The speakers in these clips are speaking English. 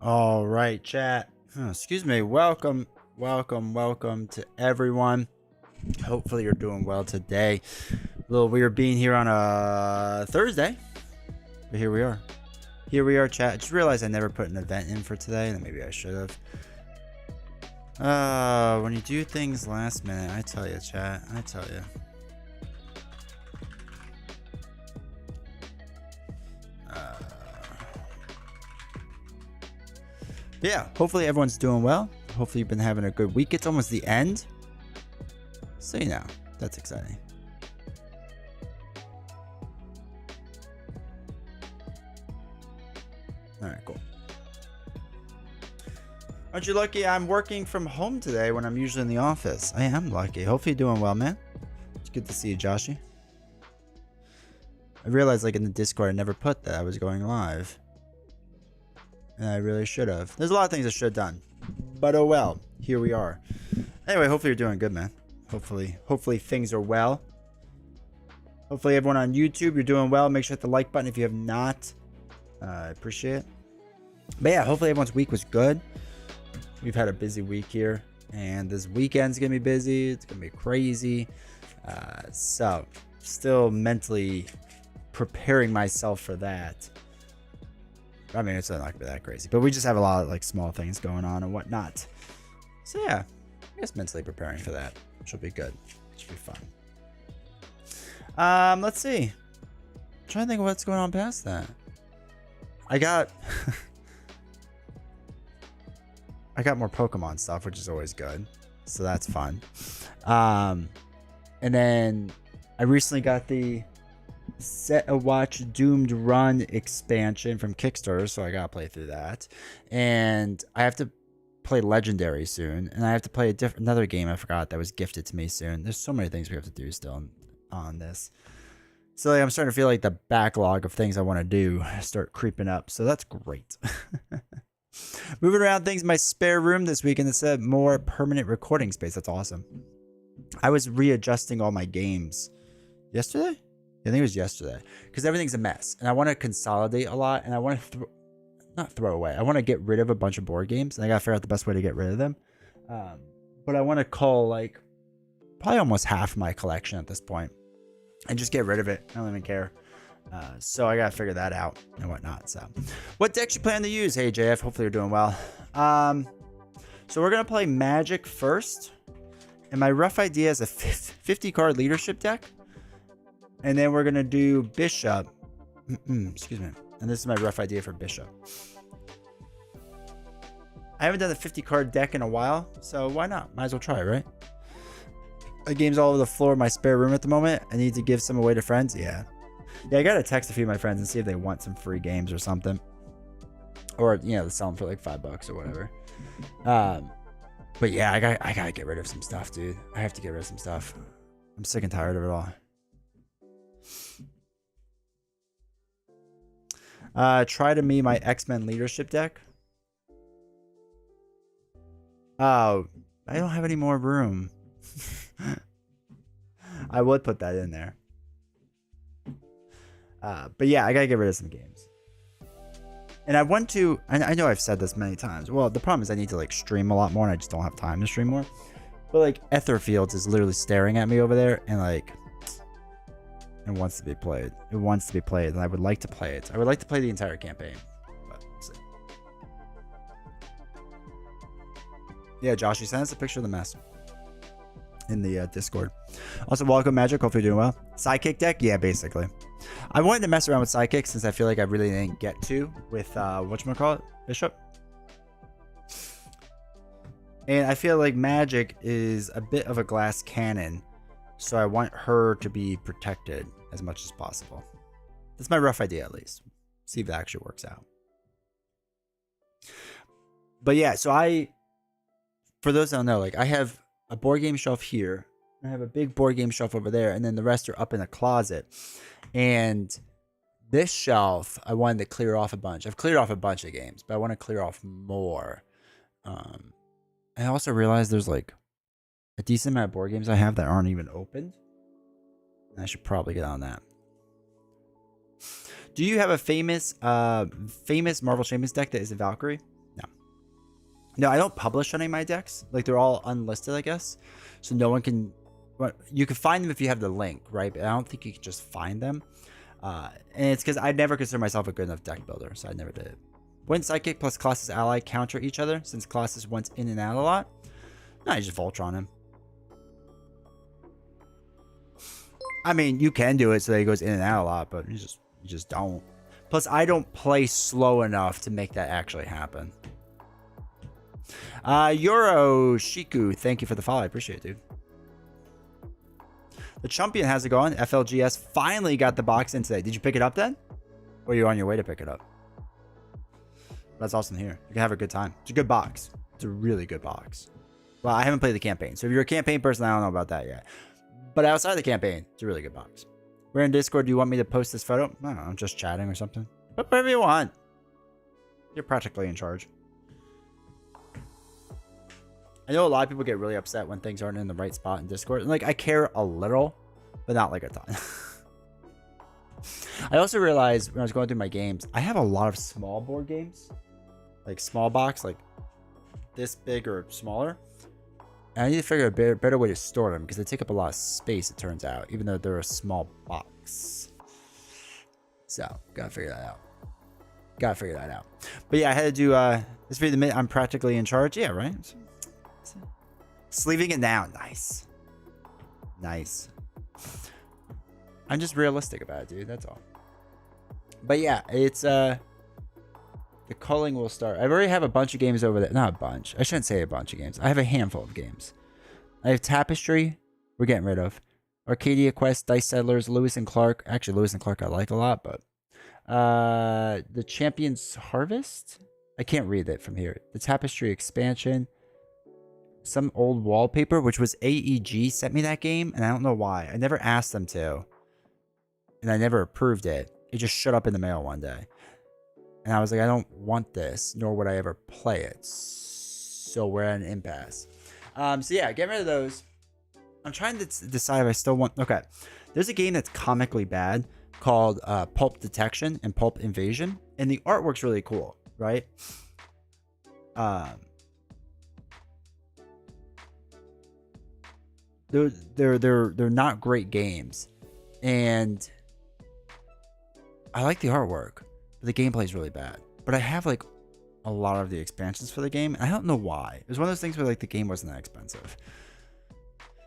All right, chat. Excuse me. Welcome to everyone. Hopefully you're doing well today. A little weird being here on a Thursday, but here we are. Chat. I just realized I never put an event in for today, and maybe I should have. When you do things last minute, I tell you, chat. I tell you. Yeah, hopefully everyone's doing well. Hopefully you've been having a good week. It's almost the end. So, you know, that's exciting. All right, cool. Aren't you lucky I'm working from home today when I'm usually in the office? I am lucky. Hopefully you're doing well, man. It's good to see you, Joshy. I realized, like, in the Discord, I never put that I was going live. And I really should have. There's a lot of things I should have done. But oh well. Here we are. Anyway, hopefully you're doing good, man. Hopefully things are well. Hopefully everyone on YouTube, you're doing well. Make sure to hit the like button if you have not. I appreciate it. But yeah, hopefully everyone's week was good. We've had a busy week here. And this weekend's going to be busy. It's going to be crazy. So, still mentally preparing myself for that. I mean, it's not going to be that crazy, but we just have a lot of like small things going on and whatnot. So yeah, I guess mentally preparing for that, which will be good. Should be fun. Let's see. I'm trying to think of what's going on past that. I got more Pokemon stuff, which is always good. So that's fun. And then I recently got the Set a Watch Doomed Run expansion from Kickstarter, so I gotta play through that. And I have to play Legendary soon, and I have to play another game I forgot that was gifted to me soon. There's so many things we have to do still on this. So like, I'm starting to feel like the backlog of things I want to do start creeping up. So that's great. Moving around things in my spare room this weekend instead of more permanent recording space. That's awesome. I was readjusting all my games yesterday. I think it was yesterday, because everything's a mess and I want to consolidate a lot, and I want to not throw away. I want to get rid of a bunch of board games, and I got to figure out the best way to get rid of them. But I want to call like probably almost half my collection at this point and just get rid of it. I don't even care. So I got to figure that out and whatnot. So what decks you plan to use? Hey, JF, hopefully you're doing well. So we're going to play Magik first. And my rough idea is a 50 card leadership deck. And then we're going to do Bishop. Excuse me. And this is my rough idea for Bishop. I haven't done a 50 card deck in a while, so why not? Might as well try, right? The game's all over the floor in my spare room at the moment. I need to give some away to friends. Yeah, I got to text a few of my friends and see if they want some free games or something. Or, you know, sell them for like $5 or whatever. But yeah, I got to get rid of some stuff, dude. I have to get rid of some stuff. I'm sick and tired of it all. Try to me my X-Men leadership deck. Oh, I don't have any more room. I would put that in there. But yeah, I gotta get rid of some games. And I want to, I know I've said this many times. Well, the problem is I need to like stream a lot more, and I just don't have time to stream more. But like Etherfields is literally staring at me over there, and like it wants to be played. It wants to be played, and I would like to play it. I would like to play the entire campaign. But we'll see. Yeah, Josh, you sent us a picture of the mess in the Discord. Also, welcome, Magik. Hope you're doing well. Sidekick deck? Yeah, basically. I wanted to mess around with Sidekick since I feel like I really didn't get to with, whatchamacallit? Bishop? And I feel like Magik is a bit of a glass cannon, so I want her to be protected as much as possible. That's my rough idea, at least. See if that actually works out. But yeah, so for those that don't know, like I have a board game shelf here. I have a big board game shelf over there, and then the rest are up in a closet. And this shelf, I wanted to clear off a bunch. I've cleared off a bunch of games, but I want to clear off more. I also realized there's like a decent amount of board games I have that aren't even opened. I should probably get on that. Do you have a famous Marvel Champions deck that is a Valkyrie? No. No, I don't publish any of my decks. Like, they're all unlisted, I guess. So no one can... You can find them if you have the link, right? But I don't think you can just find them. And it's because I never consider myself a good enough deck builder, so I never did it. When Psychic plus Colossus Ally counter each other, since Colossus went in and out a lot, no, you just Voltron him. I mean, you can do it so that he goes in and out a lot, but you just don't. Plus, I don't play slow enough to make that actually happen. Yoro Shiku, thank you for the follow. I appreciate it, dude. The champion has it going. FLGS finally got the box in today. Did you pick it up then? Or are you on your way to pick it up? That's awesome to hear. You can have a good time. It's a good box. It's a really good box. Well, I haven't played the campaign. So if you're a campaign person, I don't know about that yet. But outside of the campaign, it's a really good box. We're in Discord. Do you want me to post this photo? I don't know. I'm just chatting or something. But whatever you want. You're practically in charge. I know a lot of people get really upset when things aren't in the right spot in Discord. And like, I care a little, but not like a ton. I also realized when I was going through my games, I have a lot of small board games. Like small box, like this big or smaller. And I need to figure out a better way to store them because they take up a lot of space, it turns out, even though they're a small box. So, gotta figure that out. But yeah, I had to do this video the minute I'm practically in charge. Yeah, right? Sleeving it now. Nice. I'm just realistic about it, dude. That's all. But yeah, it's the culling will start. I already have a bunch of games over there. Not a bunch. I shouldn't say a bunch of games. I have a handful of games. I have Tapestry. We're getting rid of. Arcadia Quest, Dice Settlers, Lewis and Clark. Actually, Lewis and Clark I like a lot, but the Champions Harvest. I can't read it from here. The Tapestry expansion. Some old wallpaper, which was AEG sent me that game, and I don't know why. I never asked them to, and I never approved it. It just showed up in the mail one day. And I was like, I don't want this, nor would I ever play it. So we're at an impasse. So yeah, get rid of those. I'm trying to decide if I still want... Okay. There's a game that's comically bad called Pulp Detection and Pulp Invasion. And the artwork's really cool, right? They're not great games. And I like the artwork. The gameplay is really bad, but I have like a lot of the expansions for the game. I don't know why. It was one of those things where like the game wasn't that expensive.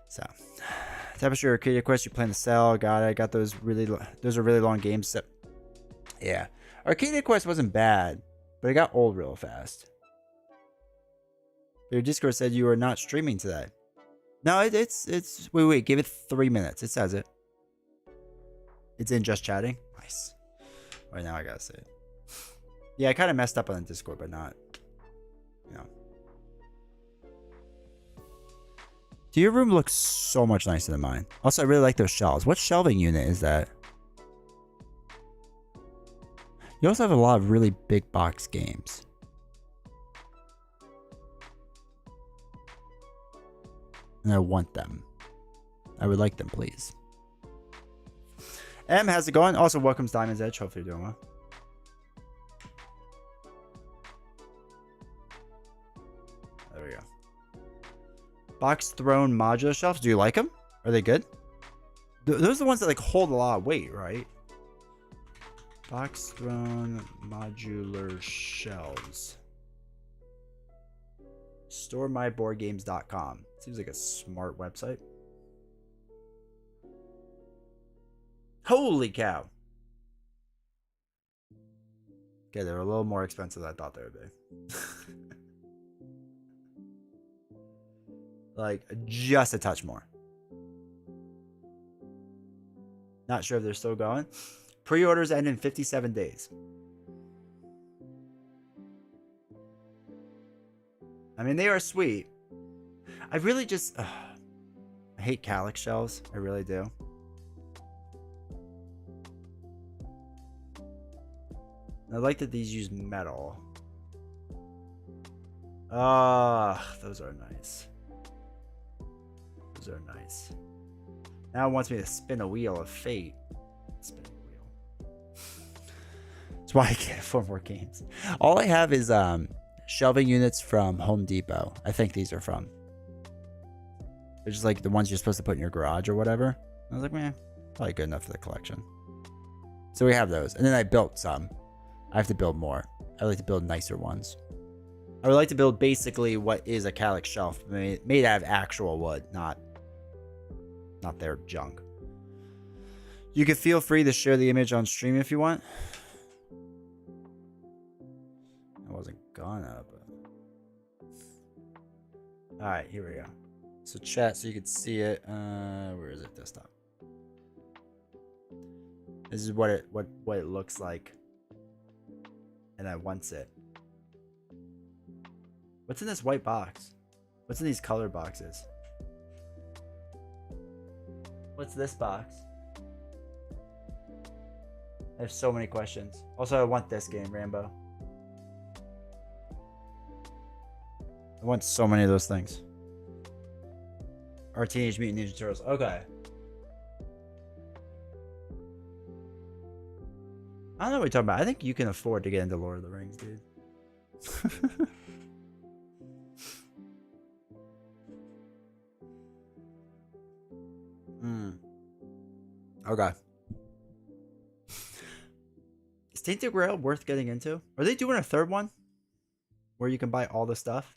So, Tapestry Arcadia Quest, you plan to sell. Got it. I got those those are really long games. So, yeah, Arcadia Quest wasn't bad, but it got old real fast. Your Discord said you are not streaming today. No, it's wait, give it 3 minutes. It says it. It's in just chatting. Nice. Right now I gotta say it. Yeah, I kind of messed up on the Discord, but not, you know. Dude, your room looks so much nicer than mine. Also, I really like those shelves. What shelving unit is that? You also have a lot of really big box games. And I want them. I would like them, please. M, how's it going? Also, welcomes Diamond's Edge. Hopefully you're doing well. There we go. Box Throne modular shelves. Do you like them? Are they good? Those are the ones that like hold a lot of weight, right? Box Throne modular shelves. StoreMyBoardGames.com. Seems like a smart website. Holy cow. Okay, they're a little more expensive than I thought they would be. Like, just a touch more. Not sure if they're still going. Pre-orders end in 57 days. I mean, they are sweet. I really just... I hate Calyx shells. I really do. I like that these use metal. Ah, those are nice. Those are nice. Now it wants me to spin a wheel of fate. Spin a wheel. That's why I can't afford more games. All I have is shelving units from Home Depot. I think these are from. They're just like the ones you're supposed to put in your garage or whatever. I was like, man, probably good enough for the collection. So we have those. And then I built some. I have to build more. I like to build nicer ones. I would like to build basically what is a Calyx shelf made out of actual wood, not their junk. You can feel free to share the image on stream if you want. I wasn't gonna, but... Alright, here we go. So chat so you can see it. Where is it? Desktop. This is what it looks like. And I want it. What's in this white box? What's in these color boxes? What's this box? I have so many questions. Also, I want this game, Rambo. I want so many of those things. Or Teenage Mutant Ninja Turtles. Okay. I don't know what you're talking about. I think you can afford to get into Lord of the Rings, dude. Okay. Is Tainted Grail worth getting into? Are they doing a third one? Where you can buy all the stuff?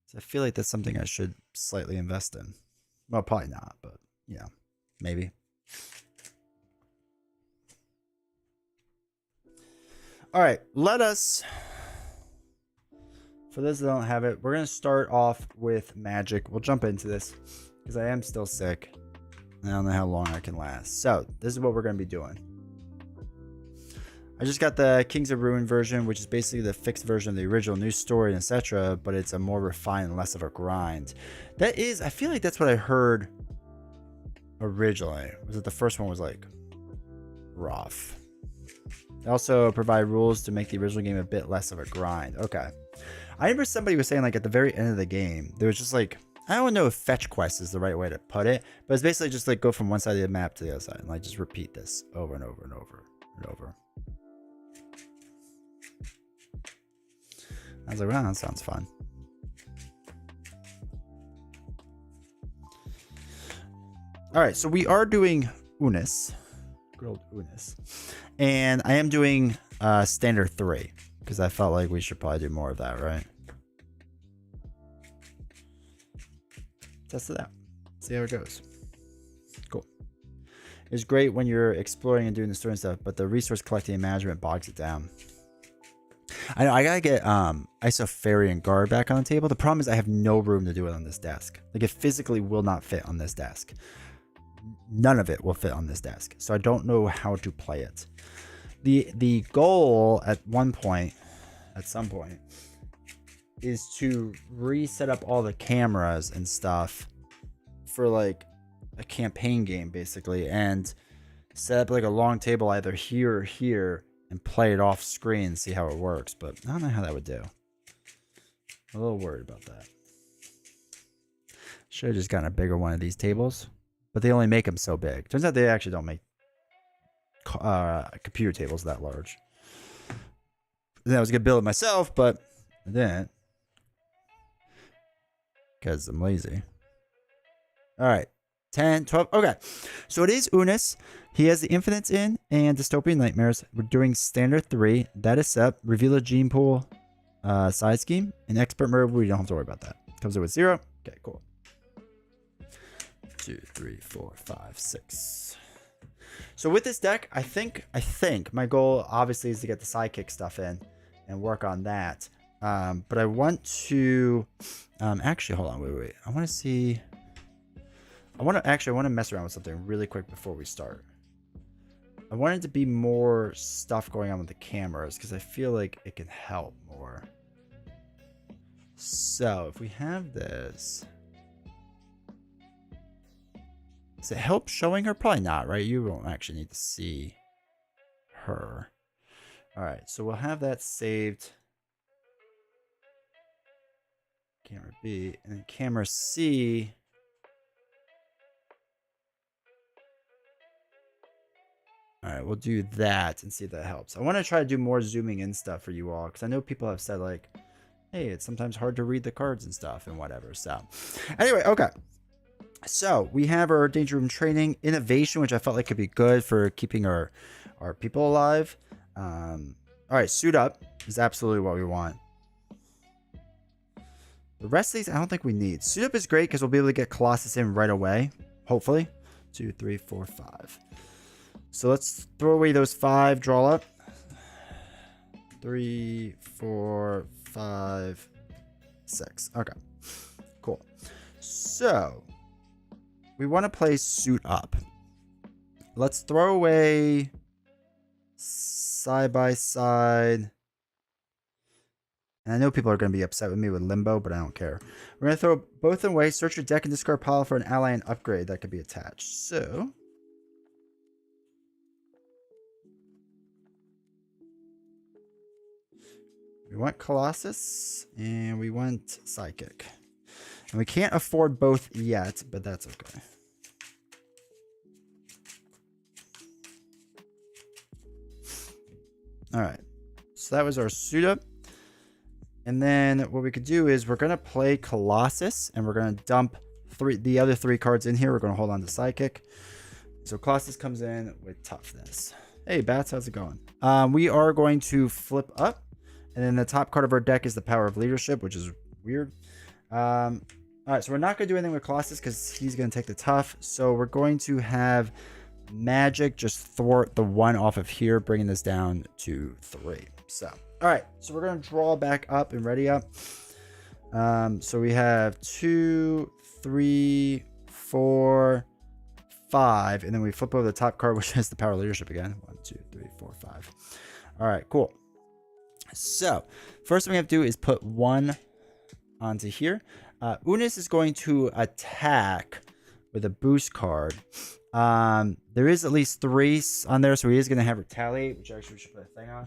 So I feel like that's something I should slightly invest in. Well, probably not, but yeah, maybe. All right, let us... For those that don't have it, we're going to start off with Magik. We'll jump into this because I am still sick. I don't know how long I can last. So, this is what we're going to be doing. I just got the Kings of Ruin version, which is basically the fixed version of the original new story, etc. But it's a more refined and less of a grind. That is, I feel like that's what I heard originally. Was that the first one was like rough. They also provide rules to make the original game a bit less of a grind. Okay. I remember somebody was saying like at the very end of the game, there was just like, I don't know if fetch quest is the right way to put it, but it's basically just like go from one side of the map to the other side and like just repeat this over and over and over and over. I was like, wow, that sounds fun. All right, so we are doing Unis, grilled Unis, and I am doing standard 3 because I felt like we should probably do more of that, right? Test it out. See how it goes. Cool. It's great when you're exploring and doing the story and stuff, but the resource collecting and management bogs it down. I know I gotta get Isofairy and Guard back on the table. The problem is I have no room to do it on this desk. Like it physically will not fit on this desk. None of it will fit on this desk. So I don't know how to play it. The goal at some point, is to reset up all the cameras and stuff for like a campaign game basically, and set up like a long table either here or here and play it off screen and see how it works. But I don't know how that would do. I'm a little worried about that. Should have just gotten a bigger one of these tables, but they only make them so big. Turns out they actually don't make computer tables that large. Then I was gonna build it myself, but I didn't. Because I'm lazy. All right. 10, 12. Okay. So it is Unis. He has the Infinites in and Dystopian Nightmares. We're doing standard 3. That is set. Reveal a gene pool side scheme. In expert mode, we don't have to worry about that. Comes in with 0. Okay, cool. 2, 3, 4, 5, 6. So with this deck, I think my goal obviously is to get the sidekick stuff in and work on that. But I want to actually hold on, wait. I want to mess around with something really quick before we start. I want it to be more stuff going on with the cameras because I feel like it can help more. So if we have this, does it help showing her? Probably not, right? You won't actually need to see her. All right, so we'll have that saved. Camera B and then camera C. All right, we'll do that and see if that helps. I want to try to do more zooming in stuff for you all because I know people have said like, hey, it's sometimes hard to read the cards and stuff and whatever. So anyway, okay. So we have our Danger Room training innovation, which I felt like could be good for keeping our people alive. All right, suit up is absolutely what we want. The rest of these, I don't think we need. Suit up is great because we'll be able to get Colossus in right away. Hopefully. 2, 3, 4, 5. So let's throw away those 5. Draw up. 3, 4, 5, 6. Okay. Cool. So we want to play suit up. Let's throw away side by side. And I know people are going to be upset with me with Limbo, but I don't care. We're going to throw both away. Search your deck and discard pile for an ally and upgrade that could be attached. So we want Colossus and we want Psychic. And we can't afford both yet, but that's okay. All right. So that was our suit up. And then what we could do is we're going to play Colossus and we're going to dump the other 3 cards in here. We're going to hold on to Psychic. So Colossus comes in with Toughness. Hey, Bats, how's it going? We are going to flip up. And then the top card of our deck is the Power of Leadership, which is weird. All right, so we're not going to do anything with Colossus because he's going to take the tough. So we're going to have Magik just thwart the 1 off of here, bringing this down to 3. So, all right, so we're going to draw back up and ready up. So we have 2, 3, 4, 5, and then we flip over the top card, which has the Power of Leadership again. 1, 2, 3, 4, 5. All right, cool. So first thing we have to do is put 1 onto here. Unis is going to attack with a boost card. There is at least 3 on there, so he is going to have Retaliate, which actually we should put a thing on.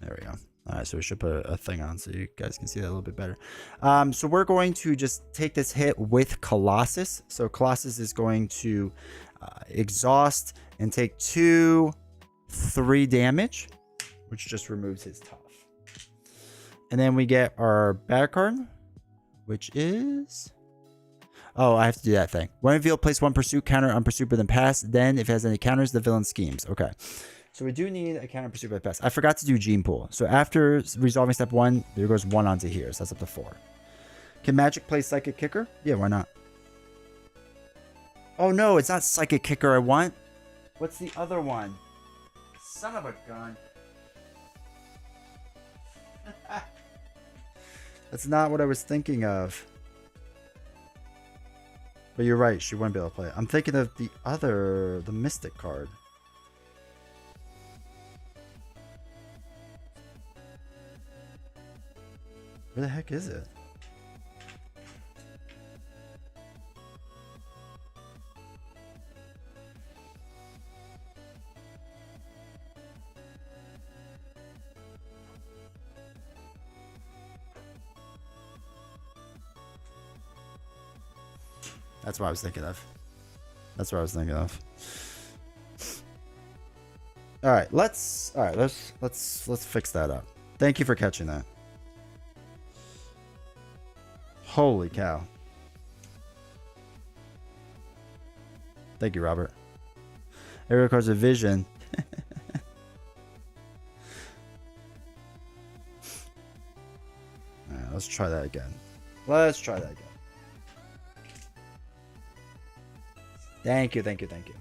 There we go. All right, so we should put a thing on so you guys can see that a little bit better. So we're going to just take this hit with Colossus. So Colossus is going to exhaust and take 2, 3 damage, which just removes his tough. And then we get our bad card, which is... Oh, I have to do that thing. When revealed, place 1 pursuit counter on pursuit within pass. Then, if it has any counters, the villain schemes. Okay. So we do need a counter pursuit by pass. I forgot to do Gene Pool. So after resolving step 1, there goes 1 onto here. So that's up to 4. Can Magik play Psychic Kicker? Yeah, why not? Oh no, it's not Psychic Kicker I want. What's the other one? Son of a gun. That's not what I was thinking of. But you're right, she wouldn't be able to play it. I'm thinking of the Mystic card. Where the heck is it? That's what I was thinking of. That's what I was thinking of. All right, let's fix that up. Thank you for catching that. Holy cow. Thank you, Robert. Aerial cards of vision. All right, let's try that again. Let's try that again. Thank you, thank you, thank you.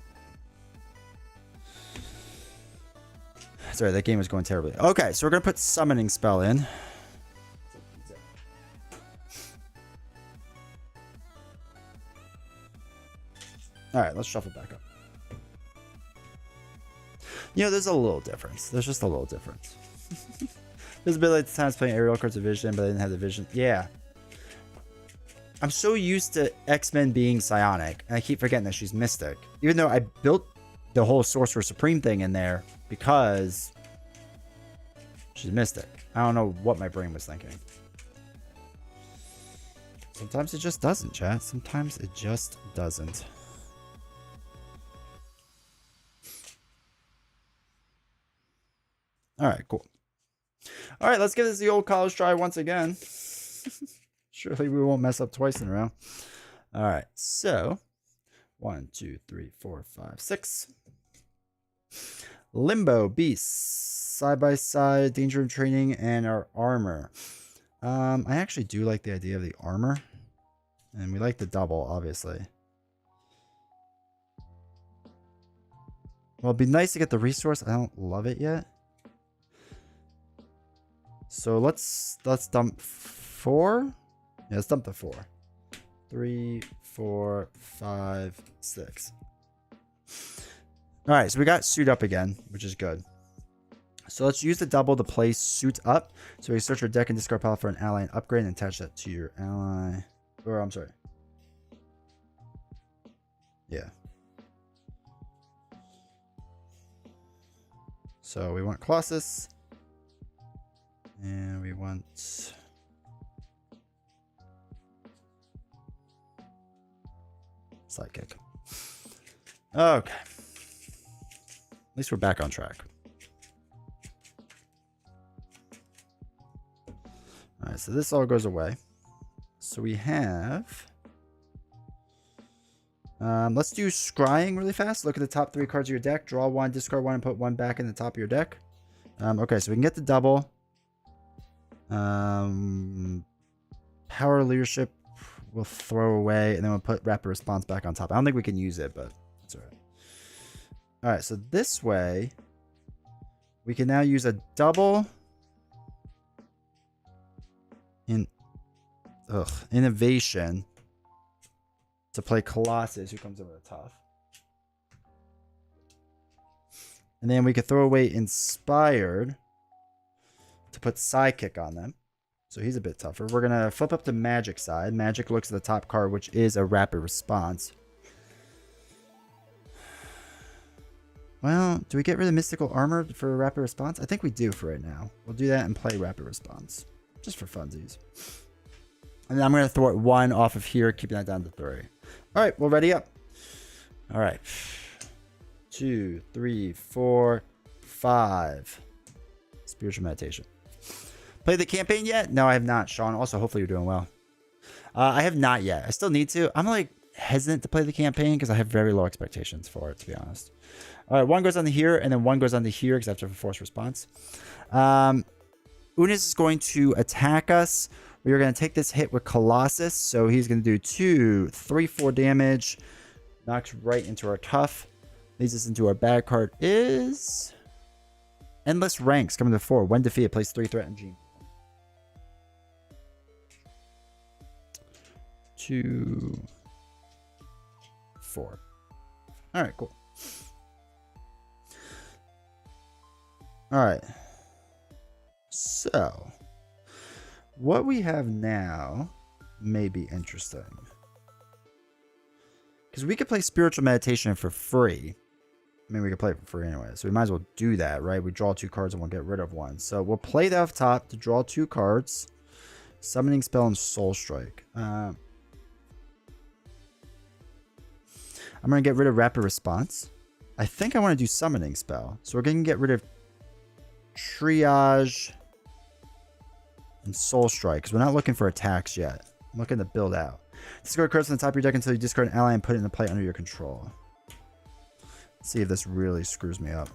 Sorry, that game was going terribly. Okay, so we're going to put Summoning Spell in. All right, let's shuffle back up. You know, there's a little difference. There's just a little difference. There's a bit like the times playing aerial cards of vision, but I didn't have the vision. Yeah. I'm so used to X-Men being psionic, and I keep forgetting that she's mystic. Even though I built the whole Sorcerer Supreme thing in there because she's mystic. I don't know what my brain was thinking. Sometimes it just doesn't, chat. Sometimes it just doesn't. All right, cool. All right, let's give this the old college try once again. Surely we won't mess up twice in a row. All right, so 1, 2, 3, 4, 5, 6. Limbo, Beasts, Side by Side, Danger in Training, and our armor. I actually do like the idea of the armor. And we like the double, obviously. Well, it'd be nice to get the resource. I don't love it yet. So let's dump 4. Yeah, let's dump the 4. 3, 4, 5, 6. All right, so we got suit up again, which is good. So let's use the double to place suit up. So we search your deck and discard pile for an ally and upgrade and attach that to your ally. Or I'm sorry. Yeah. So we want Colossus. And we want Sidekick. Okay. At least we're back on track. All right, so this all goes away. So we have... let's do scrying really fast. Look at the top 3 cards of your deck. Draw 1, discard 1, and put 1 back in the top of your deck. Okay, so we can get the double. Power Leadership we'll throw away, and then we'll put Rapid Response back on top. I don't think we can use it, but that's all right. All right, so this way, we can now use a double in Innovation to play Colossus, who comes over the top. And then we could throw away Inspired to put Sidekick on them. So he's a bit tougher. We're going to flip up to Magik side. Magik looks at the top card, which is a Rapid Response. Well, do we get rid of Mystical Armor for Rapid Response? I think we do for right now. We'll do that and play Rapid Response. Just for funsies. And then I'm going to throw it 1 off of here, keeping that down to 3. All right, we'll ready up. All right. 2, 3, 4, 5. Spiritual Meditation. Play the campaign yet? No, I have not, Sean. Also, hopefully you're doing well. I have not yet. I still need to. I'm like hesitant to play the campaign because I have very low expectations for it, to be honest. All right, 1 goes onto here, and then 1 goes onto here because I have to have a force response. Unis is going to attack us. We are going to take this hit with Colossus. So he's going to do 2, 3, 4 damage. Knocks right into our tough. Leads us into our bad card is... Endless Ranks coming to 4. When defeated, place 3 threat and Gene. 2, 4. All right, cool. All right. So, what we have now may be interesting. Because we could play Spiritual Meditation for free. I mean, we could play it for free anyway. So we might as well do that, right? We draw 2 cards and we'll get rid of 1. So we'll play that off top to draw 2 cards. Summoning Spell and Soul Strike. I'm going to get rid of Rapid Response. I think I want to do Summoning Spell. So we're going to get rid of Triage and Soul Strike because we're not looking for attacks yet. I'm looking to build out. Discard cards on the top of your deck until you discard an ally and put it into play under your control. Let's see if this really screws me up.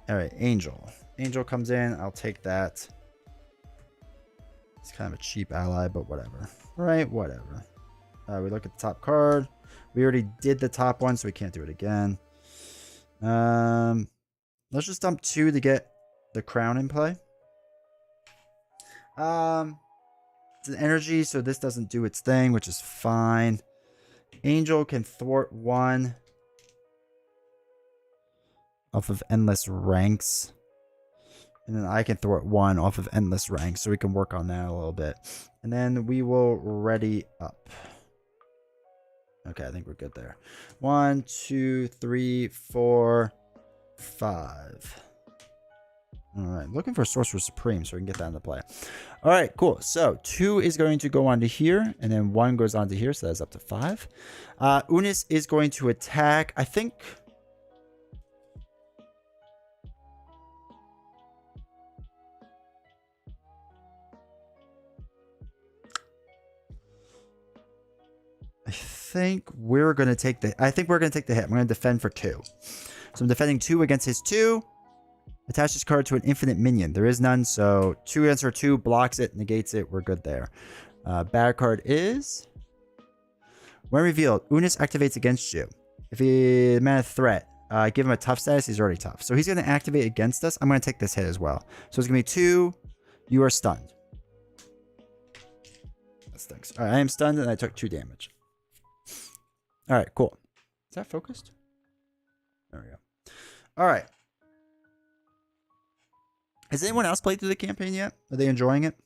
All right, Angel. Angel comes in. I'll take that. It's kind of a cheap ally, but whatever. Right, whatever. We look at the top card. We already did the top one, so we can't do it again. Let's just dump 2 to get the crown in play. It's an energy, so this doesn't do its thing, which is fine. Angel can thwart 1 off of Endless Ranks. And then I can thwart 1 off of Endless Ranks, so we can work on that a little bit. And then we will ready up. Okay, I think we're good there. 1, 2, 3, 4, 5. All right, looking for Sorcerer Supreme so we can get that into play. All right, cool. So 2 is going to go onto here, and then 1 goes onto here, so that's up to 5. Unis is going to attack. I think... we're going to take the... I think we're going to take the hit. I'm going to defend for 2. So I'm defending 2 against his 2. Attach this card to an infinite minion. There is none, so 2 against our 2 blocks it, negates it. We're good there. Bad card is... When revealed, Unis activates against you. If he man a threat, give him a tough status. He's already tough. So he's going to activate against us. I'm going to take this hit as well. So it's going to be 2. You are stunned. That stinks. All right, I am stunned and I took 2 damage. All right, cool. Is that focused? There we go. All right. Has anyone else played through the campaign yet? Are they enjoying it?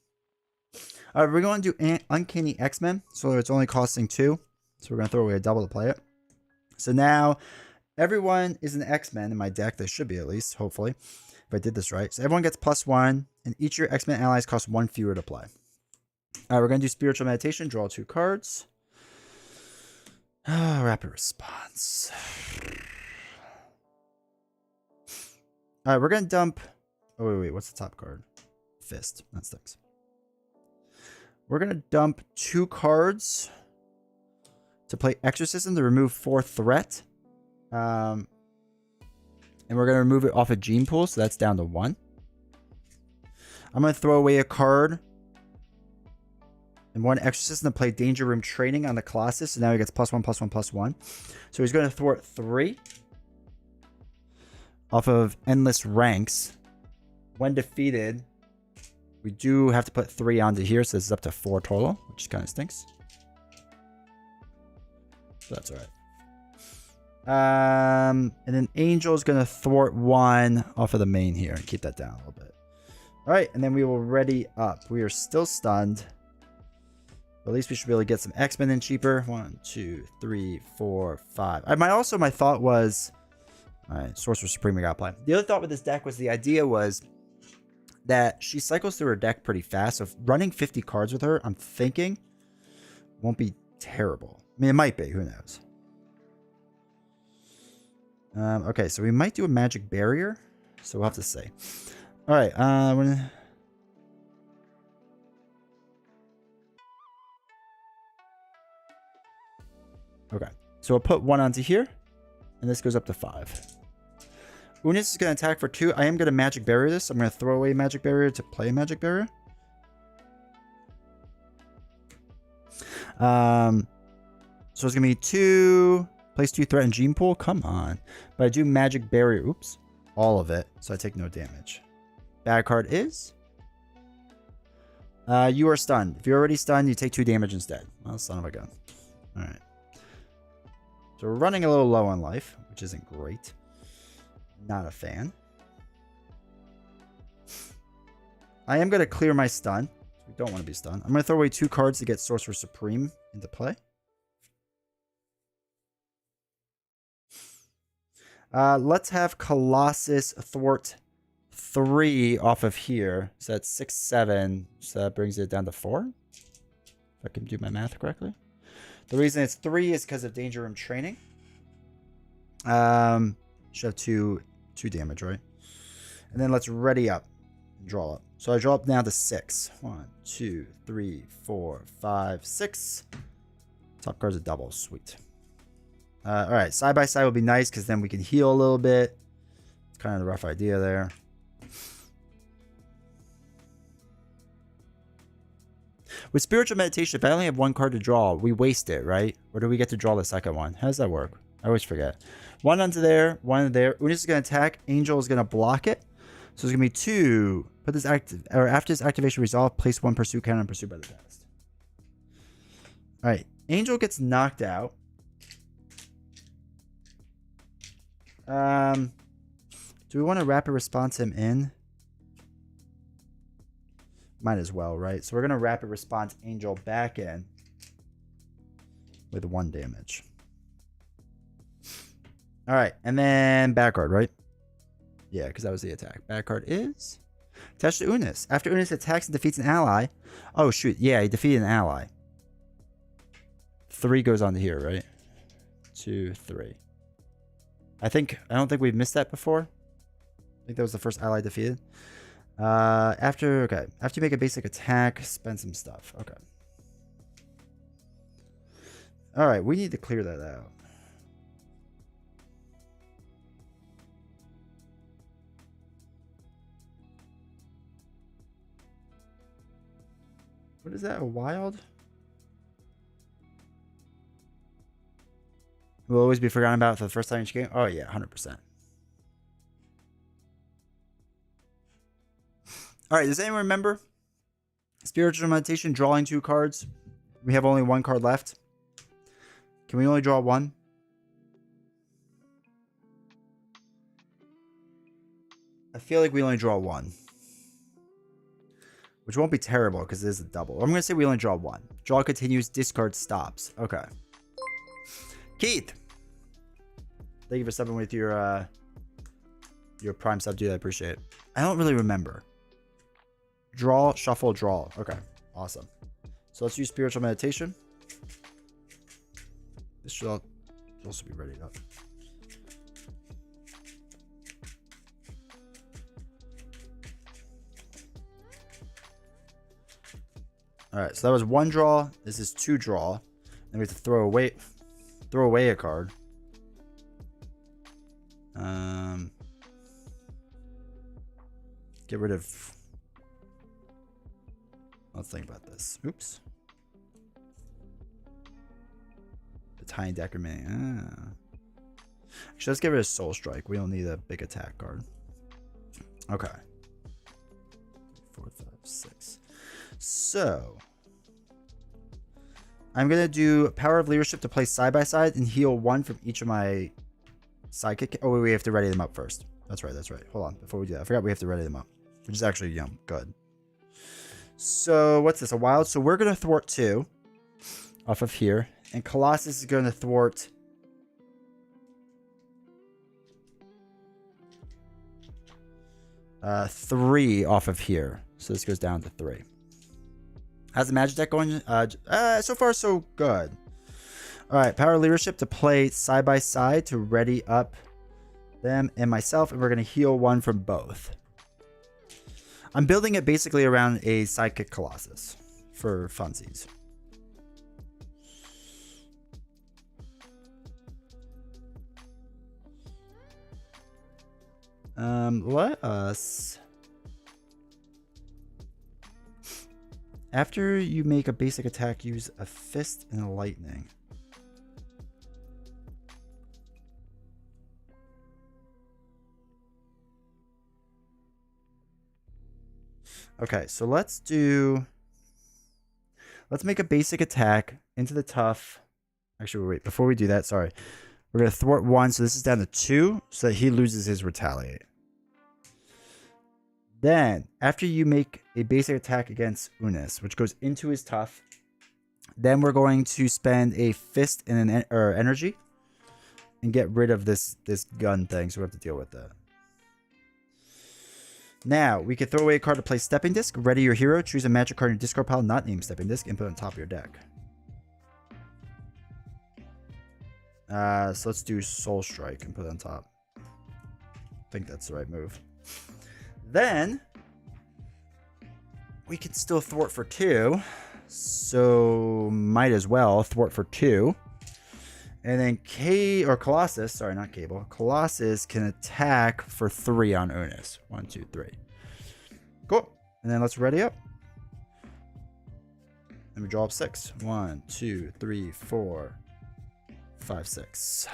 All right, we're going to do Uncanny X-Men. So it's only costing 2. So we're going to throw away a double to play it. So now everyone is an X-Men in my deck. They should be at least, hopefully, if I did this right. So everyone gets +1, and each of your X-Men allies cost 1 fewer to play. All right, we're going to do Spiritual Meditation. Draw 2 cards. Rapid Response. All right, we're going to dump... Oh, wait. What's the top card? Fist. That sticks. We're going to dump 2 cards to play Exorcism to remove 4 threat. And we're going to remove it off of Gene Pool, so that's down to 1. I'm going to throw away a card and 1 Exorcism to play Danger Room Training on the Colossus. So now he gets +1/+1/+1. So he's going to thwart 3 off of Endless Ranks. When defeated, we do have to put 3 onto here, so this is up to 4 total, which kind of stinks. So that's all right. And then Angel is going to thwart 1 off of the main here and keep that down a little bit. All right, and then we will ready up. We are still stunned. But at least we should be able to get some X-Men in cheaper. 1, 2, 3, 4, 5. My thought was... All right, Sorcerer Supreme we got to play. The other thought with this deck was the idea was that she cycles through her deck pretty fast. So running 50 cards with her, I'm thinking, won't be terrible. I mean, it might be. Who knows? Okay, so we might do a Magic Barrier. So we'll have to see. All right. Okay, so we'll put 1 onto here. And this goes up to 5. Unis is going to attack for 2. I am going to Magic Barrier this. I'm going to throw away Magic Barrier to play Magic Barrier. So it's going to be 2. Place 2 threat in Gene Pool. Come on. But I do Magic Barrier. Oops. All of it. So I take no damage. Bad card is... you are stunned. If you're already stunned, you take 2 damage instead. Well, son of a gun. Alright. So we're running a little low on life, which isn't great. Not a fan. I am going to clear my stun. We don't want to be stunned. I'm going to throw away 2 cards to get Sorcerer Supreme into play. Let's have Colossus thwart 3 off of here. So that's 6, 7. So that brings it down to 4. If I can do my math correctly. The reason it's 3 is because of Danger Room Training. Should have 2 damage, right? And then let's ready up and draw up. So I draw up now to 6. 1, 2, 3, 4, 5, 6. Top card's a double. Sweet. All right, side by side will be nice because then we can heal a little bit. It's kind of the rough idea there. With Spiritual Meditation, if I only have 1 card to draw, we waste it, right? Or do we get to draw the second one? How does that work? I always forget. 1 onto there, 1 onto there. Unis is going to attack. Angel is going to block it. So it's going to be 2. Put this after this activation resolve, place 1 pursuit counter and pursue by the best. All right. Angel gets knocked out. Do we want to rapid response him in? Might as well, right? So we're going to rapid response Angel back in with 1 damage. All right. And then back card, right? Yeah, because that was the attack. Bad card is attached to Unis. After Unis attacks and defeats an ally. Oh, shoot. Yeah, he defeated an ally. 3 goes on to here, right? 2, 3. I don't think we've missed that before. I think that was the first ally defeated. After you make a basic attack, spend some stuff. Okay. All right, we need to clear that out. What is that? A wild? Will always be forgotten about for the first time each game. Oh yeah, 100%. All right, does anyone remember spiritual meditation? Drawing 2 cards. We have only 1 card left. Can we only draw 1? I feel like we only draw 1. Which won't be terrible because it is a double. I'm going to say we only draw 1. Draw continues, discard stops. Okay. Keith! Thank you for subbing with your Prime sub, dude. I appreciate it. I don't really remember. Draw, shuffle, draw. Okay. Awesome. So let's use spiritual meditation. This should also be ready up. Alright, so that was 1 draw. This is 2 draw. Then we have to throw away a card. Get rid of... Let's think about this. Oops. The tiny deck remaining. Actually, let's get rid of Soul Strike. We don't need a big attack card. Okay. 4, 5, 6. So, I'm going to do Power of Leadership to play side by side and heal 1 from each of my sidekick. Oh, wait, we have to ready them up first. That's right. Hold on. Before we do that, I forgot we have to ready them up, which is actually, good. So, what's this? A wild? So, we're going to thwart 2 off of here. And Colossus is going to thwart 3 off of here. So, this goes down to 3. How's the Magic deck going? So far, so good. All right, Power Leadership to play side by side to ready up them and myself, and we're going to heal 1 from both. I'm building it basically around a Sidekick Colossus for funsies. Let us... After you make a basic attack, use a fist and a lightning. Okay, so let's make a basic attack into the tough. Actually, wait, before we do that, sorry. We're going to thwart 1, so this is down to 2, so that he loses his retaliate. Then, after you make a basic attack against Unis, which goes into his tough, then we're going to spend a fist and an energy and get rid of this gun thing, so we have to deal with that. Now, we can throw away a card to play Stepping Disc. Ready your hero. Choose a magic card in your discard pile not named Stepping Disc and put it on top of your deck. So let's do Soul Strike and put it on top. I think that's the right move. Then we can still thwart for 2, so might as well thwart for 2. And then Colossus, sorry, not Cable. Colossus can attack for 3 on Unis. 1, 2, 3. Cool. And then let's ready up. And we draw up 6. 1, 2, 3, 4, 5, 6.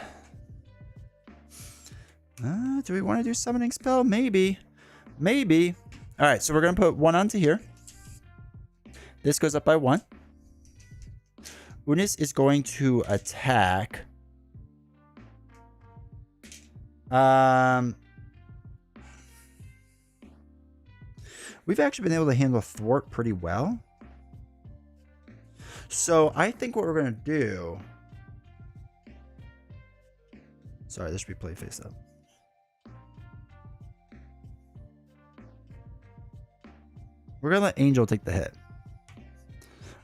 Do we want to do Summoning Spell? Maybe. Maybe. All right, so we're going to put 1 onto here. This goes up by 1. Unis is going to attack. We've actually been able to handle thwart pretty well. So I think what we're going to do... Sorry, this should be played face up. We're going to let Angel take the hit.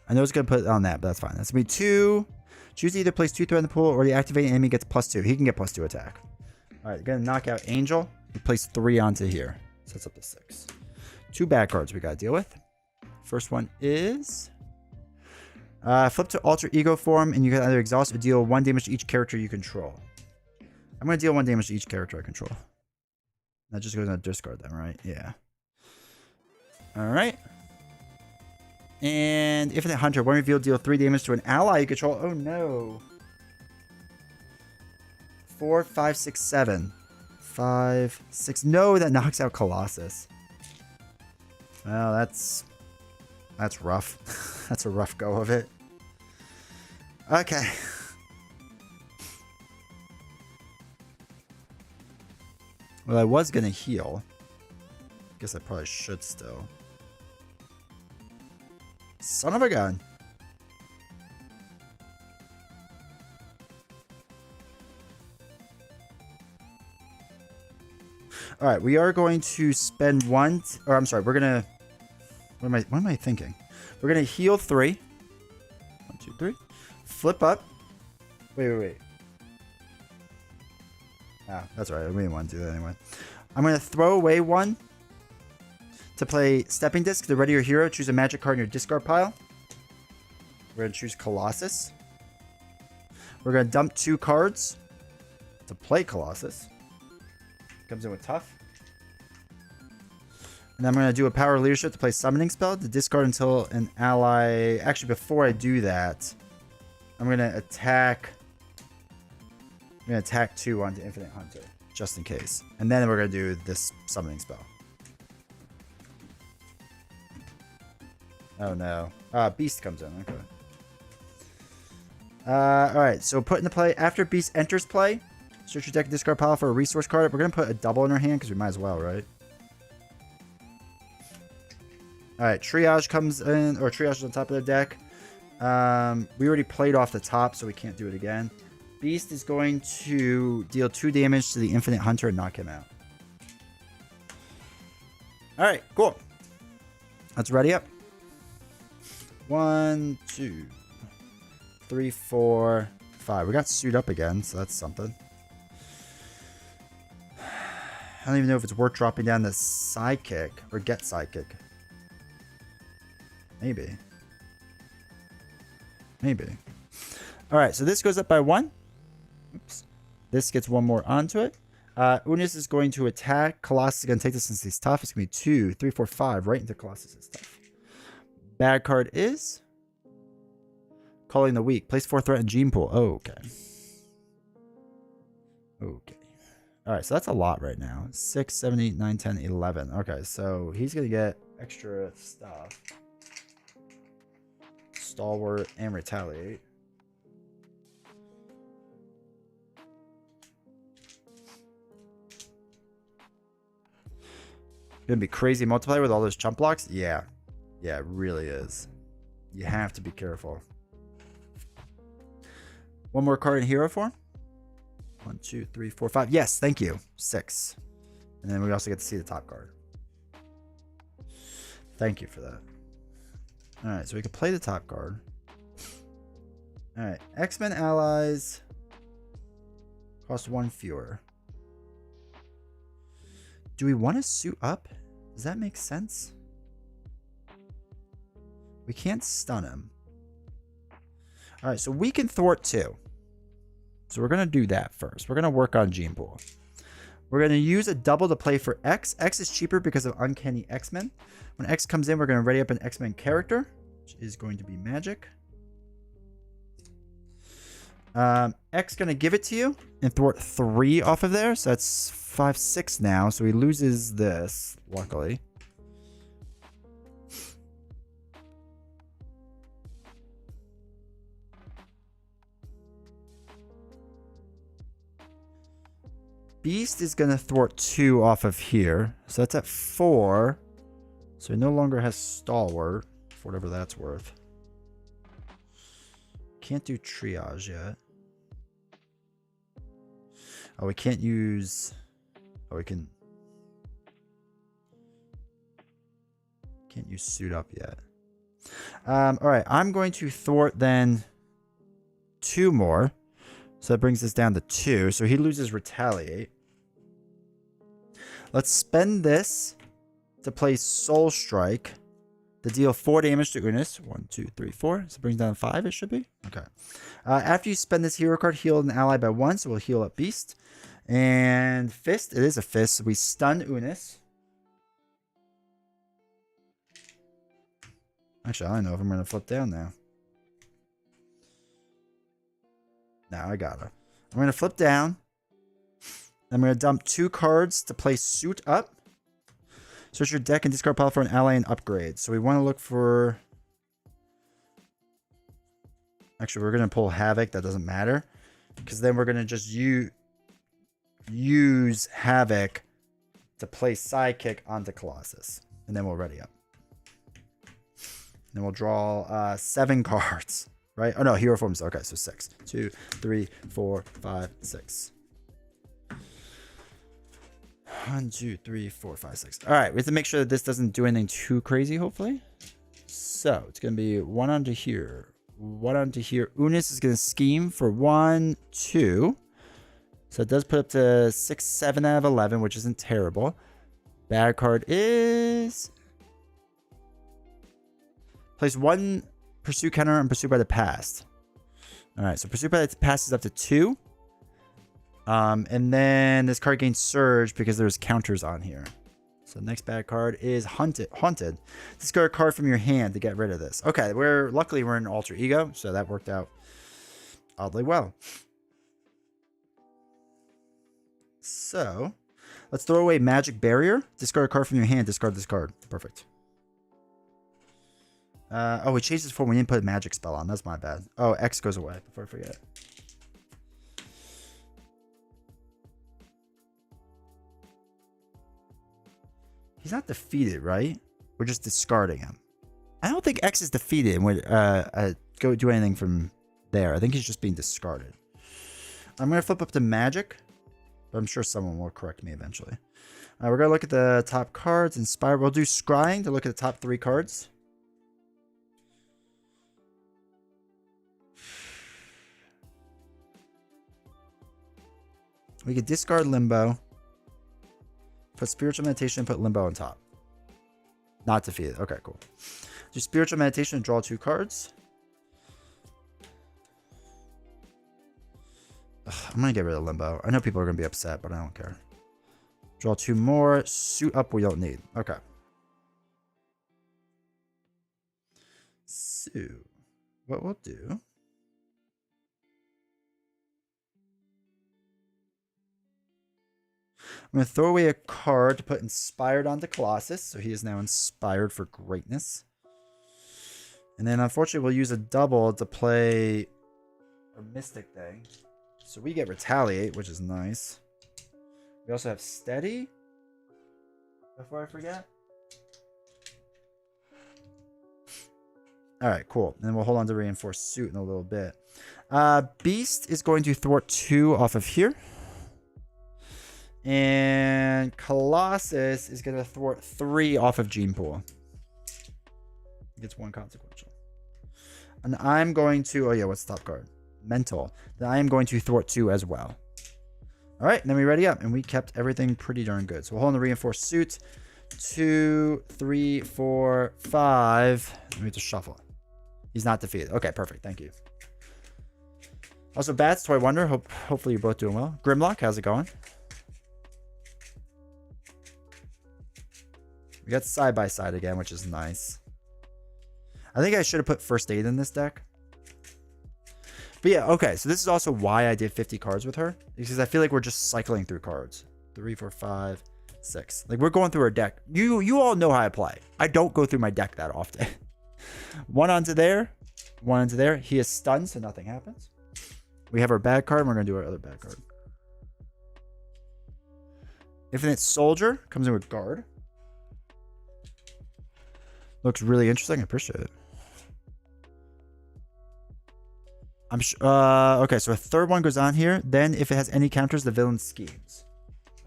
I know it's going to put it on that, but that's fine. That's going to be 2. Choose to either place 2 threat in the pool or the activating enemy gets +2. He can get +2 attack. Alright, going to knock out Angel. We place 3 onto here. So that's up to 6. 2 bad cards we got to deal with. First one is... flip to alter ego form, and you can either exhaust or deal 1 damage to each character you control. I'm going to deal 1 damage to each character I control. That just goes on discard then, right? Yeah. Alright. And Infinite Hunter. When revealed, deal 3 damage to an ally you control. Oh no. 4, 5, 6, 7. 5, 6. No, that knocks out Colossus. Well, that's rough. That's a rough go of it. Okay. Well, I was going to heal. Guess I probably should still. Son of a gun. All right, we are going to spend 1, or I'm sorry, we're going to, what am I thinking? We're going to heal 3. 1, 2, 3. Flip up. Wait. Ah, that's all right. We didn't want to do that anyway. I'm going to throw away 1 to play Stepping Disc. To ready your hero, choose a magic card in your discard pile. We're going to choose Colossus. We're going to dump 2 cards to play Colossus. Comes in with Tough. And I'm going to do a Power of Leadership to play Summoning Spell. To discard until an ally... Actually, before I do that, I'm going to attack... I'm going to attack 2 onto Infinite Hunter, just in case. And then we're going to do this Summoning Spell. Oh no. Beast comes in, okay. Alright, so put into play. After Beast enters play, search your deck and discard pile for a resource card. We're going to put a double in our hand because we might as well, right? Alright, Triage comes in, or Triage is on top of the deck. We already played off the top, so we can't do it again. Beast is going to deal 2 damage to the Infinite Hunter and knock him out. Alright, cool. Let's ready up. 1, 2, 3, 4, 5. We got suit up again, so that's something. I don't even know if it's worth dropping down the Sidekick or get Sidekick. Maybe. Alright, so this goes up by 1. Oops. This gets 1 more onto it. Unis is going to attack. Colossus is going to take this since he's tough. It's going to be 2, 3, 4, 5 right into Colossus' stuff. Bad card is Calling the Weak. Place 4 threat in Gene Pool. Oh, okay. Alright, so that's a lot right now. 6, 7, 8, 9, 10, 11. Okay, so he's going to get extra stuff. Stalwart and Retaliate. Gonna be crazy multiplayer with all those chump blocks? Yeah. Yeah, it really is. You have to be careful. 1 more card in hero form. 1, 2, 3, 4, 5. Yes, thank you. 6. And then we also get to see the top card. Thank you for that. Alright, so we can play the top card. Alright, X-Men allies cost 1 fewer. Do we want to suit up? Does that make sense? We can't stun him. Alright, so we can thwart 2. So we're going to do that first. We're going to work on Gene Pool. We're going to use a double to play for X. X is cheaper because of Uncanny X-Men. When X comes in, we're going to ready up an X-Men character, which is going to be Magik. X going to give it to you and thwart 3 off of there. So that's 5, 6 now. So he loses this, luckily. Beast is going to thwart 2 off of here. So that's at 4. So he no longer has Stalwart, for whatever that's worth. Can't do Triage yet. Oh, we can't use... Oh, we can... Can't use suit up yet. All right, I'm going to thwart then 2 more. So that brings us down to 2. So he loses retaliate. Let's spend this to play Soul Strike to deal 4 damage to Unis. 1, 2, 3, 4. So it brings down 5, it should be. Okay. After you spend this hero card, heal an ally by 1. So we'll heal up Beast. And Fist. It is a Fist. So we stun Unis. Actually, I don't know if I'm going to flip down now. Now I got her. I'm going to flip down. I'm going to dump 2 cards to play Suit up. Search your deck and discard pile for an ally and upgrade. So we want to look for... Actually, we're going to pull Havoc. That doesn't matter. Because then we're going to just use Havoc to play Sidekick onto Colossus. And then we'll ready up. Then we'll draw 7 cards. Right? Oh no, hero forms. Okay, so 6. 2, 3, 4, 5, 6. 1, 2, 3, 4, 5, 6. All right, we have to make sure that this doesn't do anything too crazy, hopefully. So it's going to be 1 onto here. 1 onto here. Unis is going to scheme for 1, 2. So it does put up to 6, 7 out of 11, which isn't terrible. Bad card is... Place 1 Pursue counter and Pursue by the Past. All right, so Pursue by the Past is up to 2. And then this card gains Surge because there's counters on here. So the next bad card is Haunted. Discard a card from your hand to get rid of this. Okay, luckily we're in Alter Ego, so that worked out oddly well. So let's throw away Magic Barrier. Discard a card from your hand. Discard this card. Perfect. Oh, we changed this before we didn't put a magic spell on. That's my bad. Oh, X goes away before I forget. He's not defeated, right? We're just discarding him. I don't think X is defeated and would go do anything from there. I think he's just being discarded. I'm going to flip up to Magic, but I'm sure someone will correct me eventually. We're going to look at the top cards. Inspire. We'll do Scrying to look at the top 3 cards. We could discard Limbo. Put Spiritual Meditation and put Limbo on top. Not defeated. Okay, cool. Do Spiritual Meditation and draw 2 cards. Ugh, I'm going to get rid of Limbo. I know people are going to be upset, but I don't care. Draw 2 more. Suit up we don't need. Okay. So, what we'll do... I'm going to throw away a card to put Inspired onto Colossus. So he is now inspired for greatness. And then unfortunately we'll use a double to play a Mystic thing. So we get Retaliate, which is nice. We also have Steady. Before I forget. Alright, cool. And then we'll hold on to Reinforced Suit in a little bit. Beast is going to thwart 2 off of here. And Colossus is going to thwart 3 off of Gene Pool. Gets 1 consequential. And I'm going to... Oh, yeah, what's the top card? Mental. Then I am going to thwart 2 as well. All right, then we ready up. And we kept everything pretty darn good. So we'll hold on the Reinforced Suit. 2, 3, 4, 5. Let me just shuffle. He's not defeated. Okay, perfect. Thank you. Also, Bats, Toy Wonder. Hopefully you're both doing well. Grimlock, how's it going? We got Side by Side again, which is nice. I think I should have put First Aid in this deck. But yeah, okay. So this is also why I did 50 cards with her. Because I feel like we're just cycling through cards. 3, 4, 5, 6. Like we're going through our deck. You all know how I play. I don't go through my deck that often. 1 onto there. 1 onto there. He is stunned, so nothing happens. We have our bad card, and we're going to do our other bad card. Infinite Soldier comes in with Guard. Looks really interesting. I appreciate it. I'm okay, so a third one goes on here. Then if it has any counters, the villain schemes.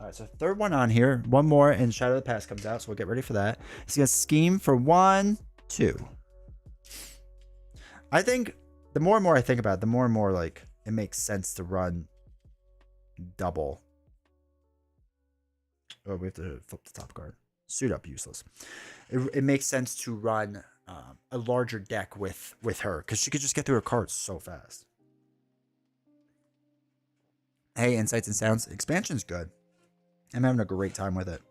All right, so third one on here. One more, and Shadow of the Past comes out, so we'll get ready for that. He's gonna scheme for 1, 2. I think the more and more I think about it, the more and more like it makes sense to run double. Oh, we have to flip the top card. Suit up, useless. It makes sense to run a larger deck with her because she could just get through her cards so fast. Hey, Insights and Sounds. Expansion's good. I'm having a great time with it.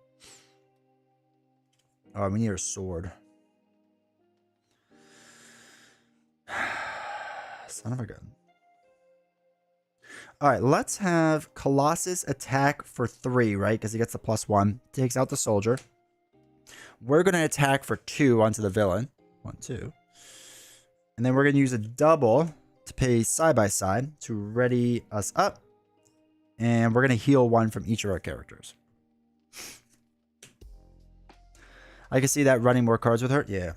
Oh, we need her sword. Son of a gun. All right, let's have Colossus attack for 3, right? Because he gets the +1. Takes out the soldier. We're going to attack for 2 onto the villain. 1, 2. And then we're going to use a double to pay side by side to ready us up. And we're going to heal 1 from each of our characters. I can see that running more cards with her. Yeah.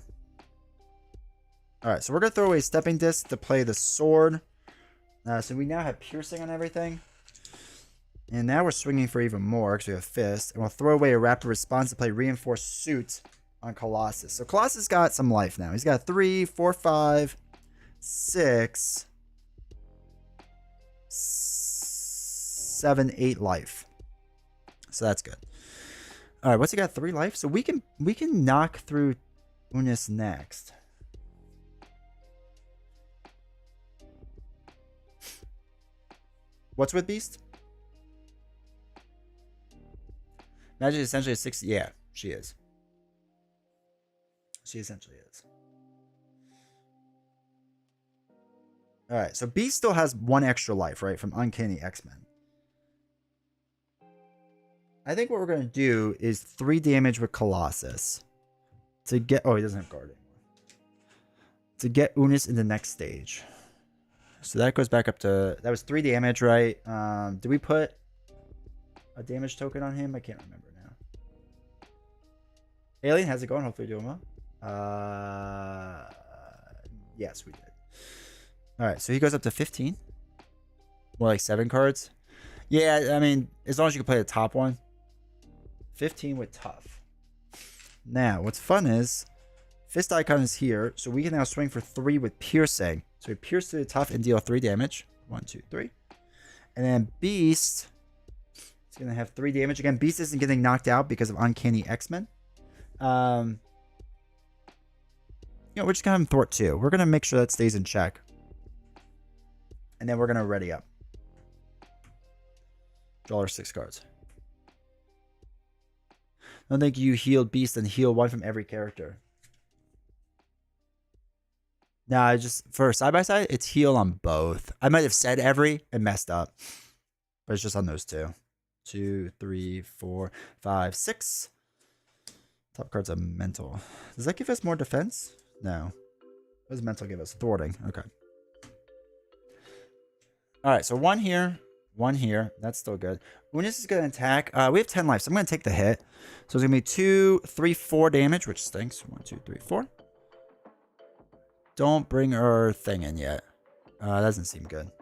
All right, so we're going to throw away Stepping Disc to play the sword. So we now have piercing on everything. And now we're swinging for even more because we have fist. And we'll throw away a rapid response to play reinforced suit on Colossus. So Colossus got some life now. He's got 3, 4, 5, 6, 7, 8 life. So that's good. All right, what's he got? 3 life. So we can knock through Unis next. What's with Beast? Magik is essentially a 6. Yeah, she is. She essentially is. All right, so Beast still has 1 extra life, right, from Uncanny X-Men. I think what we're going to do is 3 damage with Colossus to get... Oh, he doesn't have guard anymore. To get Unis in the next stage. So that goes back up to... That was 3 damage, right? Did we put a damage token on him? I can't remember now. Alien, how's it going? Hopefully you're doing well. Yes, we did. All right, so he goes up to 15. More like 7 cards. Yeah, I mean, as long as you can play the top one. 15 with tough. Now, what's fun is fist icon is here, so we can now swing for 3 with piercing. So we pierce to the tough and deal 3 damage. 1, 2, 3. And then Beast is going to have 3 damage. Again, Beast isn't getting knocked out because of Uncanny X-Men. You know, we're just going to have him thwart 2. We're going to make sure that stays in check. And then we're going to ready up. Draw our 6 cards. I don't think you healed Beast and heal 1 from every character. No, I just for side by side, it's heal on both. I might have said every and messed up, but it's just on those 2. 2, 3, 4, 5, 6. Top card's a mental. Does that give us more defense? No. What does mental give us? Thwarting. Okay. All right, so 1 here. 1 here. That's still good. Unis is going to attack. We have 10 life, so I'm going to take the hit. So it's going to be 2, 3, 4 damage, which stinks. 1, 2, 3, 4. Don't bring our thing in yet. That doesn't seem good.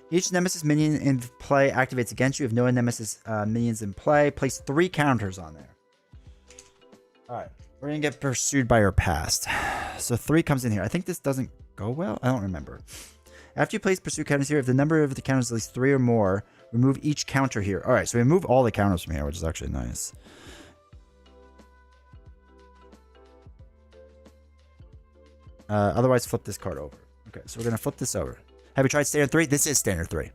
Each Nemesis minion in play activates against you. If no Nemesis minions in play, place 3 counters on there. All right. We're going to get pursued by our past. So 3 comes in here. I think this doesn't go well. I don't remember. After you place pursuit counters here, if the number of the counters is at least 3 or more, remove each counter here. All right, so we remove all the counters from here, which is actually nice. Otherwise, flip this card over. Okay, so we're going to flip this over. Have you tried standard 3? This is standard 3.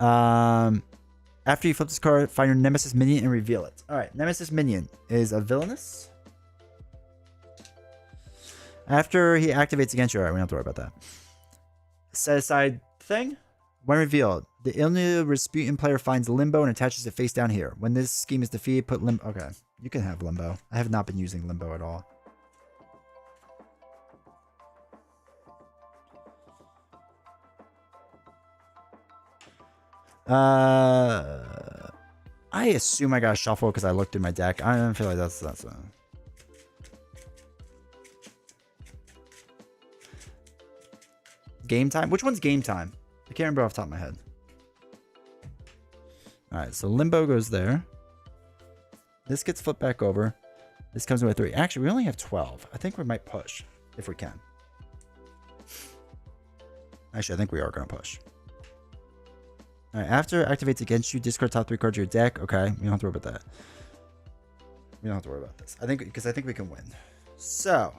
After you flip this card, find your Nemesis minion and reveal it. All right, Nemesis minion is a villainous. After he activates against you, all right, we don't have to worry about that. Set aside thing. When revealed, the Ilnu Rasputin player finds Limbo and attaches it face down here. When this scheme is defeated, put Limbo. Okay, you can have Limbo. I have not been using Limbo at all. I assume I got a shuffle because I looked in my deck. I don't feel like that's a... Game time? Which one's game time? I can't remember off the top of my head. All right, so Limbo goes there. This gets flipped back over. This comes in with 3. Actually, we only have 12. I think we might push if we can. Actually, I think we are going to push. All right, after activates against you, discard top 3 cards of your deck. Okay, we don't have to worry about that. We don't have to worry about this. I think because I think we can win. So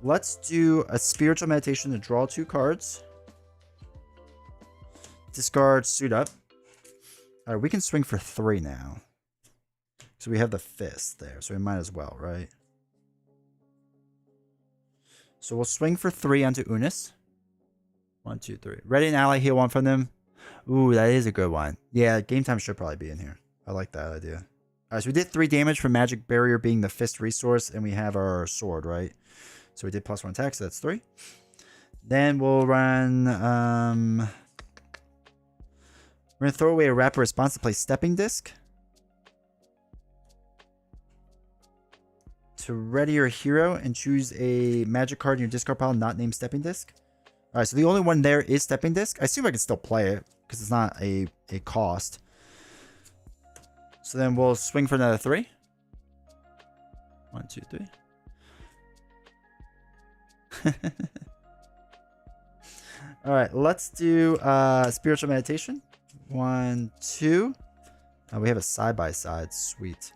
let's do a spiritual meditation to draw 2 cards. Discard suit up. All right, we can swing for 3 now. So we have the fist there, so we might as well, right? So we'll swing for 3 onto Unis. 1, 2, 3. Ready and ally, heal 1 from them. Ooh, that is a good one. Yeah, game time should probably be in here. I like that idea. All right, so we did 3 damage from Magic Barrier being the fist resource, and we have our sword, right? So we did +1 attack, so that's 3. Then we'll run... we're going to throw away a rapid response to play Stepping Disc. To ready your hero and choose a magic card in your discard pile not named Stepping Disc. All right, so the only one there is Stepping Disc. I assume I can still play it because it's not a cost. So then we'll swing for another 3. 1, 2, 3. All right, let's do spiritual meditation. 1, 2. We have a side-by-side. Sweet.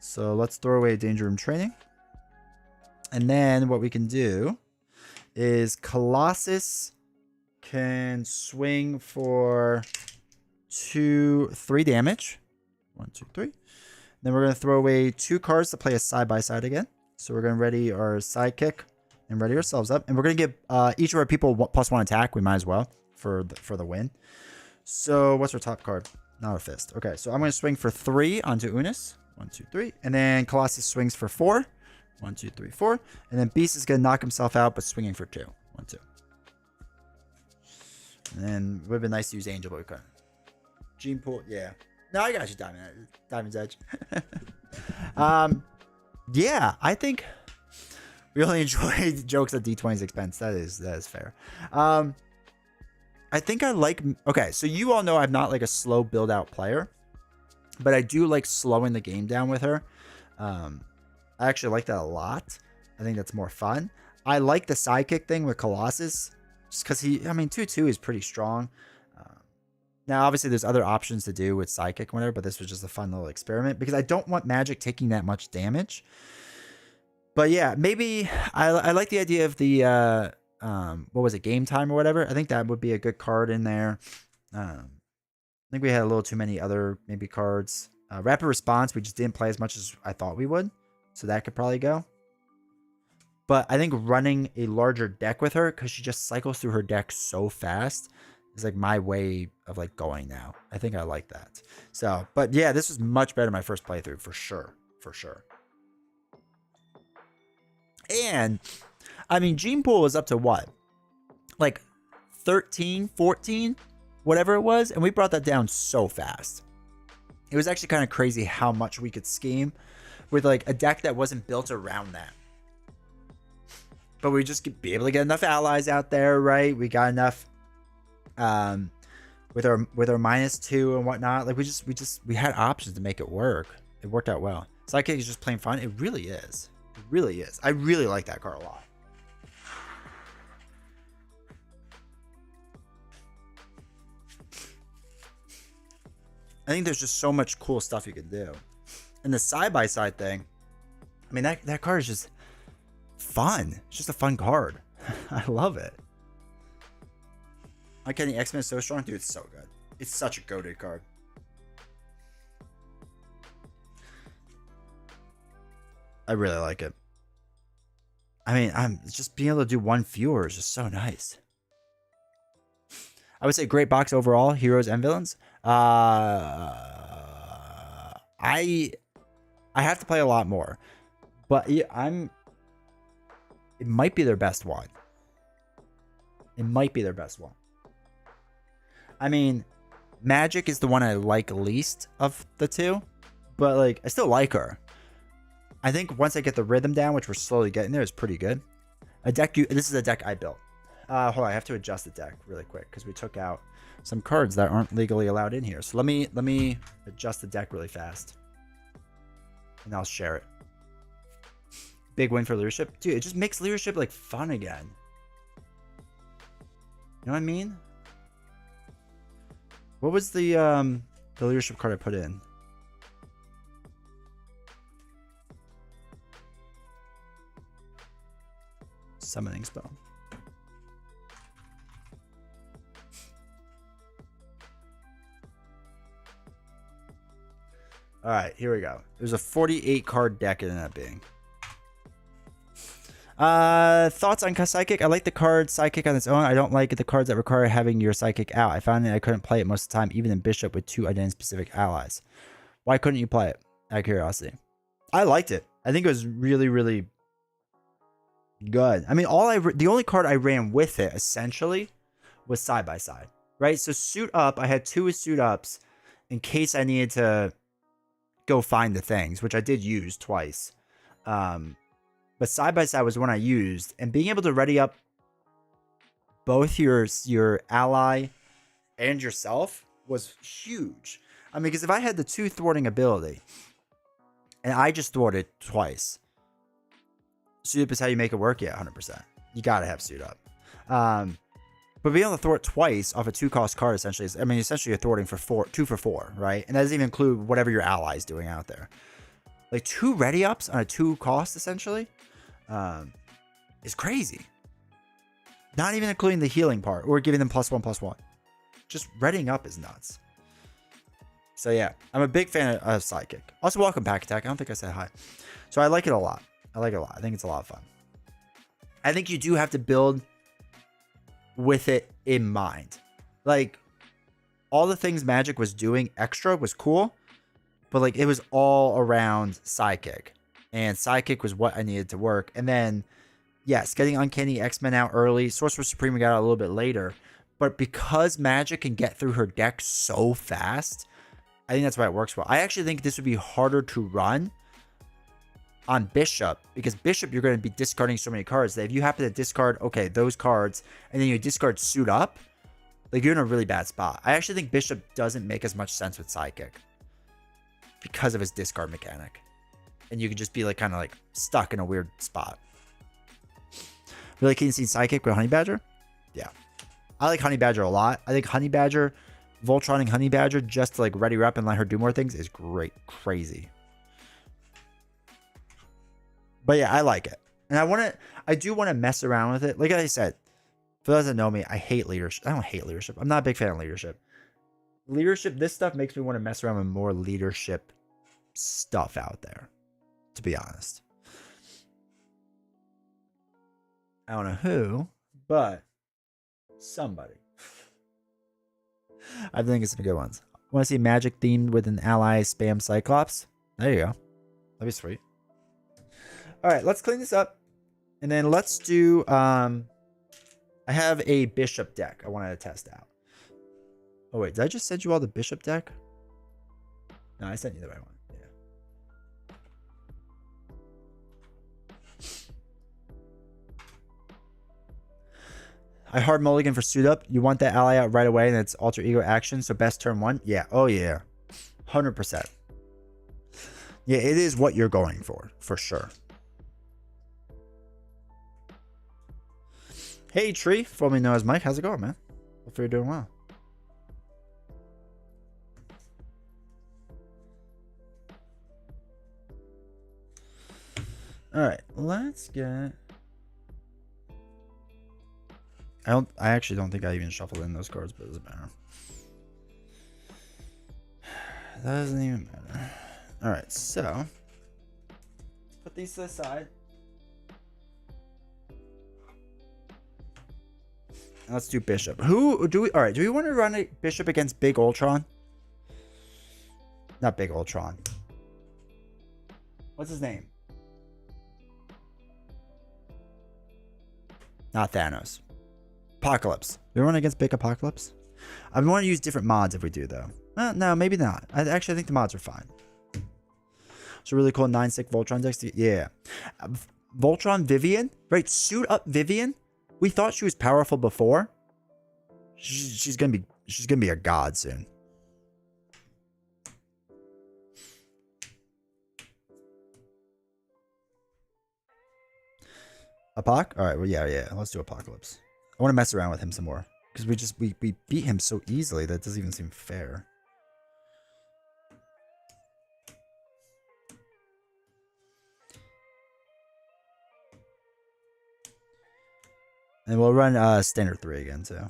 So let's throw away Danger Room Training. And then what we can do is Colossus can swing for 3 damage. 1, 2, 3. Then we're going to throw away 2 cards to play a side-by-side again. So we're going to ready our sidekick and ready ourselves up. And we're going to give each of our people +1 attack. We might as well for the win. So what's our top card? Not a fist. Okay, so I'm going to swing for 3 onto Unis. 1, 2, 3. And then Colossus swings for 4. 1, 2, 3, 4. And then Beast is going to knock himself out, but swinging for 2. 1, 2. And then it would have been nice to use Angel, but we couldn't. Gene Pool, yeah. No, I got you, Diamond's Edge. Yeah, I think we only enjoy jokes at D20's expense. That is fair. I think I like... Okay, so you all know I'm not like a slow build-out player. But I do like slowing the game down with her. I actually like that a lot. I think that's more fun. I like the sidekick thing with Colossus. Just because 2/2 is pretty strong. Now, obviously, there's other options to do with sidekick and whatever. But this was just a fun little experiment. Because I don't want Magic taking that much damage. But yeah, maybe I like the idea of the... what was it? Game Time or whatever. I think that would be a good card in there. I think we had a little too many other maybe cards. Rapid Response, we just didn't play as much as I thought we would. So that could probably go. But I think running a larger deck with her, because she just cycles through her deck so fast, is like my way of like going now. I think I like that. So, but yeah, this was much better than my first playthrough for sure. For sure. And, I mean, Gene Pool was up to what? Like 13, 14? Whatever it was, and we brought that down so fast. It was actually kind of crazy how much we could scheme with like a deck that wasn't built around that. But we just be able to get enough allies out there, right? We got enough with our -2 and whatnot. Like we had options to make it work. It worked out well. Sidekick is just plain fun. It really is. It really is. I really like that card a lot. I think there's just so much cool stuff you can do. And the side-by-side thing, I mean, that card is just fun. It's just a fun card. I love it. Why can't the X-Men is so strong? Dude, it's so good. It's such a goated card. I really like it. I mean, just being able to do 1 fewer is just so nice. I would say great box overall, heroes and villains. I have to play a lot more, but it might be their best one. It might be their best one. I mean, Magik is the one I like least of the 2, but like I still like her. I think once I get the rhythm down, which we're slowly getting there, is pretty good. This is a deck I built. Hold on, I have to adjust the deck really quick because we took out some cards that aren't legally allowed in here. So let me adjust the deck really fast, and I'll share it. Big win for leadership, dude. It just makes leadership like fun again. You know what I mean? What was the leadership card I put in? Summoning spell. All right, here we go. There's a 48 card deck it ended up being. Thoughts on Psychic? I like the card Psychic on its own. I don't like the cards that require having your Psychic out. I found that I couldn't play it most of the time, even in Bishop with 2 identity-specific allies. Why couldn't you play it? Out of curiosity. I liked it. I think it was really, really good. I mean, the only card I ran with it, essentially, was Side by Side. Right? So Suit Up, I had 2 Suit Ups in case I needed to go find the things, which I did use twice. But Side by Side was one I used, and being able to ready up both your ally and yourself was huge. I mean, because if I had the 2 thwarting ability, and I just thwarted twice, Suit Up is how you make it work. Yeah, 100%. You gotta have Suit Up. But being able to thwart twice off a 2-cost card essentially is, I mean, essentially you're thwarting for 2 for 4, right? And that doesn't even include whatever your ally is doing out there. Like 2 ready ups on a 2 cost essentially is crazy. Not even including the healing part or giving them +1/+1. Just readying up is nuts. So yeah, I'm a big fan of Psychic. Also, welcome Pack Attack. I don't think I said hi. So I like it a lot. I think it's a lot of fun. I think you do have to build with it in mind. Like, all the things Magik was doing extra was cool, but like it was all around Psychic. And Psychic was what I needed to work. And then, yes, getting Uncanny X-Men out early. Sorcerer Supreme we got out a little bit later. But because Magik can get through her deck so fast, I think that's why it works well. I actually think this would be harder to run on Bishop, because Bishop, you're going to be discarding so many cards that if you happen to discard, okay, those cards, and then you discard Suit Up, like you're in a really bad spot. I actually think Bishop doesn't make as much sense with Psychic because of his discard mechanic. And you could just be like kind of like stuck in a weird spot. Really keen to see Psychic with Honey Badger? Yeah. I like Honey Badger a lot. I think Honey Badger, Voltroning Honey Badger just to like ready her up and let her do more things is great. Crazy. But yeah, I like it. And I do want to mess around with it. Like I said, for those that know me, I hate leadership. I don't hate leadership. I'm not a big fan of leadership. This stuff makes me want to mess around with more leadership stuff out there, to be honest. I don't know who, but somebody. I think it's some good ones. Want to see Magik themed with an ally spam Cyclops? There you go. That'd be sweet. All right, let's clean this up. And then let's do... I have a Bishop deck I wanted to test out. Oh, wait. Did I just send you all the Bishop deck? No, I sent you the right one. Yeah. I hard mulligan for Suit Up. You want that ally out right away, and it's alter ego action. So best turn 1. Yeah. Oh, yeah. 100%. Yeah, it is what you're going for sure. Hey, Tree, formerly known as Mike. How's it going, man? Hopefully you're doing well. All right, let's get... I actually don't think I even shuffled in those cards, but it doesn't matter. That doesn't even matter. All right, so put these to the side. Let's do Bishop. All right, do we want to run a Bishop against Big Ultron? Not Big Ultron. What's his name? Not Thanos. Apocalypse. We run against Big Apocalypse? I want to use different mods if we do, though. No, maybe not. I think the mods are fine. It's a really cool 9-6 Voltron deck. Yeah. Voltron Vivian? Right, Suit Up Vivian? We thought she was powerful before. She's going to be She's gonna be a god soon. Apoc? All right, well, yeah. Let's do Apocalypse. I want to mess around with him some more because we beat him so easily that doesn't even seem fair. And we'll run standard 3 again too.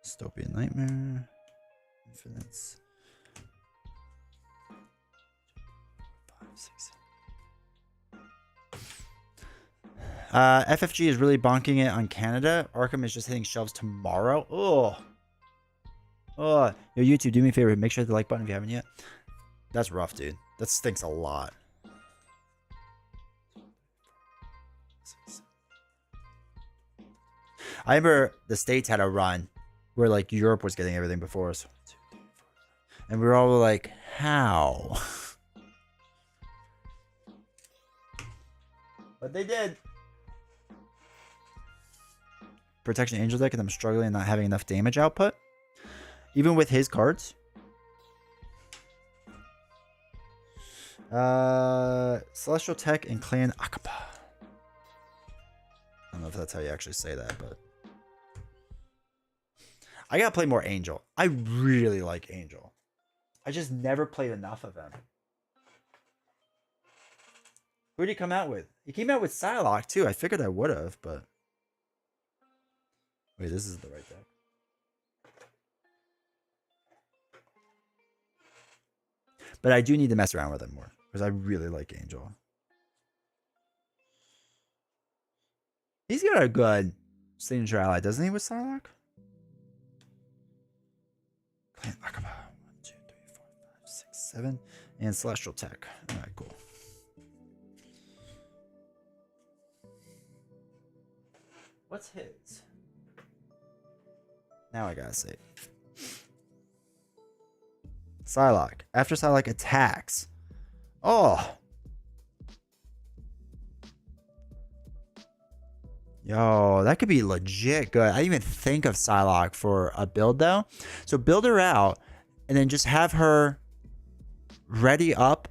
Dystopian Nightmare. Infinites. 5, 6. FFG is really bonking it on Canada. Arkham is just hitting shelves tomorrow. Oh. Yo, YouTube, do me a favor. Make sure to hit the like button if you haven't yet. That's rough, dude. That stinks a lot. I remember the States had a run where like Europe was getting everything before us. And we were all like, how? But they did. Protection Angel deck, and I'm struggling and not having enough damage output. Even with his cards. Celestial Tech and Clan Akaba. I don't know if that's how you actually say that, but I gotta play more Angel. I really like Angel. I just never played enough of him. Who did he come out with? He came out with Psylocke too. I figured I would have, but wait, this is the right deck. But I do need to mess around with him more because I really like Angel. He's got a good signature ally, doesn't he, with Psylocke? Clan Akaba. 1, 2, 3, 4, 5, 6, 7. And Celestial Tech. Alright, cool. What's his? Now I gotta say. Psylocke. After Psylocke attacks. Oh. Yo, that could be legit good. I didn't even think of Psylocke for a build though. So build her out and then just have her ready up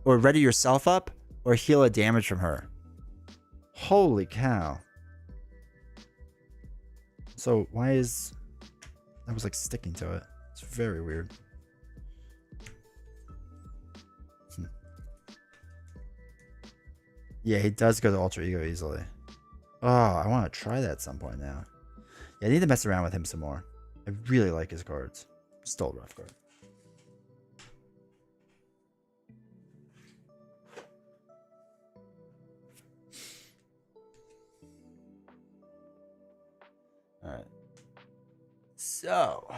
or ready yourself up or heal a damage from her. Holy cow. So why is I was like sticking to it? It's very weird. Yeah, he does go to Alter Ego easily. Oh, I want to try that at some point now. Yeah, I need to mess around with him some more. I really like his cards. Still a rough card. Alright. So.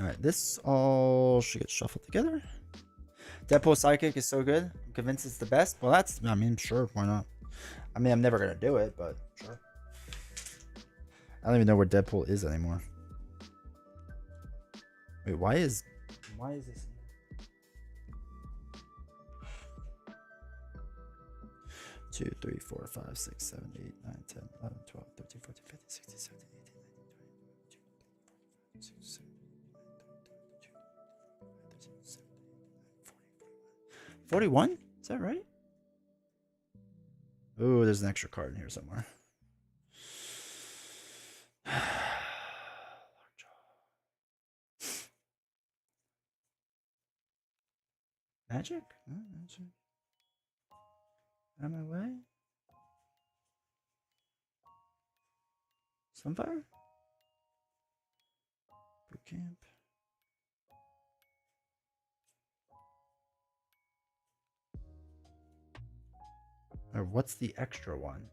Alright, this all should get shuffled together. Deadpool Psychic is so good. I'm convinced it's the best. Well, that's, I mean, sure, why not? I mean, I'm never going to do it, but sure. I don't even know where Deadpool is anymore. Wait, why is this? 2, 3, 4, 5, 6, 7, 8, 9, 10, 11, 12, 13, 14, 15, 16, 17, 18, 19, 20, 21, 41? Is that right? Oh, there's an extra card in here somewhere. Magic? No, Magic. Out of my way? Sunfire? Boot camp. Or what's the extra one?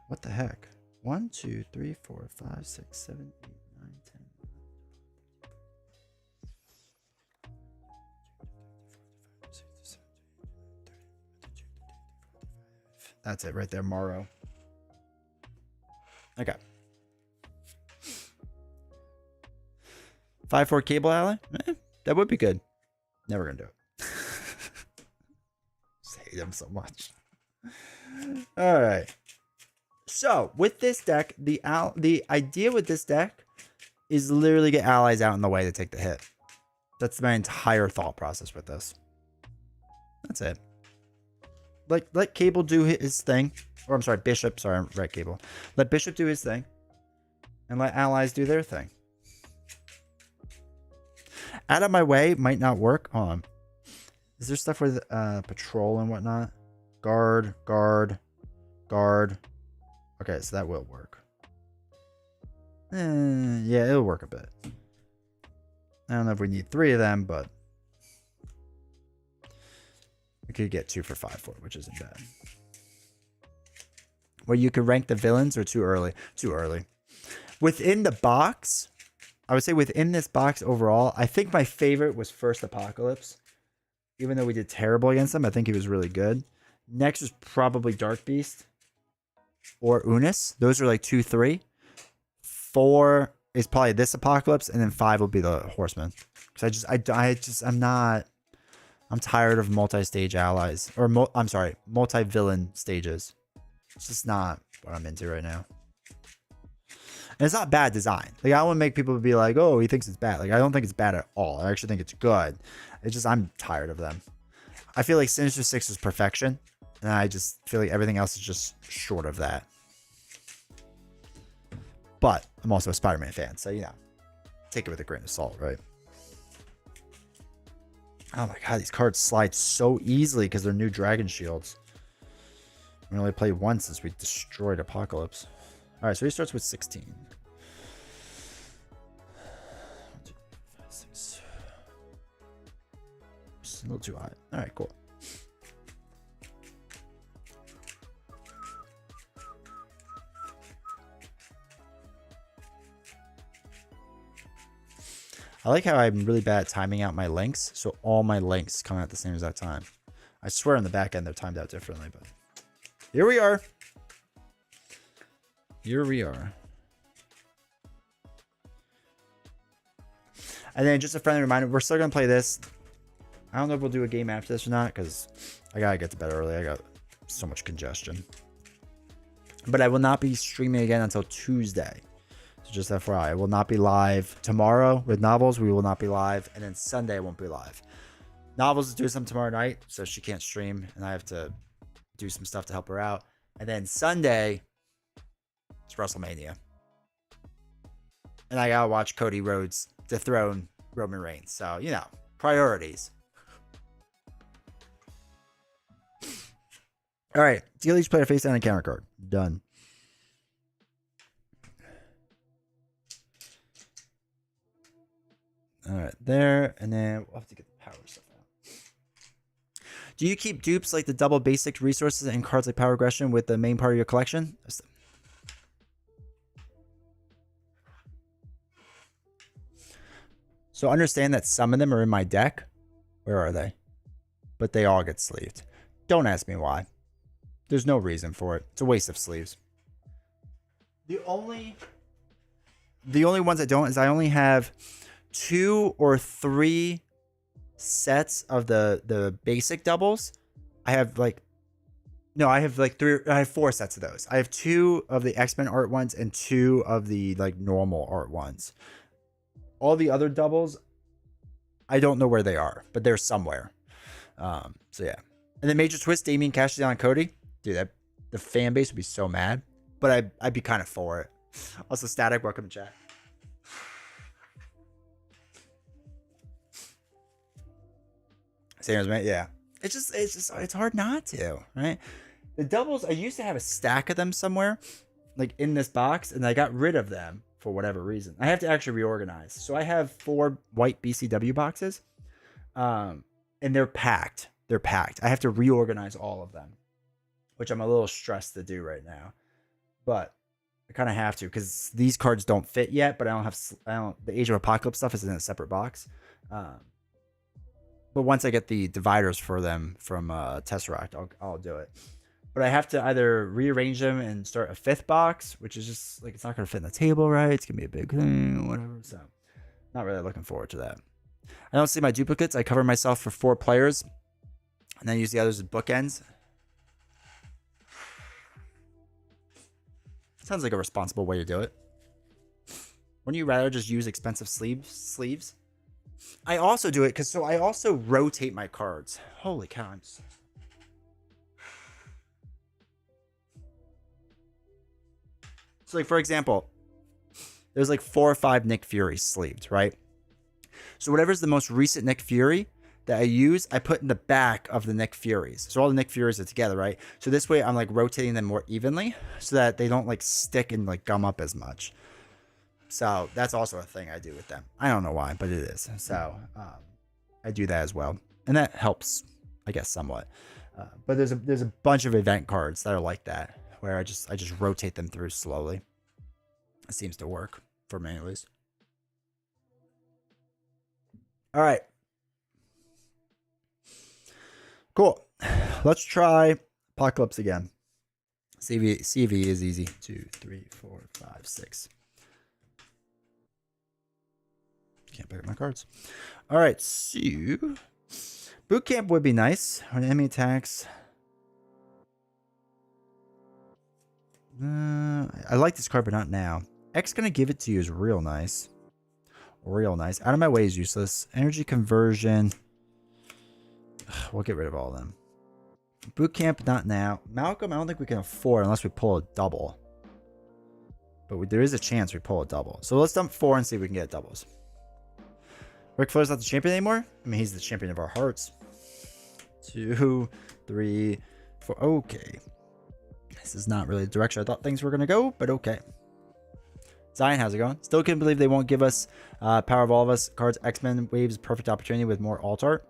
What the heck? 1, 2, 3, 4, 5, 6, 7, 8, 9, 10. That's it right there, Morrow. Okay. 5-4 cable ally? That would be good. Never gonna do it. hate him so much. All right. So with this deck, the idea with this deck is literally get allies out in the way to take the hit. That's my entire thought process with this. That's it. Like, let Cable do his thing. Or I'm sorry, Bishop. Sorry, I'm right, Cable. Let Bishop do his thing. And let allies do their thing. Out of my way might not work. Hold on. Is there stuff with patrol and whatnot? Guard, guard, guard. Okay, so that will work. Yeah, it'll work a bit. I don't know if we need 3 of them, but we could get 2 for 5 for it, which isn't bad. Where you could rank the villains or too early? Too early. Within the box, I would say within this box overall, I think my favorite was First Apocalypse. Even though we did terrible against him, I think he was really good. Next was probably Dark Beast or Unis. Those are like 2, 3. 4 is probably this Apocalypse, and then 5 will be the Horseman. Because I'm tired of multi-stage allies. Or, I'm sorry, multi-villain stages. It's just not what I'm into right now. And it's not bad design. Like, I don't want to make people be like, oh, he thinks it's bad. Like, I don't think it's bad at all. I actually think it's good. It's just, I'm tired of them. I feel like Sinister Six is perfection. And I just feel like everything else is just short of that. But I'm also a Spider-Man fan. So, you know, take it with a grain of salt, right? Oh my god, these cards slide so easily because they're new Dragon Shields. We only played once since we destroyed Apocalypse. Alright, so he starts with 16. 1, 2, 5, 6. It's a little too high. Alright, cool. I like how I'm really bad at timing out my links, so all my links come out at the same exact time. I swear on the back end they're timed out differently, but here we are. Here we are. And then just a friendly reminder, we're still going to play this. I don't know if we'll do a game after this or not, because I got to get to bed early. I got so much congestion. But I will not be streaming again until Tuesday. So just FYI, I will not be live tomorrow with Novels. We will not be live. And then Sunday I won't be live. Novels is doing something tomorrow night, so she can't stream. And I have to do some stuff to help her out. And then Sunday, it's WrestleMania. And I gotta watch Cody Rhodes dethrone Roman Reigns. So, you know, priorities. Alright, deal each player face down a counter card. Done. Alright, there. And then we'll have to get the power stuff out. Do you keep dupes like the double basic resources and cards like Power Aggression with the main part of your collection? So understand that some of them are in my deck. Where are they? But they all get sleeved. Don't ask me why. There's no reason for it. It's a waste of sleeves. The only ones I don't is I only have 2 or 3 sets of the basic doubles. I have like 3. I have 4 sets of those. I have 2 of the Xmen art ones and 2 of the like normal art ones. All the other doubles, I don't know where they are, but they're somewhere. So yeah. And then Major Twist, Damien cashes out on Cody. Dude, the fan base would be so mad. But I'd be kind of for it. Also, Static, welcome to chat. Same as me, yeah. It's hard not to, right? The doubles, I used to have a stack of them somewhere, like in this box, and I got rid of them for whatever reason. I have to actually reorganize. So I have 4 white BCW boxes, and they're packed. They're packed. I have to reorganize all of them, which I'm a little stressed to do right now, but I kind of have to because these cards don't fit yet. But the Age of Apocalypse stuff is in a separate box. But once I get the dividers for them from Tesseract, I'll do it. But I have to either rearrange them and start a 5th box, which is just like it's not going to fit in the table, right? It's going to be a big thing, whatever. So, not really looking forward to that. I don't see my duplicates. I cover myself for 4 players. And then use the others as bookends. Sounds like a responsible way to do it. Wouldn't you rather just use expensive sleeves? I also do it because I also rotate my cards. Holy cow. So like, for example, there's like 4 or 5 Nick Fury sleeved, right? So whatever's the most recent Nick Fury that I use, I put in the back of the Nick Furies. So all the Nick Furies are together, right? So this way I'm like rotating them more evenly so that they don't like stick and like gum up as much. So that's also a thing I do with them. I don't know why, but it is. So I do that as well. And that helps, I guess, somewhat. But there's a bunch of event cards that are like that, where I just rotate them through slowly. It seems to work for me at least. All right. Cool. Let's try Apocalypse again. CV is easy. 2, 3, 4, 5, 6. Can't pick up my cards. All right. So boot camp would be nice. When enemy attacks. I like this card, but not now. X gonna give it to you is real nice. Real nice. Out of my way is useless. Energy conversion. We'll get rid of all of them. Boot camp, not now. Malcolm, I don't think we can afford unless we pull a double. But there is a chance we pull a double. So let's dump 4 and see if we can get doubles. Ric Flair's not the champion anymore? I mean, he's the champion of our hearts. 2, 3, 4. Okay. This is not really the direction I thought things were going to go, but okay. Zion, how's it going? Still can't believe they won't give us Power of All of Us cards. X-Men Waves, perfect opportunity with more alt art.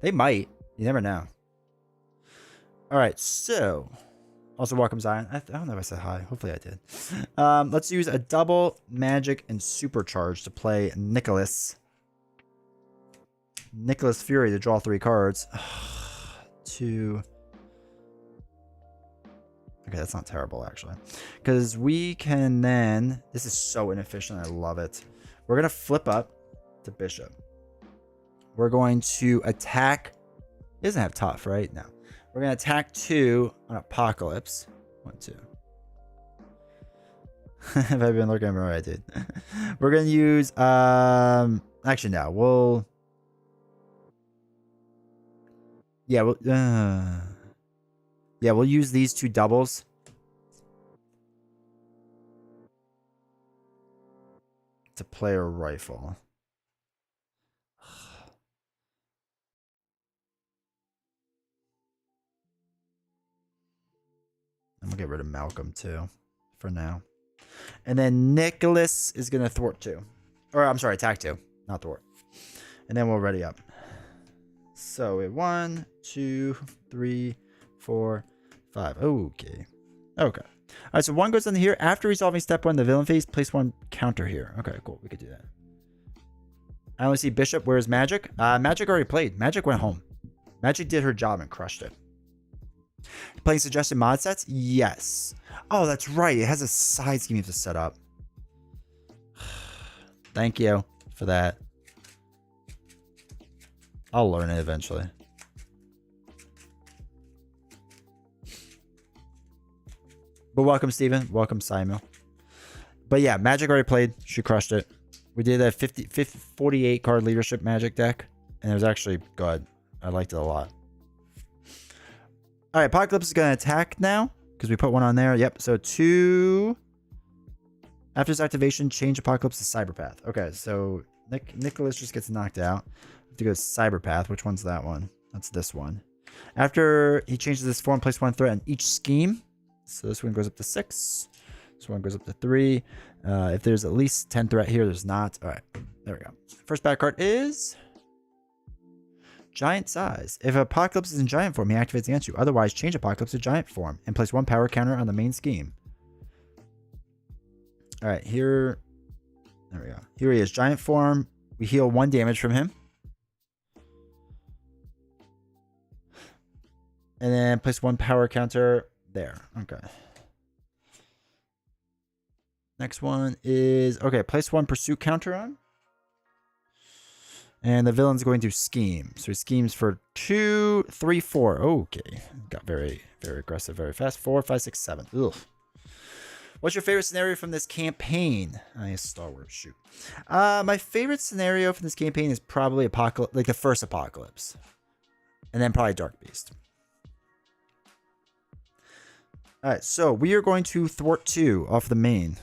They might. You never know. All right, so also welcome Zion. I don't know if I said hi. Hopefully I did. Let's use a double Magic and Supercharge to play Nicholas Fury to draw 3 cards. 2. Okay, that's not terrible, actually. Because we can then... This is so inefficient. I love it. We're going to flip up to Bishop. We're going to attack... He doesn't have tough, right? No. We're going to attack 2 on Apocalypse. 1, 2. Have I been looking at me right, dude? We're going to use... Actually, no. We'll... Yeah, we'll use these 2 doubles. To play a rifle. I'm going to get rid of Malcolm, too. For now. And then Nicholas is going to thwart 2. Or, I'm sorry, attack 2. Not thwart. And then we'll ready up. So, 1, 2, 3, 4, 5. Okay. Okay. All right, so 1 goes in here. After resolving step 1, the villain phase, place 1 counter here. Okay, cool. We could do that. I only see Bishop. Where's Magik? Magik already played. Magik went home. Magik did her job and crushed it. Playing suggested mod sets? Yes. Oh, that's right. It has a side scheme you have to set up. Thank you for that. I'll learn it eventually. But welcome, Steven. Welcome, Simon. But yeah, Magik already played. She crushed it. We did a 48 card leadership Magik deck. And it was actually good. I liked it a lot. All right, Apocalypse is going to attack now. Because we put 1 on there. Yep, so 2. After its activation, change Apocalypse to Cyberpath. Okay, so Nicholas just gets knocked out. We have to go to Cyberpath. Which one's that one? That's this one. After he changes this form, place 1 threat on each scheme. So this one goes up to 6. This one goes up to 3. If there's at least 10 threat here, there's not. All right, there we go. First bad card is Giant Size. If Apocalypse is in Giant form, he activates against you. Otherwise, change Apocalypse to Giant form and place 1 power counter on the main scheme. All right, here. There we go. Here he is, Giant form. We heal 1 damage from him. And then place 1 power counter there. Okay. Next one is... Okay, place 1 pursuit counter on. And the villain's going to scheme. So he schemes for 2, 3, 4. Okay. Got very, very aggressive, very fast. 4, 5, 6, 7. Ugh. What's your favorite scenario from this campaign? Star Wars, shoot. My favorite scenario from this campaign is probably Apocalypse, like the first Apocalypse. And then probably Dark Beast. Alright, so we are going to thwart 2 off the main.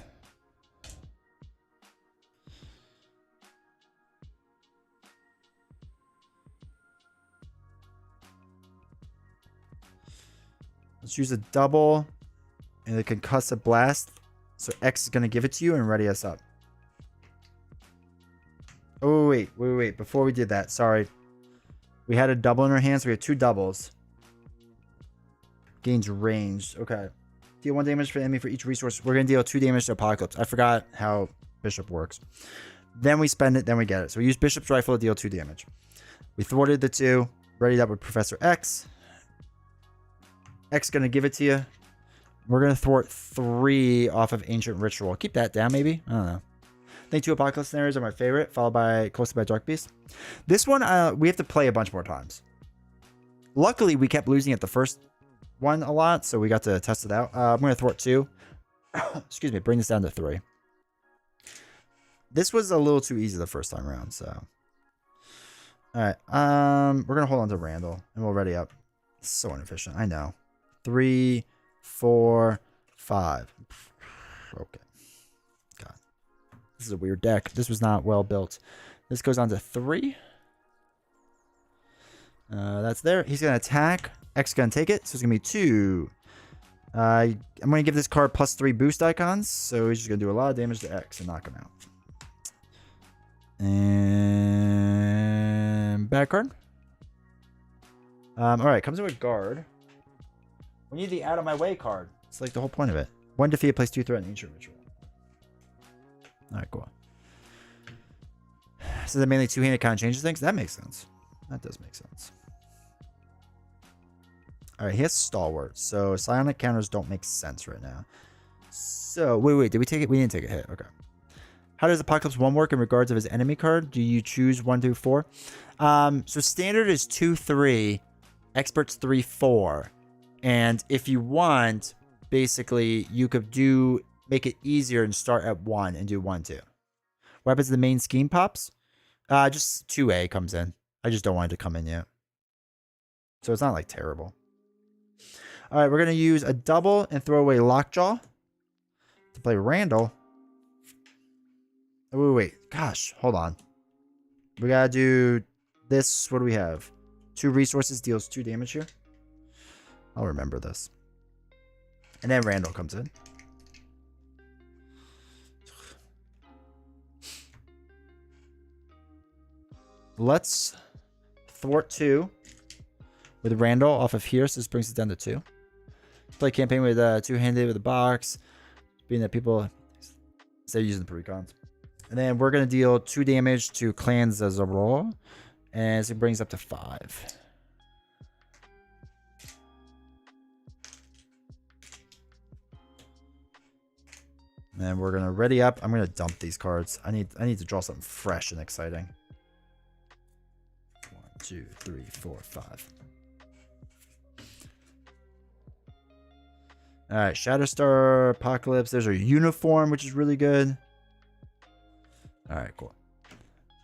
Let's use a double and a concussive blast. So X is going to give it to you and ready us up. Oh, wait. Before we did that, sorry. We had a double in our hands. So we had 2 doubles. Gains ranged. Okay. Deal 1 damage for the enemy for each resource. We're going to deal 2 damage to Apocalypse. I forgot how Bishop works. Then we spend it, then we get it. So we use Bishop's Rifle to deal 2 damage. We thwarted the 2. Readied up with Professor X. X going to give it to you. We're going to thwart 3 off of Ancient Ritual. Keep that down, maybe. I don't know. I think 2 Apocalypse scenarios are my favorite, followed by closely by Dark Beast. This one, we have to play a bunch more times. Luckily, we kept losing at the first one a lot, so we got to test it out. I'm going to thwart 2. Excuse me, bring this down to 3. This was a little too easy the first time around, so. Alright, we're going to hold on to Randall, and we'll ready up. It's so inefficient, I know. 3, 4, 5. Okay. God. This is a weird deck. This was not well built. This goes on to 3. That's there. He's going to attack. X is going to take it. So it's going to be 2. I'm going to give this card +3 boost icons. So he's just going to do a lot of damage to X and knock him out. And back card. Alright, comes in with guard. We need the out of my way card. It's like the whole point of it. 1 defeat, place 2 threat in Ancient Ritual. Alright, cool. So that mainly 2-handed kind of changes things? That makes sense. That does make sense. Alright, he has Stalwart. So psionic counters don't make sense right now. So, wait. Did we take it? We didn't take a hit. Okay. How does Apocalypse 1 work in regards of his enemy card? Do you choose 1 through 4? So standard is 2, 3. Experts 3, 4. And if you want, basically, you could make it easier and start at 1 and do 1, 2. What happens to the main scheme pops? Just 2A comes in. I just don't want it to come in yet. So it's not like terrible. All right, we're going to use a double and throw away Lockjaw to play Randall. Oh, wait. Gosh, hold on. We got to do this. What do we have? 2 resources deals 2 damage here. I'll remember this. And then Randall comes in. Let's thwart 2 with Randall off of here. So this brings it down to 2. Play campaign with 2-handed with a box. Being that people instead of using the precons. And then we're going to deal 2 damage to Clan Zazaro. And so it brings up to 5. And then we're going to ready up. I'm going to dump these cards. I need to draw something fresh and exciting. 1, 2, 3, 4, 5. All right, Shatterstar, Apocalypse. There's our uniform, which is really good. All right, cool.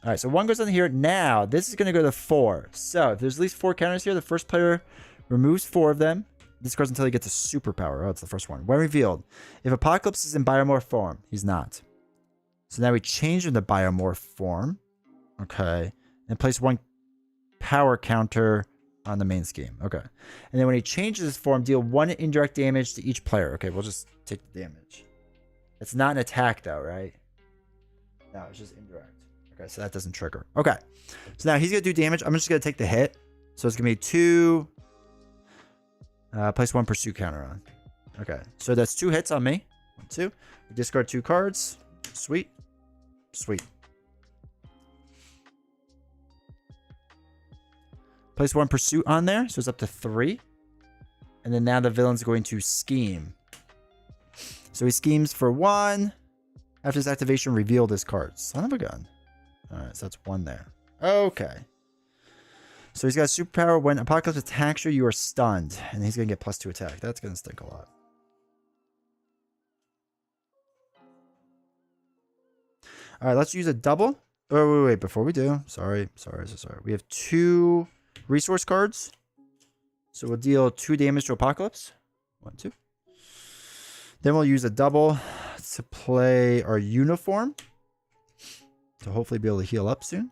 All right, so 1 goes on here. Now, this is going to go to 4. So, if there's at least 4 counters here, the first player removes 4 of them. This goes until he gets a superpower. Oh, it's the first one. When revealed, if Apocalypse is in biomorph form, he's not. So now we change him to biomorph form. Okay. And place 1 power counter on the main scheme. Okay. And then when he changes his form, deal 1 indirect damage to each player. Okay, we'll just take the damage. It's not an attack, though, right? No, it's just indirect. Okay, so that doesn't trigger. Okay. So now he's going to do damage. I'm just going to take the hit. So it's going to be 2... place 1 pursuit counter on. Okay, so that's 2 hits on me. 1, 2. We discard 2 cards. Sweet. Sweet. Place 1 pursuit on there, so it's up to 3. And then now the villain's going to scheme. So he schemes for 1. After his activation, reveal this card. Son of a gun. Alright, so that's 1 there. Okay. So he's got a superpower. When Apocalypse attacks you, you are stunned. And he's going to get +2 attack. That's going to stink a lot. All right, let's use a double. Oh, wait. Before we do. Sorry. We have 2 resource cards. So we'll deal 2 damage to Apocalypse. 1, 2. Then we'll use a double to play our uniform. To hopefully be able to heal up soon.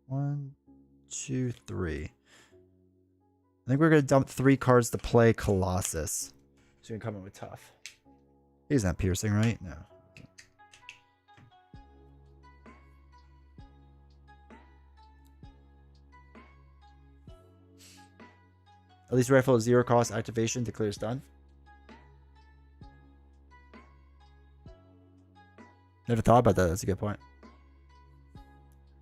1, 2, 3. I think we're going to dump 3 cards to play Colossus. He's going to come in with tough. He's not piercing, right? No. At least rifle is 0 cost activation to clear stun. Never thought about that. That's a good point.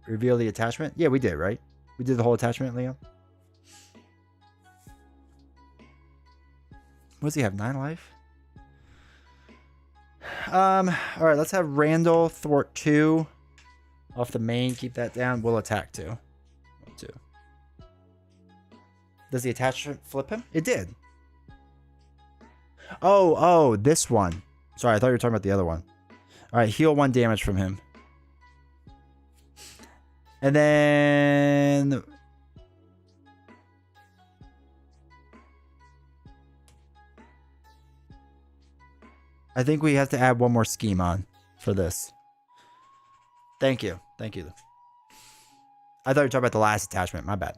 Reveal the attachment. Yeah, we did, right? We did the whole attachment, Liam. What does he have? 9 life? All right, let's have Randall thwart 2 off the main. Keep that down. We'll attack 2. 1, 2. Does the attachment flip him? It did. Oh, this one. Sorry, I thought you were talking about the other one. All right, heal 1 damage from him. And then... I think we have to add 1 more scheme on for this. Thank you. Thank you. I thought you were talking about the last attachment. My bad.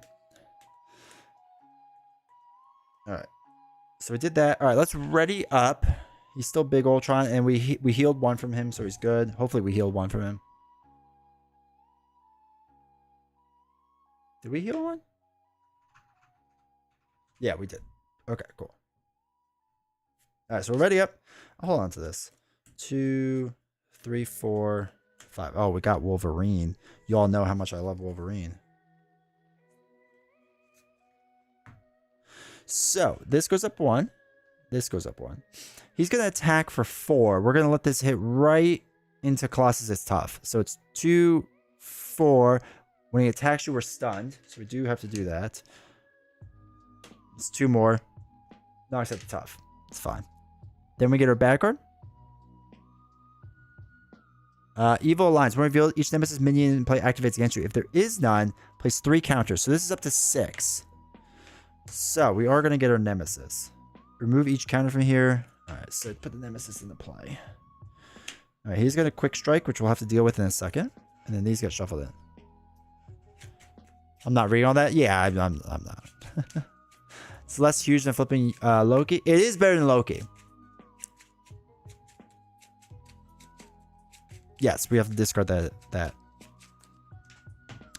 All right. So we did that. All right, let's ready up. He's still big Ultron, and we healed 1 from him, so he's good. Hopefully we healed 1 from him. Did we heal 1? Yeah, we did. Okay, cool. All right, so we're ready up. I'll hold on to this. 2, 3, 4, 5. Oh, we got Wolverine. You all know how much I love Wolverine. So this goes up 1. This goes up 1. He's going to attack for 4. We're going to let this hit right into Colossus. It's tough. So it's 2, 4. When he attacks you, we're stunned. So we do have to do that. It's 2 more. Knocks at the tough. It's fine. Then we get our bad card. Evil Alliance. When revealed, each Nemesis minion in play activates against you. If there is none, place 3 counters. So this is up to 6. So we are going to get our Nemesis. Remove each counter from here. All right, so put the Nemesis into play. All right, he's got a quick strike, which we'll have to deal with in a second. And then these get shuffled in. I'm not reading all that. Yeah, I'm not. It's less huge than flipping Loki. It is better than Loki. Yes, we have to discard that.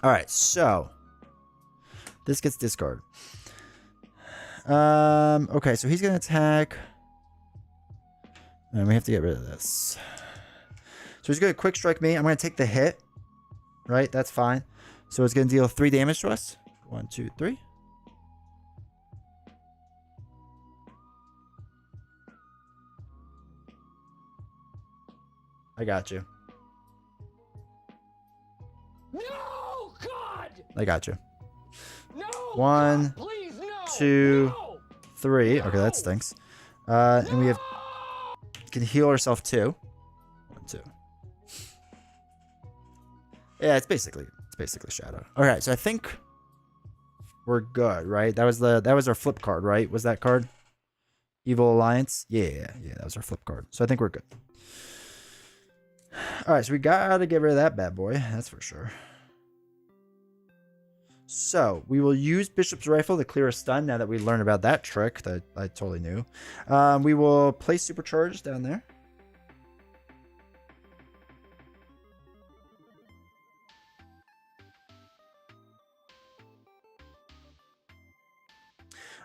All right, so this gets discarded. Okay, so he's gonna attack, and we have to get rid of this. So he's gonna quick strike me. I'm gonna take the hit. Right, that's fine. So it's gonna deal 3 damage to us. 1, 2, 3. I got you. No, God! I got you. No, 1, God, please, no, 2, no, 3. no, Okay, that stinks. And we have can heal ourselves too. 1, 2. Yeah, it's basically Shadow. All right, so I think we're good, right? That was our flip card, right? Was that card Evil Alliance? Yeah, that was our flip card. So I think we're good. All right, so we gotta get rid of that bad boy. That's for sure. So we will use Bishop's Rifle to clear a stun now that we learned about that trick that I totally knew. We will place Supercharged down there.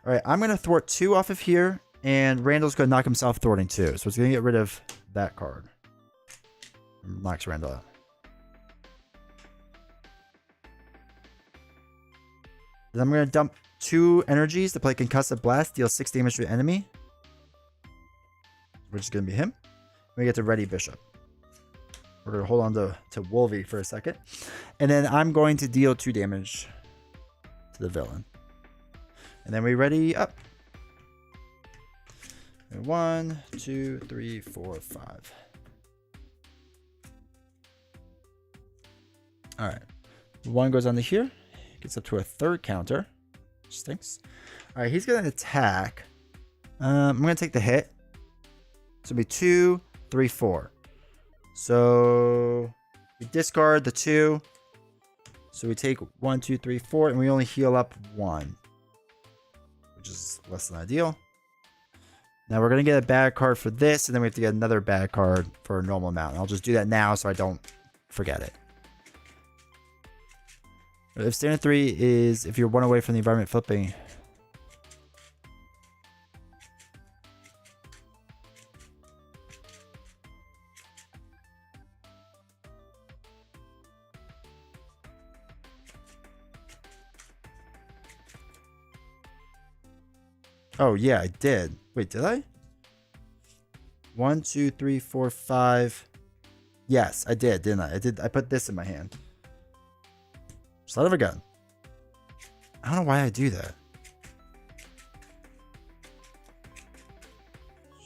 All right, I'm going to thwart 2 off of here, and Randall's going to knock himself thwarting 2. So it's going to get rid of that card. Knocks Randall out. Then I'm going to dump 2 energies to play Concussive Blast, deal 6 damage to the enemy, which is going to be him. We get to ready Bishop. We're going to hold on to Wolvie for a second. And then I'm going to deal 2 damage to the villain. And then we ready up. 1, 2, 3, 4, 5. All right. 1 goes onto here. Gets up to a 3rd counter. Stinks. All right, he's going to attack. I'm going to take the hit. So it'll be 2, 3, 4. So we discard the 2. So we take 1, 2, 3, 4, and we only heal up 1, which is less than ideal. Now we're going to get a bad card for this, and then we have to get another bad card for a normal amount. And I'll just do that now so I don't forget it. If standard 3 is if you're 1 away from the environment flipping. Oh, yeah, I did. Wait, did I? 1, 2, 3, 4, 5. Yes, I did, didn't I? I put this in my hand. Son of a gun. I don't know why I do that.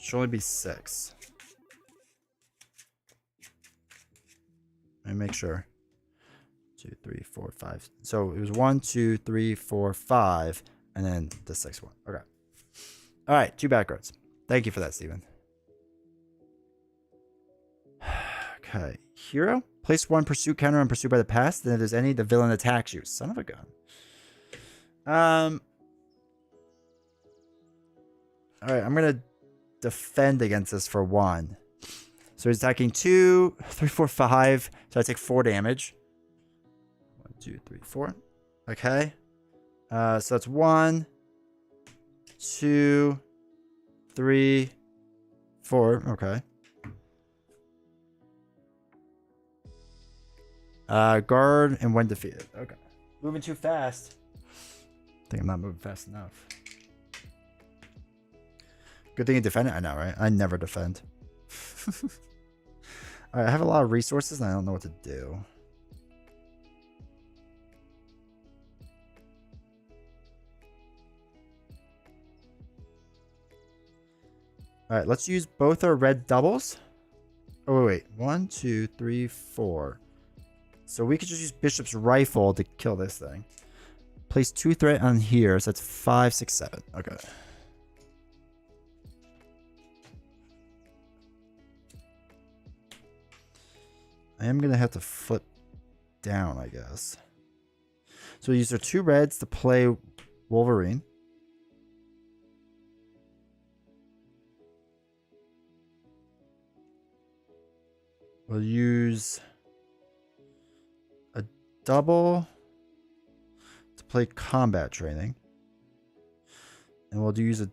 Should only be 6. Let me make sure. 2, 3, 4, 5. So it was 1, 2, 3, 4, 5, and then the 6th one. Okay. All right, 2 bad cards. Thank you for that, Steven. Okay, hero. Place 1 pursuit counter on pursued by the past. Then if there's any, the villain attacks you. Son of a gun. All right, I'm gonna defend against this for 1. So he's attacking 2, 3, 4, 5. So I take 4 damage. 1, 2, 3, 4. Okay. So that's 1, 2, 3, 4. Okay. Guard and when defeated. Okay. Moving too fast. I think I'm not moving fast enough. Good thing you defend it. I know, right? I never defend. Alright, I have a lot of resources and I don't know what to do. Alright, let's use both our red doubles. Oh, wait. 1, 2, 3, 4. So we could just use Bishop's Rifle to kill this thing. Place 2 threat on here. So that's 5, 6, 7. Okay. I am going to have to flip down, I guess. So we use our 2 reds to play Wolverine. We'll use a double to play combat training. And we'll use a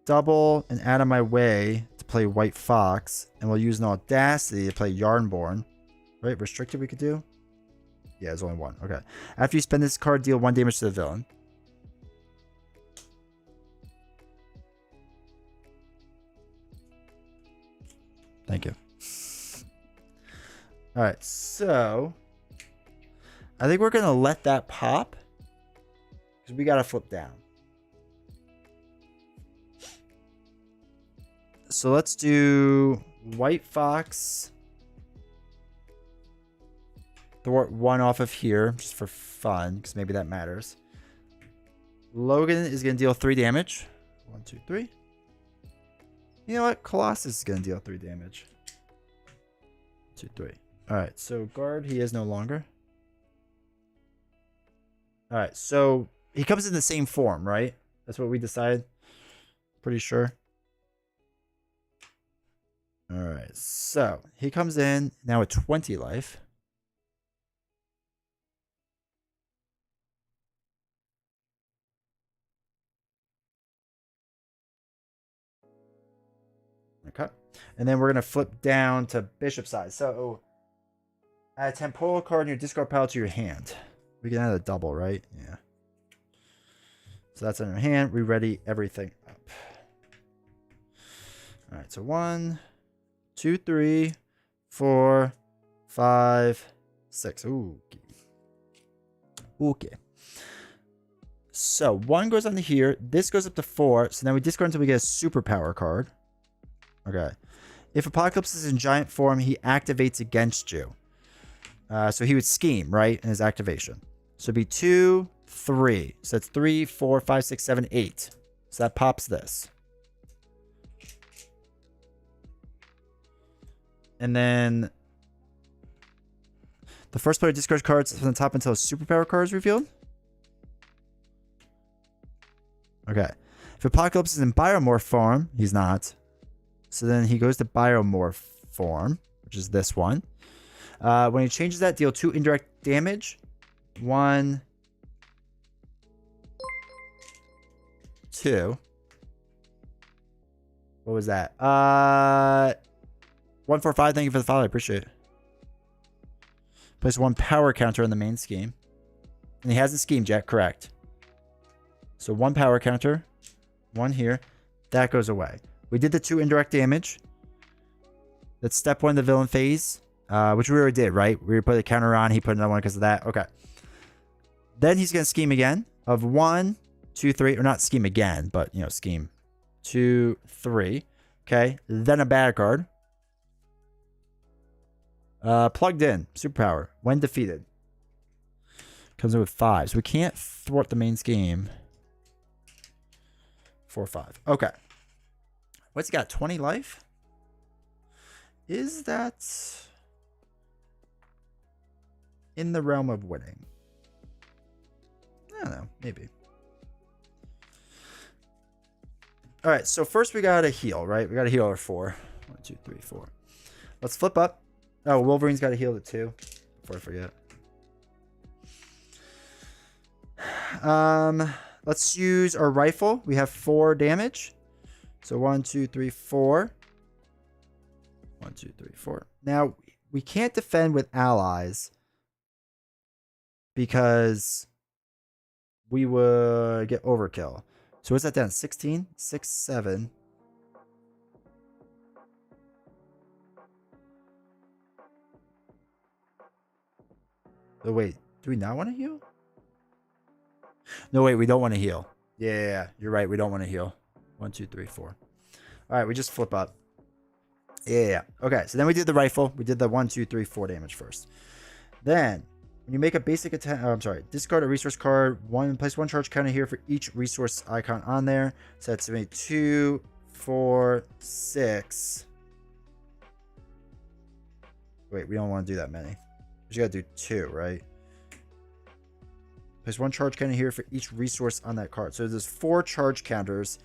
double and out of my way to play White Fox. And we'll use an audacity to play Yarnborn. Right? Restricted we could do? Yeah, there's only 1. Okay. After you spend this card, deal 1 damage to the villain. Thank you. Alright, so I think we're going to let that pop because we got to flip down. So let's do White Fox. Thwart 1 off of here just for fun because maybe that matters. Logan is going to deal 3 damage. 1, 2, 3. You know what? Colossus is going to deal 3 damage. 2, 3. Alright, so guard he is no longer. Alright, so he comes in the same form, right? That's what we decided. Pretty sure. Alright, so he comes in now at 20 life. Okay. And then we're going to flip down to bishop side. So add a temporal card in your discard pile to your hand. We can add a double, right? Yeah. So that's in our hand. We ready everything up. All right. So 1, 2, 3, 4, 5, 6. Ooh. Okay. So 1 goes on to here. This goes up to 4. So now we discard until we get a superpower card. Okay. If Apocalypse is in giant form, he activates against you. So he would scheme, right? In his activation. So it'd be 2, 3. So that's 3, 4, 5, 6, 7, 8. So that pops this. And then the first player discards cards from the top until a superpower card is revealed. Okay. If Apocalypse is in biomorph form, he's not. So then he goes to biomorph form, which is this one. When he changes that, deal 2 indirect damage. 1, 2. What was that? 145. Thank you for the follow. I appreciate it. Place 1 power counter on the main scheme. And he hasn't schemed yet. Correct. So 1 power counter. 1 here. That goes away. We did the 2 indirect damage. That's step 1 of the villain phase. Which we already did, right? We put a counter on. He put another one because of that. Okay. Then he's going to scheme again. Of 1, 2, 3. Or not scheme again, but, you know, scheme. 2, 3. Okay. Then a bad card. Plugged in. Superpower. When defeated. Comes in with 5. So we can't thwart the main scheme. 4, 5. Okay. What's he got? 20 life? Is that in the realm of winning? I don't know. Maybe. All right. So first we got to heal, right? We got to heal our 4. 1, 2, 3, 4. Let's flip up. Oh, Wolverine's got to heal it too. Before I forget. Let's use our rifle. We have 4 damage. So 1, 2, 3, 4. 1, 2, 3, 4. Now, we can't defend with allies because we would get overkill. So what's that down? 16? 6, 7. Oh, wait. Do we not want to heal? No, wait. We don't want to heal. Yeah, you're right. We don't want to heal. 1, 2, 3, 4. All right. We just flip up. Yeah. Okay. So then we did the rifle. We did the 1, 2, 3, 4 damage first. Then when you make a basic attack, oh, I'm sorry. Discard a resource card. Place 1 charge counter here for each resource icon on there. So that's 2, 4, 6. Wait, we don't want to do that many. We just got to do 2, right? Place 1 charge counter here for each resource on that card. So there's 4 charge counters.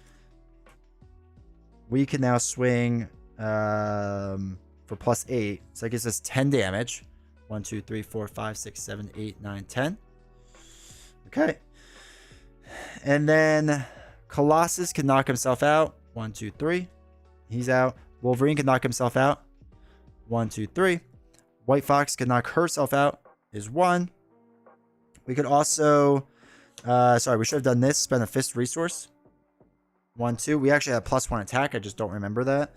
We can now swing for +8. So that gives us 10 damage. 1, 2, 3, 4, 5, 6, 7, 8, 9, 10. Okay. And then Colossus can knock himself out. 1, 2, 3. He's out. Wolverine can knock himself out. 1, 2, 3. White Fox can knock herself out. Is 1. We could also... sorry, we should have done this. Spend a fist resource. 1, 2. We actually had +1 attack. I just don't remember that.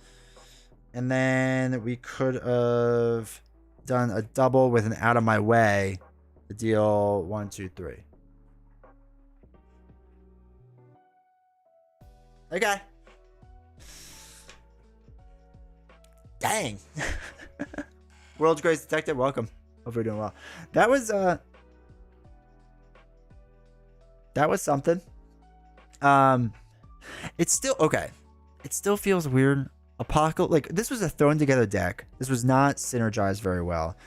And then we could have done a double with an out of my way to deal 1, 2, 3. Okay. Dang. World's Greatest Detective, welcome. Hope you're doing well. That was something. It's still okay. It still feels weird. Apocalypse, like this was a thrown together deck. This was not synergized very well.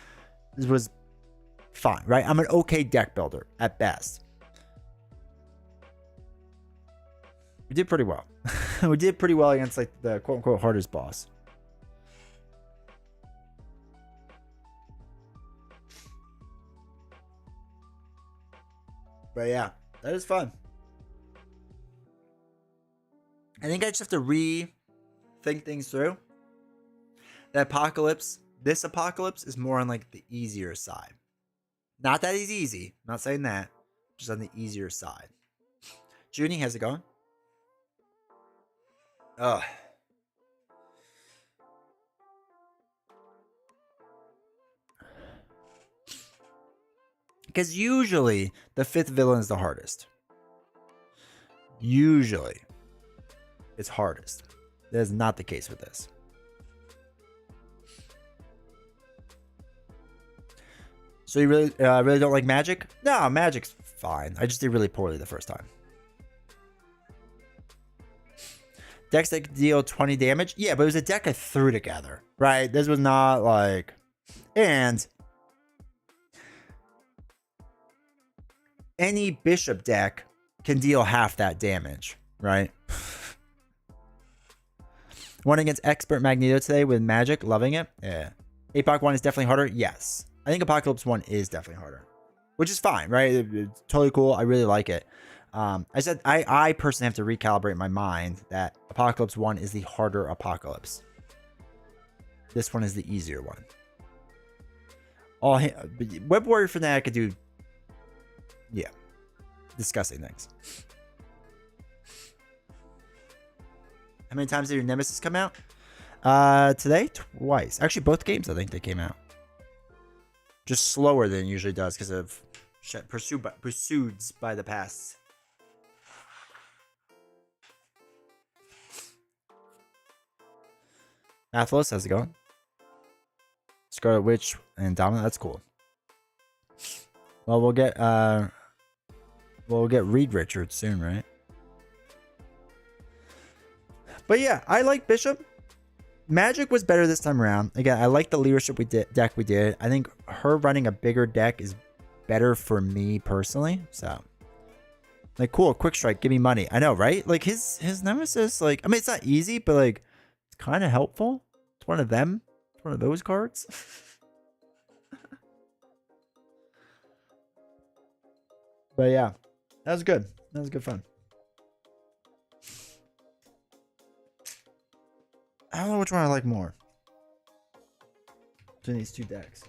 This was fine, right? I'm an okay deck builder at best. We did pretty well. We did pretty well against like the quote unquote hardest boss. But yeah, that is fun. I think I just have to rethink things through. The apocalypse, this apocalypse is more on like the easier side. Not that he's easy. I'm not saying that. Just on the easier side. Junie, how's it going? Ugh. Because usually the 5th villain is the hardest. Usually it's hardest. That is not the case with this. So you really don't like Magik? No, Magik's fine. I just did really poorly the first time. Decks that could deal 20 damage? Yeah, but it was a deck I threw together, right? This was not like... And... any Bishop deck can deal half that damage, right? One against Expert Magneto today with Magik. Loving it. Yeah. Apoc 1 is definitely harder. Yes. I think Apocalypse 1 is definitely harder. Which is fine, right? It's totally cool. I really like it. I personally have to recalibrate my mind that Apocalypse 1 is the harder Apocalypse. This one is the easier one. Web Warrior Fanatic could do... yeah. Disgusting things. How many times did your Nemesis come out? Today? Twice. Actually, both games I think they came out. Just slower than it usually does because of pursued by the past. Athlos, how's it going? Scarlet Witch and Dominant, that's cool. Well, we'll get Reed Richards soon, right? But yeah, I like Bishop. Magik was better this time around. Again, I like the leadership deck we did. I think her running a bigger deck is better for me personally. So, like, cool, quick strike, give me money. I know, right? Like his Nemesis, like, I mean, it's not easy, but like, it's kind of helpful. It's one of them. It's one of those cards. But yeah, that was good. That was good fun. I don't know which one I like more between these two decks.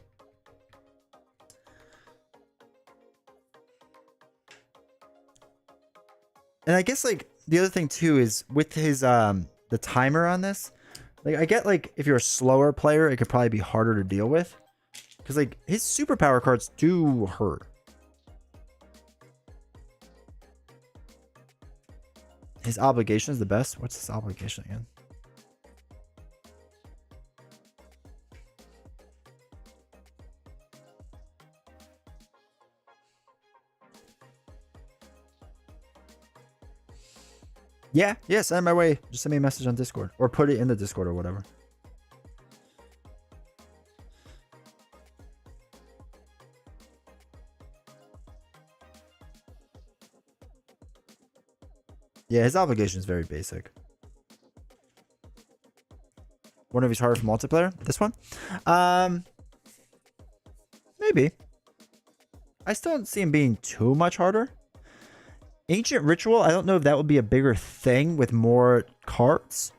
And I guess like the other thing too is with his the timer on this, like I get like if you're a slower player, it could probably be harder to deal with because like his superpower cards do hurt. His obligation is the best. What's his obligation again? Yeah, send it my way. Just send me a message on Discord or put it in the Discord or whatever. Yeah, his obligation is very basic. One of these harder for multiplayer. This one? Maybe. I still don't see him being too much harder. Ancient Ritual, I don't know if that would be a bigger thing with more cards.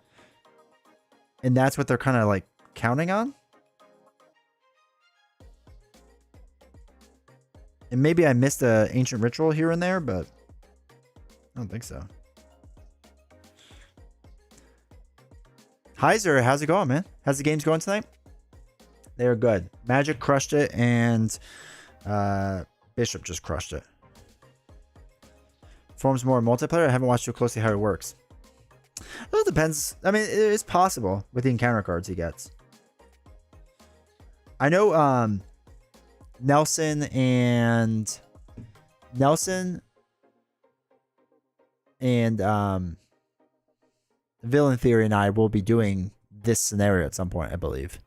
And that's what they're kind of like counting on. And maybe I missed a Ancient Ritual here and there, but I don't think so. Heiser, how's it going, man? How's the games going tonight? They're good. Magik crushed it, and Bishop just crushed it. Forms more multiplayer. I haven't watched too closely how it works. Well, it depends. I mean, it is possible with the encounter cards he gets. I know Nelson and Villain Theory and I will be doing this scenario at some point, I believe.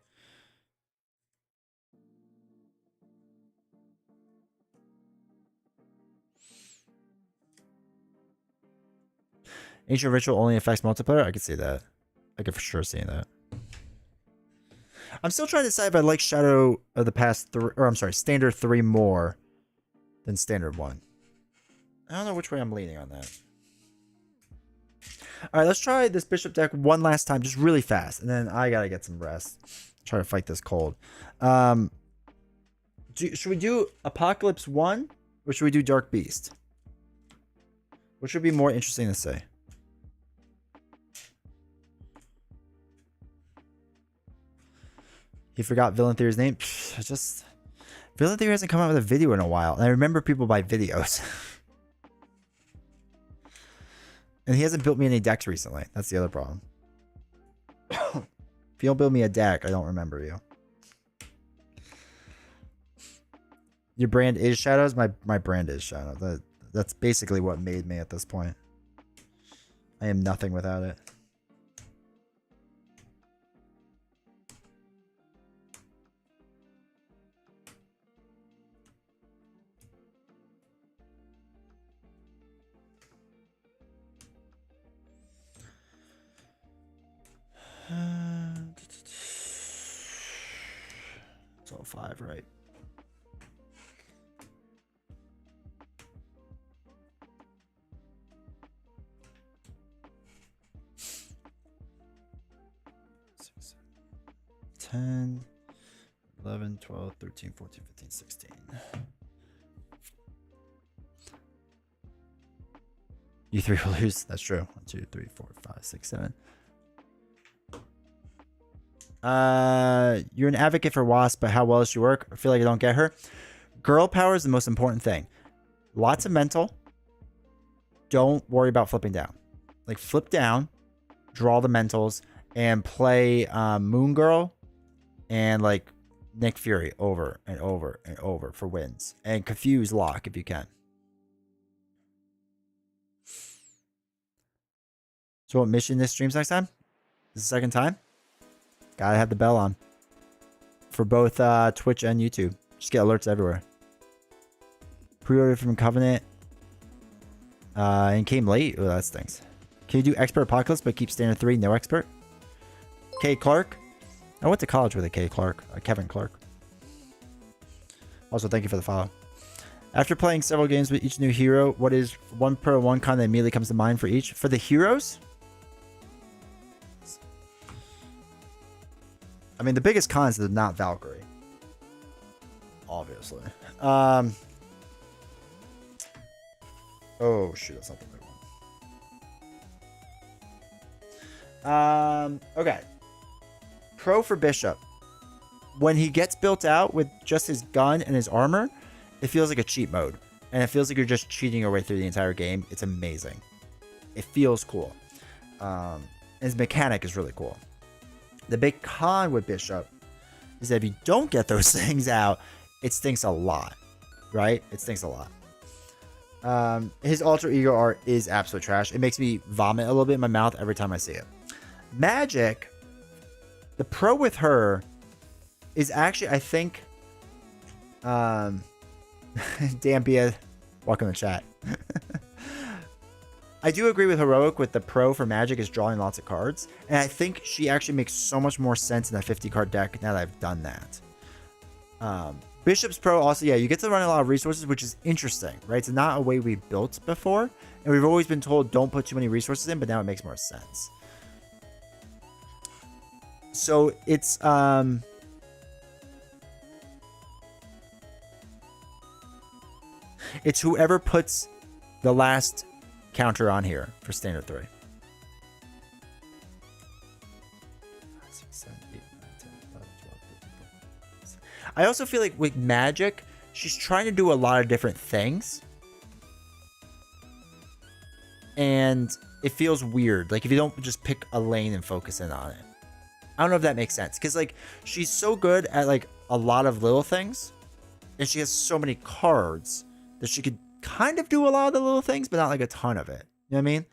Ancient Ritual only affects multiplayer? I could see that. I could for sure see that. I'm still trying to decide if I like Shadow of the Past 3, or I'm sorry, Standard 3 more than Standard 1. I don't know which way I'm leaning on that. All right, let's try this Bishop deck one last time, just really fast, and then I gotta get some rest. Try to fight this cold. Should we do Apocalypse 1, or should we do Dark Beast? Which would be more interesting to say? He forgot Villain Theory's name. feel like he hasn't come out with a video in a while. And I remember people buy videos. And he hasn't built me any decks recently. That's the other problem. If you don't build me a deck, I don't remember you. Your brand is Shadows? My brand is Shadow. That's basically what made me at this point. I am nothing without it. It's all 5, right? Six, 10, 11, 12, 13, 14, 15, 16. You 3 will lose. That's true. 1, 2, 3, 4, 5, 6, 7. You're an advocate for Wasp, but how well does she work? I feel like I don't get her. Girl power is the most important thing. Lots of mental. Don't worry about flipping down. Like, flip down, draw the mentals, and play Moon Girl and like Nick Fury over and over and over for wins. And confuse Lock if you can. So what mission this streams next time? This is the second time? Gotta have the bell on. For both Twitch and YouTube. Just get alerts everywhere. Pre-order from Covenant. And came late. Oh, that stinks. Can you do Expert Apocalypse but keep Standard 3? No Expert? K. Clark. I went to college with a K. Clark. Kevin Clark. Also, thank you for the follow. After playing several games with each new hero, what is one pro, one con that immediately comes to mind for each? For the heroes? I mean, the biggest con is not Valkyrie. Obviously. Oh, shoot. That's not the right one. Okay. Pro for Bishop. When he gets built out with just his gun and his armor, it feels like a cheat mode. And it feels like you're just cheating your way through the entire game. It's amazing. It feels cool. His mechanic is really cool. The big con with Bishop is that if you don't get those things out, it stinks a lot, right? It stinks a lot. His alter ego art is absolute trash. It makes me vomit a little bit in my mouth every time I see it. Magik, the pro with her is actually, I think, Dampia, welcome to chat. I do agree with Heroic with the pro for Magik is drawing lots of cards. And I think she actually makes so much more sense in a 50 card deck now that I've done that. Bishop's pro also, yeah, you get to run a lot of resources, which is interesting, right? It's not a way we built before. And we've always been told don't put too many resources in, but now it makes more sense. So it's whoever puts the last counter on here for standard 3. 5, 6, 7, 8, 9, 10, 11, 12, 13, 14, 15. I also feel like with Magik, she's trying to do a lot of different things. And it feels weird. Like if you don't just pick a lane and focus in on it. I don't know if that makes sense. Because like she's so good at like a lot of little things. And she has so many cards that she could kind of do a lot of the little things, but not like a ton of it. You know what I mean?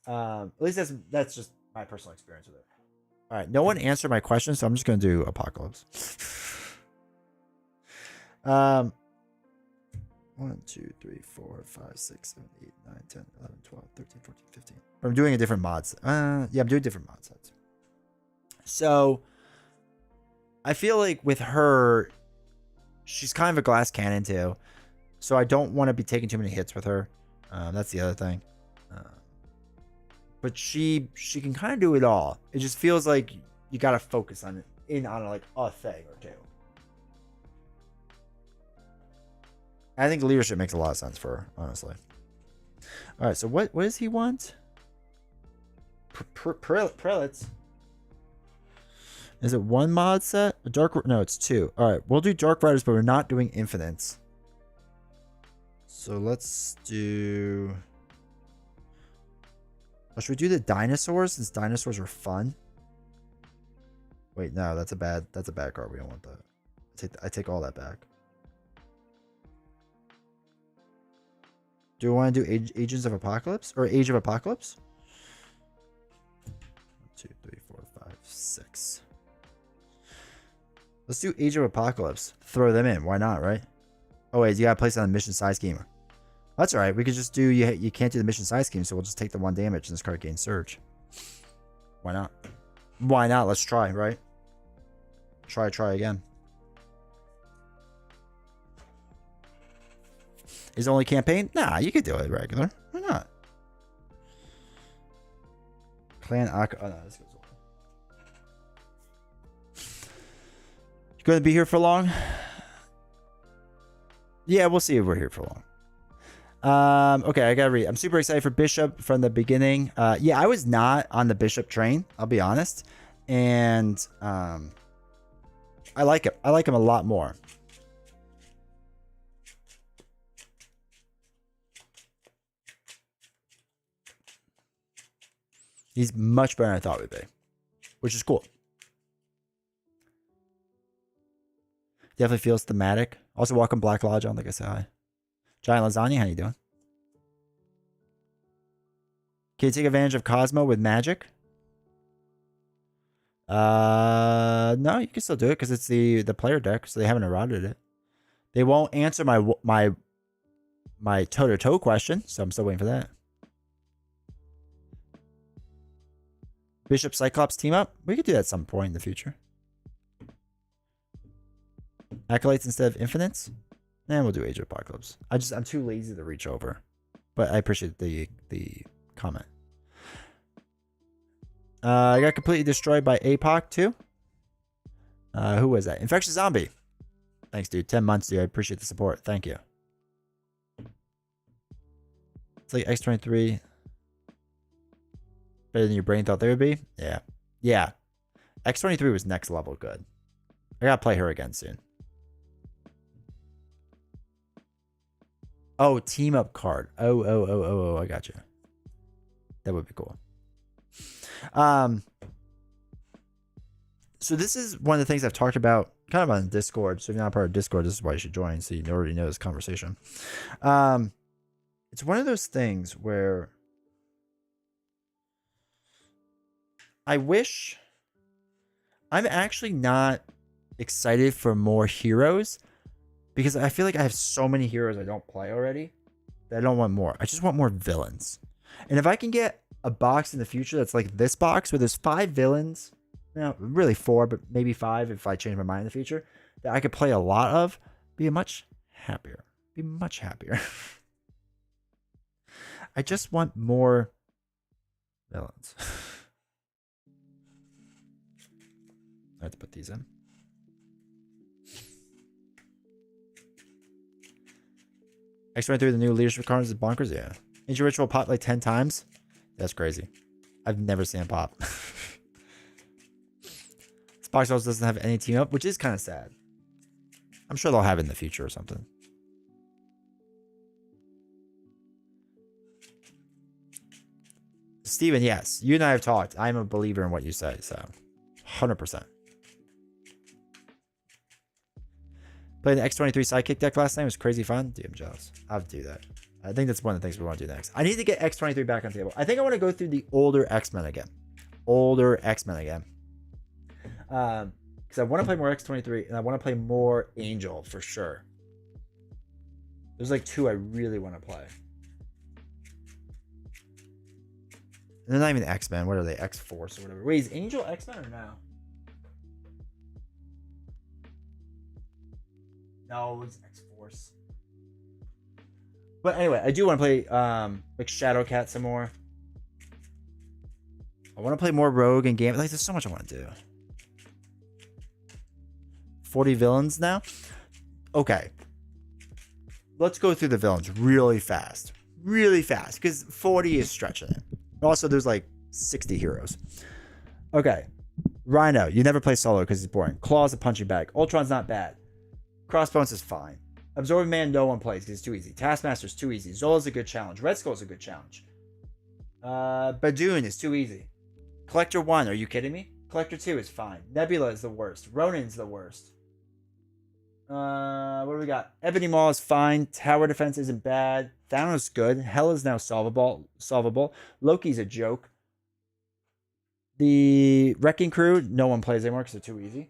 At least that's just my personal experience with it. All right, no one answered my question, so I'm just gonna do Apocalypse. 1, 2, 3, 4, 5, 6, 7, 8, 9, 10, 11, 12, 13, 14, 15. I'm doing a different mods. Yeah, I'm doing different mod sets. So I feel like with her, she's kind of a glass cannon too. So I don't want to be taking too many hits with her. That's the other thing. But she can kind of do it all. It just feels like you got to focus on it, on like a thing or two. I think leadership makes a lot of sense for her, honestly. All right, so what does he want? Prelates. Is it one mod set? A dark? No, it's two. All right, we'll do Dark Riders, but we're not doing Infinites. So let's do. Should we do the dinosaurs since dinosaurs are fun? Wait, no, that's a bad card. We don't want that. I take all that back. Do we want to do Agents of Apocalypse or Age of Apocalypse? 1, 2, 3, 4, 5, 6. Let's do Age of Apocalypse. Throw them in. Why not, right? Oh wait, you gotta place it on the mission size scheme. That's alright. We could just do you can't do the mission size scheme, so we'll just take the 1 damage and this card gains surge. Why not? Why not? Let's try, right? Try again. Is it only campaign? Nah, you could do it regular. Why not? Clan Ak. Oh no, this goes away. You gonna be here for long? Yeah, we'll see if we're here for long. Okay, I gotta read. I'm super excited for Bishop from the beginning. Yeah, I was not on the Bishop train, I'll be honest. And I like him. I like him a lot more. He's much better than I thought he would be, which is cool. Definitely feels thematic. Also, welcome Black Lodge on. Like I said, hi. Giant Lasagna, how you doing? Can you take advantage of Cosmo with Magik? No, you can still do it because it's the player deck, so they haven't eroded it. They won't answer my toe-to-toe question, so I'm still waiting for that. Bishop Cyclops team up? We could do that at some point in the future. Acolytes instead of Infinites? And we'll do Age of Apocalypse. I'm too lazy to reach over. But I appreciate the comment. I got completely destroyed by APOC too. Who was that? Infectious Zombie. Thanks, dude. 10 months, dude. I appreciate the support. Thank you. It's like X23. Better than your brain thought they would be? Yeah. Yeah. X23 was next level good. I gotta play her again soon. Oh, team up card. Oh, I got you. That would be cool. So this is one of the things I've talked about kind of on Discord. So if you're not part of Discord, this is why you should join, so you already know this conversation. It's one of those things where I wish I'm actually not excited for more heroes because I feel like I have so many heroes I don't play already that I don't want more. I just want more villains. And if I can get a box in the future that's like this box where there's 5 villains, really 4, but maybe 5 if I change my mind in the future, that I could play a lot of, be much happier. Be much happier. I just want more villains. I have to put these in. X23, the new leadership cards is bonkers. Yeah. Ancient Ritual pop like 10 times. That's crazy. I've never seen it pop. This box also doesn't have any team up, which is kind of sad. I'm sure they'll have it in the future or something. Steven, yes. You and I have talked. I'm a believer in what you say, so 100%. Played the X23 Sidekick deck last night. It was crazy fun. Dude, I'm jealous. I'll have to do that. I think that's one of the things we want to do next. I need to get X23 back on the table. I think I want to go through the older X-Men again. Because I want to play more X23 and I want to play more Angel for sure. There's like 2 I really want to play. And they're not even X-Men. What are they? X-Force or whatever. Wait, is Angel X-Men or no? No, it's X-Force. But anyway, I do want to play like Shadowcat some more. I want to play more Rogue and Game. Like, there's so much I want to do. 40 villains now? Okay. Let's go through the villains really fast. Really fast. Because 40 is stretching it. Also, there's like 60 heroes. Okay. Rhino, you never play solo because he's boring. Claw's a punching bag. Ultron's not bad. Crossbones is fine. Absorbing Man, no one plays because it's too easy. Taskmaster's too easy. Zola's a good challenge. Red Skull's a good challenge. Badoon is too easy. Collector 1, are you kidding me? Collector 2 is fine. Nebula is the worst. Ronin's the worst. What do we got? Ebony Maw is fine. Tower Defense isn't bad. Thanos is good. Hell is now solvable. Loki's a joke. The Wrecking Crew, no one plays anymore because they're too easy.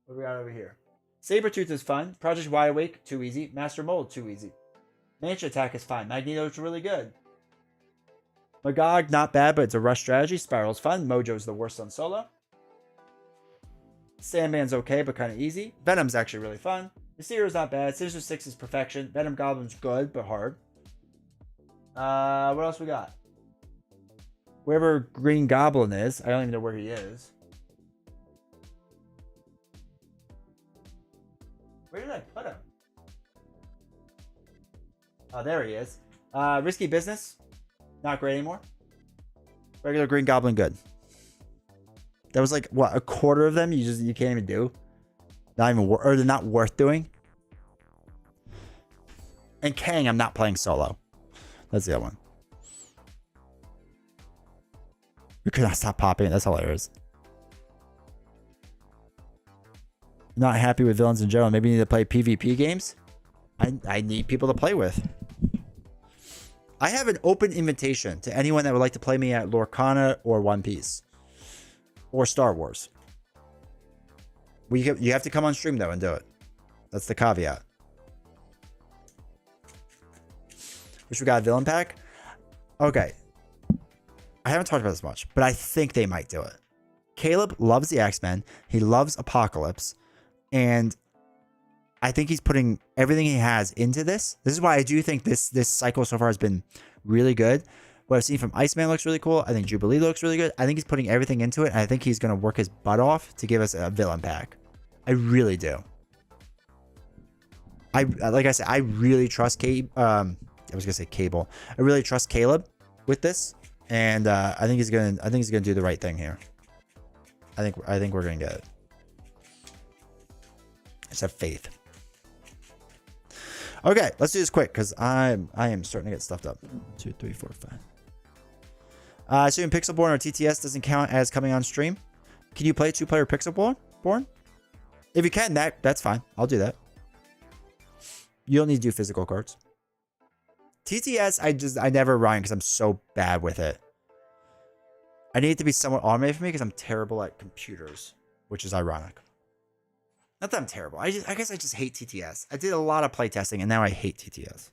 What do we got over here? Sabretooth is fun. Project Wide Awake, too easy. Master Mold, too easy. Mansion Attack is fine. Magneto's really good. Magog, not bad, but it's a rush strategy. Spiral's fun. Mojo's the worst on solo. Sandman's okay, but kind of easy. Venom's actually really fun. Mysterio's not bad. Sinister Six is perfection. Venom Goblin's good, but hard. What else we got? Wherever Green Goblin is. I don't even know where he is. Where did I put him? Oh, there he is. Risky Business. Not great anymore. Regular Green Goblin, good. That was like, what, a quarter of them you can't even do? Not even, or they're not worth doing. And Kang, I'm not playing solo. That's the other one. We could not stop popping. That's hilarious. Not happy with villains in general. Maybe you need to play PvP games. I need people to play with. I have an open invitation to anyone that would like to play me at Lorcana or One Piece. Or Star Wars. You have to come on stream, though, and do it. That's the caveat. Which we got a villain pack. Okay. I haven't talked about this much, but I think they might do it. Caleb loves the X-Men. He loves Apocalypse. And I think he's putting everything he has into this. This is why I do think this cycle so far has been really good. What I've seen from Iceman looks really cool. I think Jubilee looks really good. I think he's putting everything into it. And I think he's going to work his butt off to give us a villain pack. I really do. Like I said, I really trust I was gonna say Cable. I really trust Caleb with this, and I think he's gonna do the right thing here. I think we're gonna get it. I just have faith. Okay, let's do this quick because I am starting to get stuffed up. 2, 3, 4, 5. Assuming Pixelborn or TTS doesn't count as coming on stream. Can you play 2-player Pixelborn? If you can, that's fine. I'll do that. You don't need to do physical cards. TTS, I never run because I'm so bad with it. I need it to be somewhat automated for me because I'm terrible at computers, which is ironic. Not that I'm terrible. I guess I just hate TTS. I did a lot of playtesting and now I hate TTS.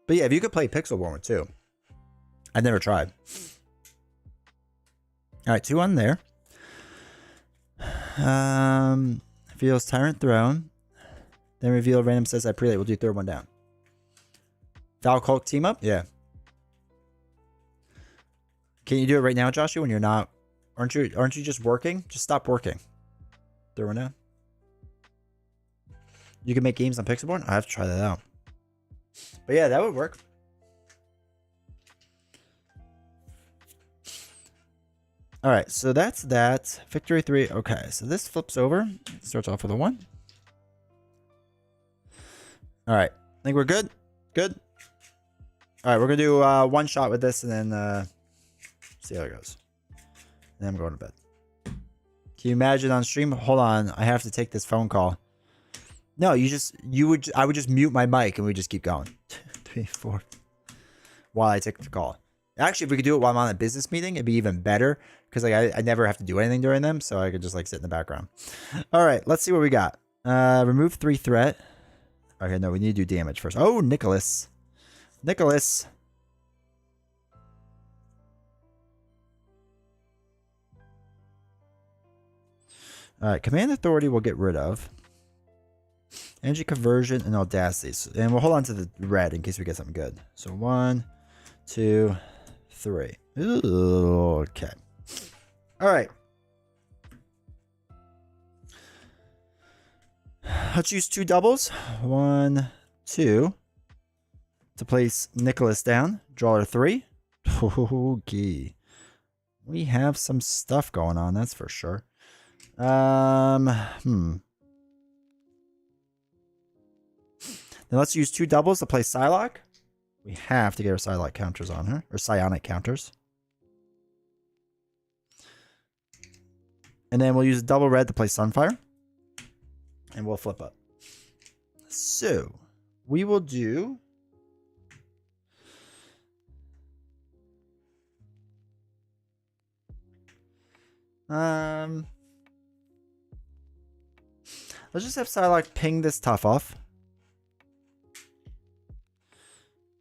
But yeah, if you could play Pixelborn too. I've never tried. All right, 2 on there. Reveals Tyrant Throne. Then reveal random says I prelate. We'll do 3rd one down. Val Hulk team up? Yeah. Can you do it right now, Joshua, when you're not... Aren't you just working? Just stop working. 3rd one down. You can make games on Pixelborn? I have to try that out. But yeah, that would work. All right, so that's that. Victory 3. Okay, so this flips over. Starts off with a 1. All right, I think we're good. Good. All right, we're going to do 1 shot with this and then see how it goes. And then I'm going to bed. Can you imagine on stream? Hold on, I have to take this phone call. No, I would just mute my mic and we just keep going. 2, 3, 4. While I take the call. Actually, if we could do it while I'm on a business meeting, it'd be even better. Because like I never have to do anything during them. So I could just like sit in the background. All right, let's see what we got. Remove 3 threat. Okay, no, we need to do damage first. Oh, Nicholas. Nicholas. All right, command authority we'll get rid of. Energy conversion and audacity. And we'll hold on to the red in case we get something good. So 1, 2, 3. Ooh, okay. All right. let's use 2 doubles. 1, 2. To place Nicholas down. Draw 3. Okay. We have some stuff going on, that's for sure. Then let's use 2 doubles to play Psylocke. We have to get our Psylocke counters on her. Or Psionic counters. And then we'll use a double red to play Sunfire. And we'll flip up. So, we will do... let's just have Psylocke ping this tough off.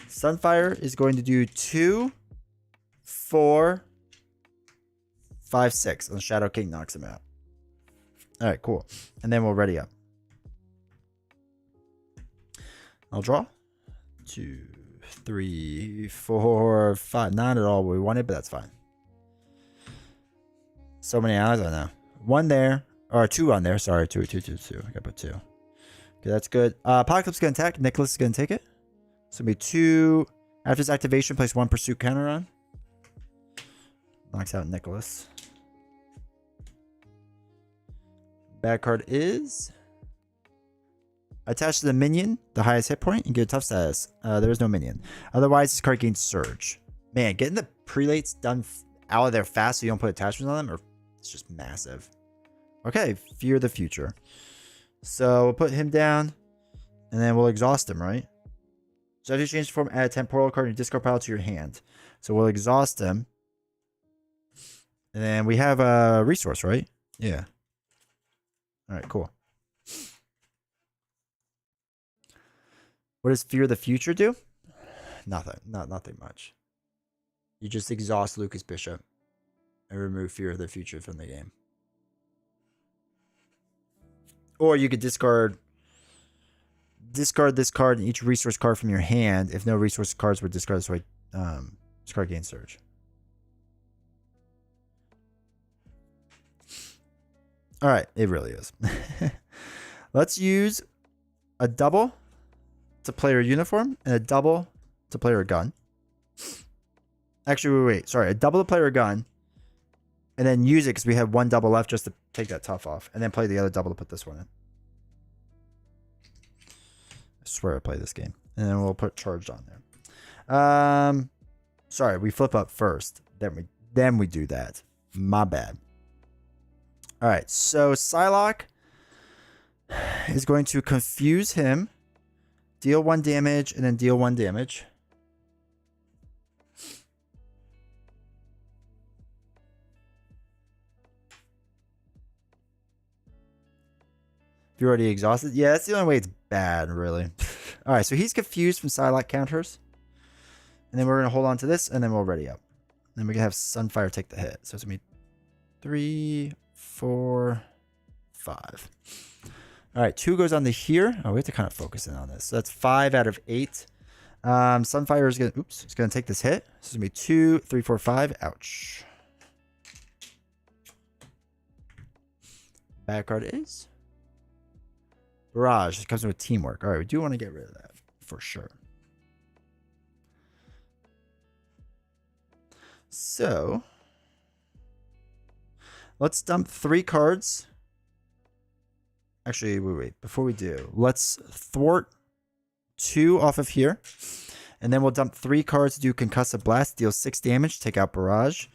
Sunfire is going to do 2, 4, 5, 6. And Shadow King knocks him out. Alright, cool. And then we'll ready up. I'll draw. 2, 3, 4, 5. Not at all what we wanted, but that's fine. So many eyes on now. 1 there. Or 2 on there. Sorry. 2. I gotta put 2. Okay, that's good. Apocalypse is gonna attack. Nicholas is gonna take it. So it'll be 2. After his activation, place 1 pursuit counter on. Knocks out Nicholas. Bad card is... attached to the minion, the highest hit point, and get a tough status. There is no minion. Otherwise, this card gains surge. Man, getting the prelates done out of there fast so you don't put attachments on them, or it's just massive. Okay, Fear the Future. So we'll put him down, and then we'll exhaust him, right? So after you change the form, add a temporal card and discard pile to your hand. So we'll exhaust him. And then we have a resource, right? Yeah. Alright, cool. What does Fear the Future do? Nothing. Nothing much. You just exhaust Lucas Bishop and remove Fear of the Future from the game. Or you could discard this card and each resource card from your hand. If no resource cards were discarded, so this card gains surge. Alright, it really is. Let's use a double to play her uniform and a double to play her gun. Actually, wait. Sorry, a double to play her gun, and then use it because we have 1 double left just to take that tough off, and then play the other double to put this one in. I swear I play this game, and then we'll put charged on there. Sorry, we flip up first, then we do that. My bad. All right, so Psylocke is going to confuse him. Deal 1 damage, and then deal 1 damage. If you're already exhausted. Yeah, that's the only way it's bad, really. Alright, so he's confused from Psylocke counters. And then we're going to hold on to this, and then we'll ready up. Then we can have Sunfire take the hit. So it's going to be 3, 4, 5. Alright, 2 goes on to here. Oh, we have to kind of focus in on this. So that's 5 out of 8. Sunfire is going to... Oops. It's going to take this hit. So it's going to be 2, 3, 4, 5. Ouch. Bad card is... Barrage. It comes with teamwork. Alright, we do want to get rid of that. For sure. So... let's dump 3 cards... Actually, wait. Before we do, let's thwart 2 off of here. And then we'll dump 3 cards to do Concussive Blast. Deal 6 damage. Take out Barrage.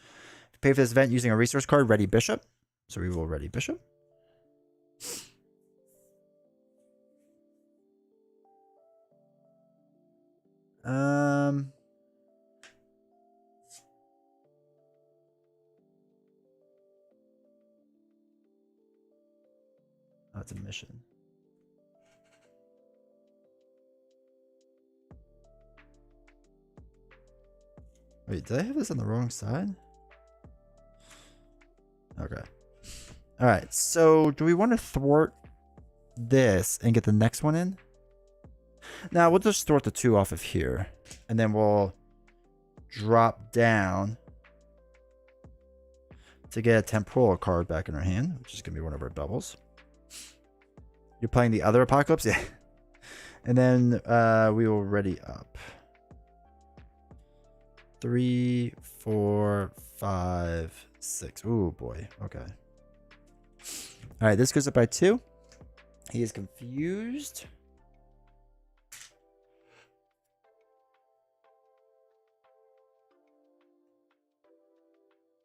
Pay for this event using a resource card. Ready Bishop. So we will ready Bishop. That's a mission. Wait, did I have this on the wrong side? Okay. Alright, so do we want to thwart this and get the next one in? Now, we'll just thwart the 2 off of here. And then we'll drop down to get a temporal card back in our hand, which is going to be one of our doubles. You're playing the other Apocalypse? Yeah. And then we will ready up. 3, 4, 5, 6. Ooh, boy. Okay. All right, this goes up by 2. He is confused.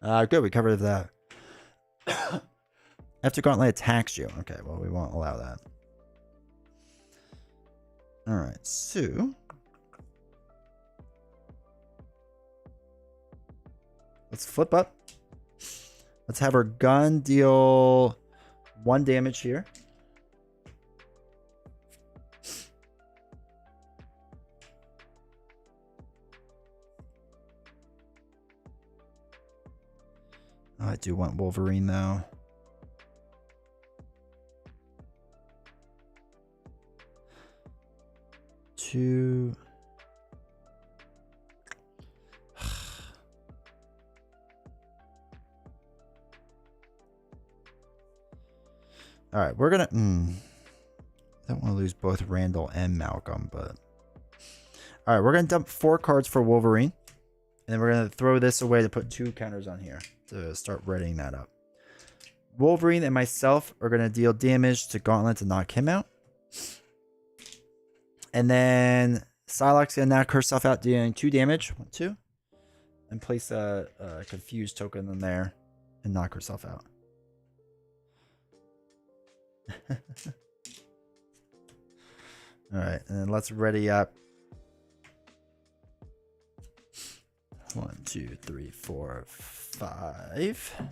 Good, we covered that. After Gauntlet attacks you. Okay, well, we won't allow that. All right, so let's flip up. Let's have our gun deal 1 damage here. Oh, I do want Wolverine though. Two. All right, we're gonna. I don't want to lose both Randall and Malcolm, but all right, we're gonna dump 4 cards for Wolverine, and then we're gonna throw this away to put 2 counters on here to start readying that up. Wolverine and myself are gonna deal damage to Gauntlet to knock him out, and then Psylocke's gonna knock herself out, dealing 2 damage, 1, 2, and place a confused token in there and knock herself out. All right, and then let's ready up. 1, 2, 3, 4, 5.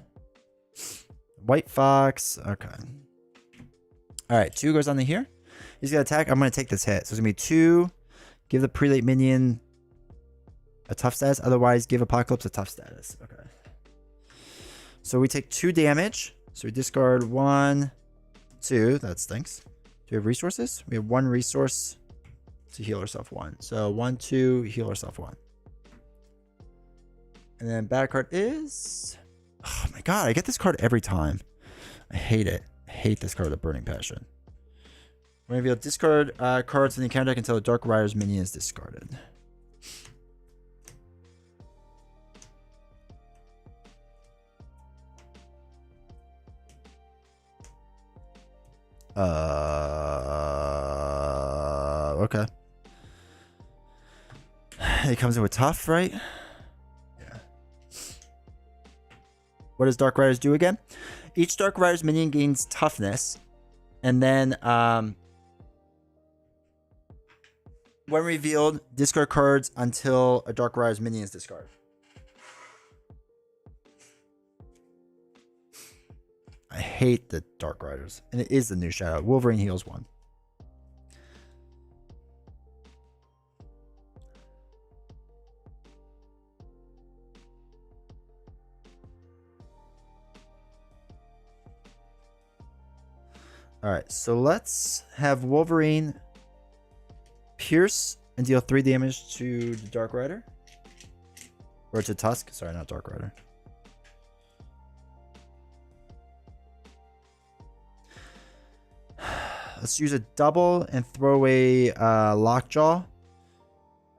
White Fox. Okay. All right, 2 goes on to here. He's gonna attack. I'm gonna take this hit. So it's gonna be 2. Give the prelate minion a tough status. Otherwise, give Apocalypse a tough status. Okay. So we take 2 damage. So we discard 1, 2. That stinks. Do we have resources? We have 1 resource to heal ourselves 1. So 1, 2, heal ourselves 1. And then bad card is... Oh my god, I get this card every time. I hate it. I hate this card with a burning passion. We're going to discard cards in the encounter deck until the Dark Rider's minion is discarded. Okay. It comes in with tough, right? Yeah. What does Dark Riders do again? Each Dark Rider's minion gains toughness, and then when revealed, discard cards until a Dark Rider's minion is discarded. I hate the Dark Riders, and it is the new Shadow. Wolverine heals 1. All right, so let's have Wolverine pierce and deal 3 damage to the Dark Rider. Or to Tusk. Sorry, not Dark Rider. Let's use a double and throw away Lockjaw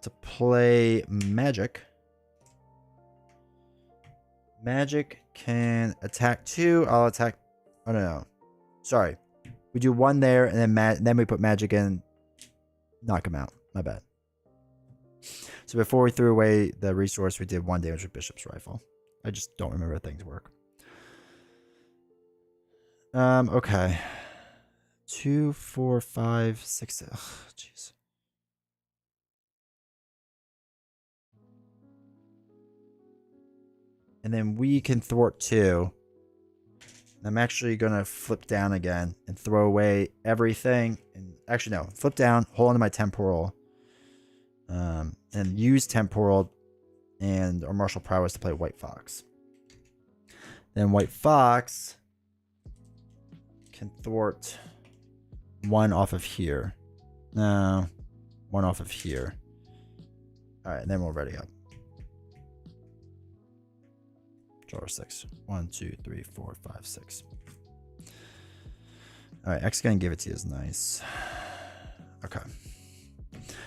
to play Magik. Magik can attack 2. I'll attack... Oh, no. Sorry. We do 1 there, and then we put Magik in. Knock him out. My bad. So before we threw away the resource, we did 1 damage with Bishop's Rifle. I just don't remember how things work. Okay. 2, 4, 5, 6. Ugh, jeez. And then we can thwart 2. I'm actually going to flip down again and throw away everything. And actually, no. Flip down, hold onto my temporal. And use temporal and or martial prowess to play White Fox. Then White Fox can thwart 1 off of here. No. 1 off of here. Alright, and then we'll ready up. Draw 6. 1, 2, 3, 4, 5, 6. All right, X gonna give it to you is nice. Okay.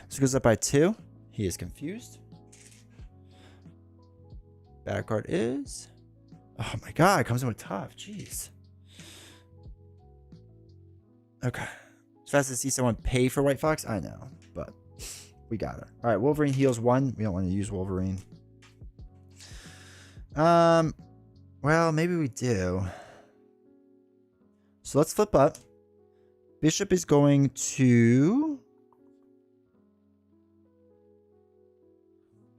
So it goes up by 2. He is confused. Bad card is... Oh my god, it comes in with tough. Jeez. Okay. It's fast to see someone pay for White Fox. I know, but we got it. All right, Wolverine heals 1. We don't want to use Wolverine. Well, maybe we do. So let's flip up. Bishop is going to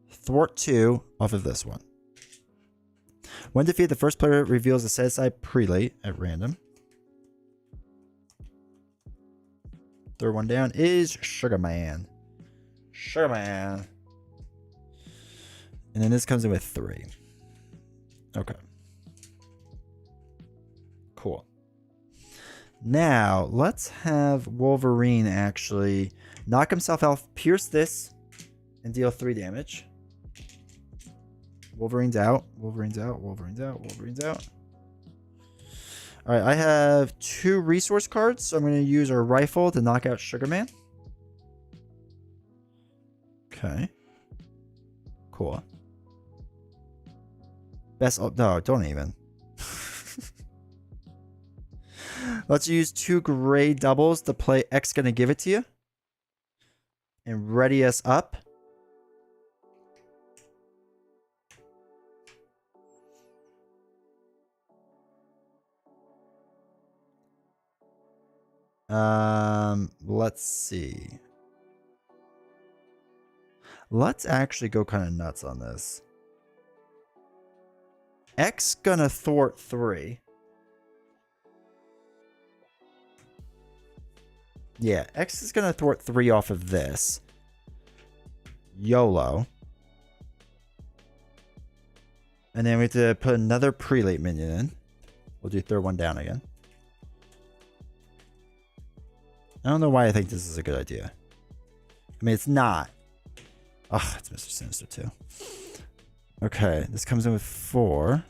thwart 2 off of this one. When defeated, the first player reveals a set-aside prelate at random. Third one down is Sugar Man. Sugar Man. And then this comes in with 3. Okay. Cool. Now, let's have Wolverine actually knock himself out, pierce this, and deal 3 damage. Wolverine's out. Wolverine's out. Wolverine's out. Wolverine's out. All right, I have 2 resource cards, so I'm going to use our rifle to knock out Sugar Man. Okay. Cool. Best... Oh, no, don't even. Let's use 2 gray doubles to play X gonna give it to you. And ready us up. Let's see. Let's actually go kind of nuts on this. X gonna thwart 3. Yeah, X is gonna thwart 3 off of this. YOLO. And then we have to put another prelate minion in. We'll do third one down again. I don't know why I think this is a good idea. I mean, it's not. Oh, it's Mr. Sinister too. Okay, this comes in with 4.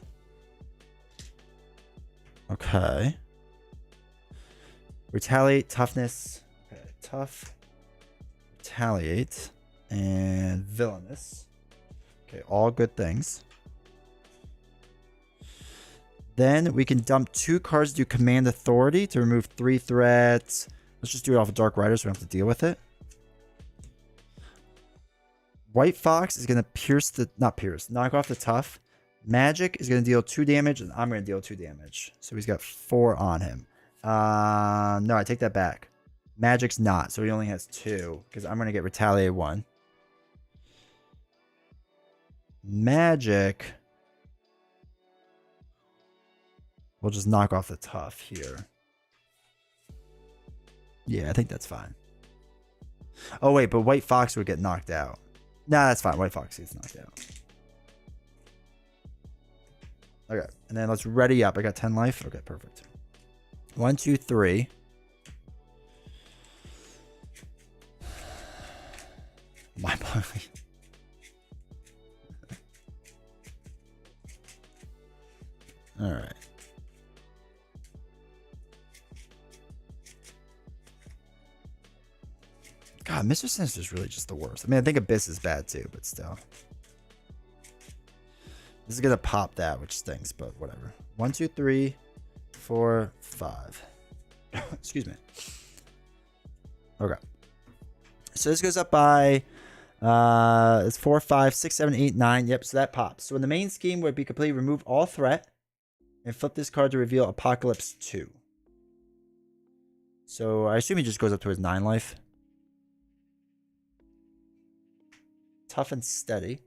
Okay. Retaliate, toughness. Okay, tough. Retaliate. And villainous. Okay, all good things. Then we can dump 2 cards to do command authority to remove 3 threats. Let's just do it off of Dark Rider so we don't have to deal with it. White Fox is going to pierce the... Not pierce. Knock off the tough. Magik is going to deal 2 damage, and I'm going to deal 2 damage. So he's got 4 on him. No, I take that back. Magic's not, so he only has 2. Because I'm going to get Retaliate 1. Magik... We'll just knock off the tough here. Yeah, I think that's fine. Oh, wait, but White Fox would get knocked out. Nah, that's fine. White Fox gets knocked out. Okay, and then let's ready up. I got 10 life. Okay, perfect. 1, 2, 3. My body. All right. God, Mr. Sinister is really just the worst. I mean, I think Abyss is bad too, but still. This is going to pop that, which stinks, but whatever. 1, 2, 3, 4, 5. Excuse me. Okay. So this goes up by... it's 4, 5, 6, 7, 8, 9. Yep, so that pops. So in the main scheme would be completely remove all threat and flip this card to reveal Apocalypse 2. So I assume he just goes up to his 9 life. Tough and steady.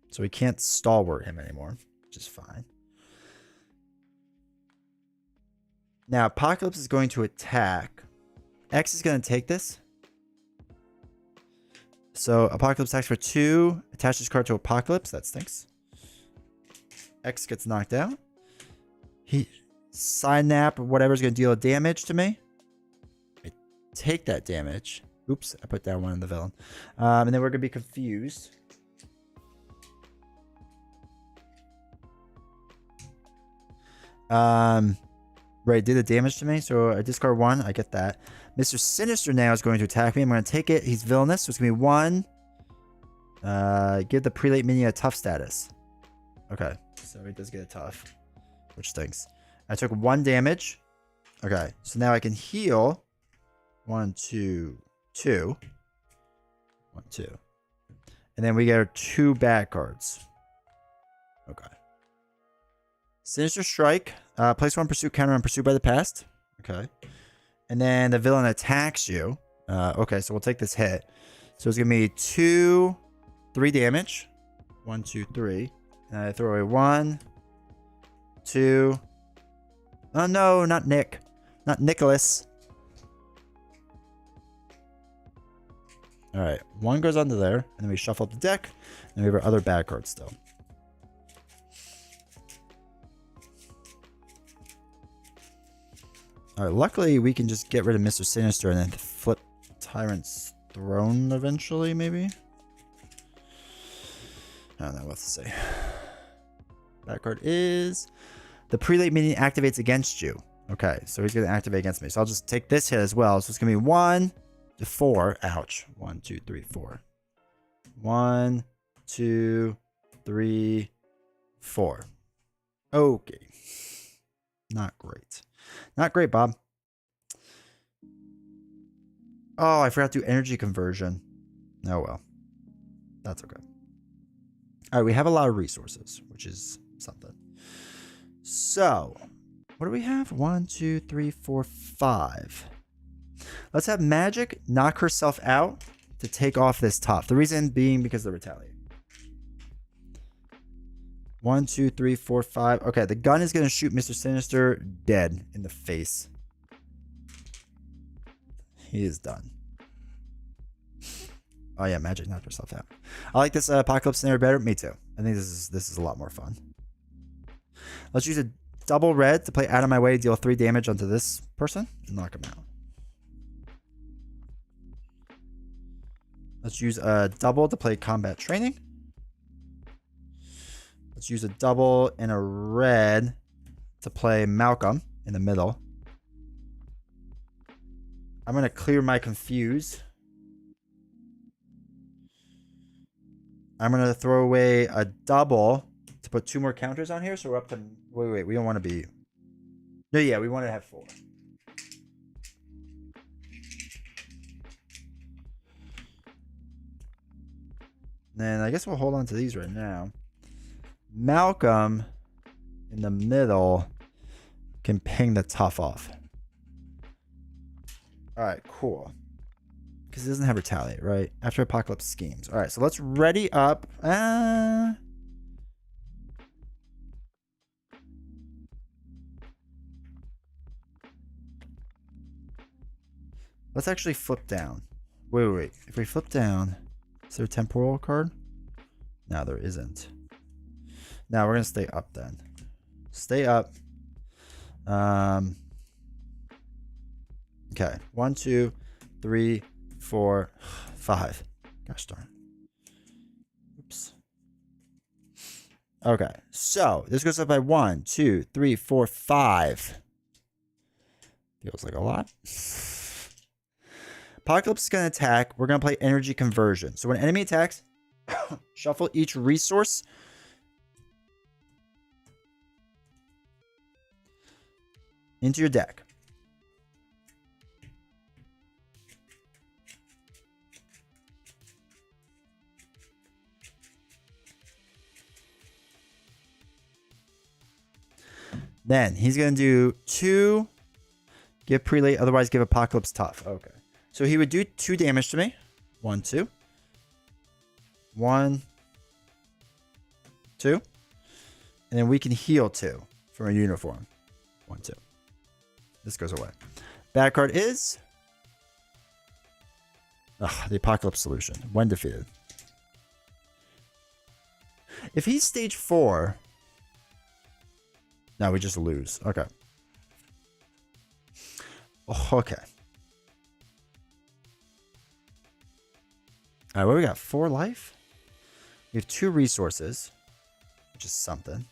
So we can't stalwart him anymore, which is fine. Now, Apocalypse is going to attack. X is going to take this. So Apocalypse attacks for 2. Attach this card to Apocalypse. That stinks. X gets knocked out. Synap or whatever is going to deal damage to me. I take that damage. Oops, I put that one in the villain. And then we're going to be confused. Right, did the damage to me. So I discard 1. I get that. Mr. Sinister now is going to attack me. I'm going to take it. He's villainous, so it's going to be 1. Give the prelate minion a tough status. Okay, so he does get a tough, which stinks. I took 1 damage. Okay, so now I can heal. 1, 2, 2. 1, 2. And then we get our 2 bad cards. Okay. Sinister Strike. Place 1 pursuit counter on pursued by the past. Okay. And then the villain attacks you. Okay, so we'll take this hit. So it's going to be 2, 3 damage. 1, 2, 3. And I throw away 1, 2. Oh no, not Nick. Not Nicholas. Alright, 1 goes onto there. And then we shuffle up the deck. And we have our other bad cards still. Alright, luckily we can just get rid of Mr. Sinister and then flip Tyrant's Throne eventually, maybe? I don't know what to say. That card is... The Prelate minion activates against you. Okay, so he's going to activate against me. So I'll just take this hit as well. So it's going to be 1 to 4. Ouch. 1, 2, 3, 4. 1, 2, 3, 4. Okay. Not great. Not great, Bob. Oh, I forgot to do energy conversion. Oh, well. That's okay. All right, we have a lot of resources, which is something. So, what do we have? 1, 2, 3, 4, 5. Let's have Magik knock herself out to take off this tough. The reason being because of the retaliate. 1, 2, 3, 4, 5. Okay, the gun is going to shoot Mr. Sinister dead in the face. He is done. Oh yeah, Magik knocked herself out. I like this apocalypse scenario better. Me too. I think this is a lot more fun. Let's use a double red to play out of my way, deal 3 damage onto this person, and knock him out. Let's use a double to play combat training. Let's use a double and a red to play Malcolm in the middle. I'm going to clear my confuse. I'm going to throw away a double to put 2 more counters on here. So we're up to... Wait. We don't want to be... No, yeah, we want to have 4. Then I guess we'll hold on to these right now. Malcolm in the middle can ping the tough off. Alright, cool. Because it doesn't have retaliate, right? After Apocalypse schemes. Alright, so let's ready up. Let's actually flip down. Wait. If we flip down, is there a temporal card? No, there isn't. Now we're going to stay up then. Stay up. Okay. 1, 2, 3, 4, 5. Gosh darn. Oops. Okay. So this goes up by 1, 2, 3, 4, 5. Feels like a lot. Apocalypse is going to attack. We're going to play energy conversion. So when an enemy attacks, shuffle each resource into your deck. Then he's going to do 2, give prelate, otherwise give Apocalypse tough. Okay. So he would do 2 damage to me. 1, 2. 1, 2. And then we can heal 2 from a uniform. 1, 2. This goes away. Bad card is the Apocalypse Solution. When defeated. If he's stage 4... No, we just lose. Okay. Okay. Alright, what do we got? 4 life? We have 2 resources, which is something.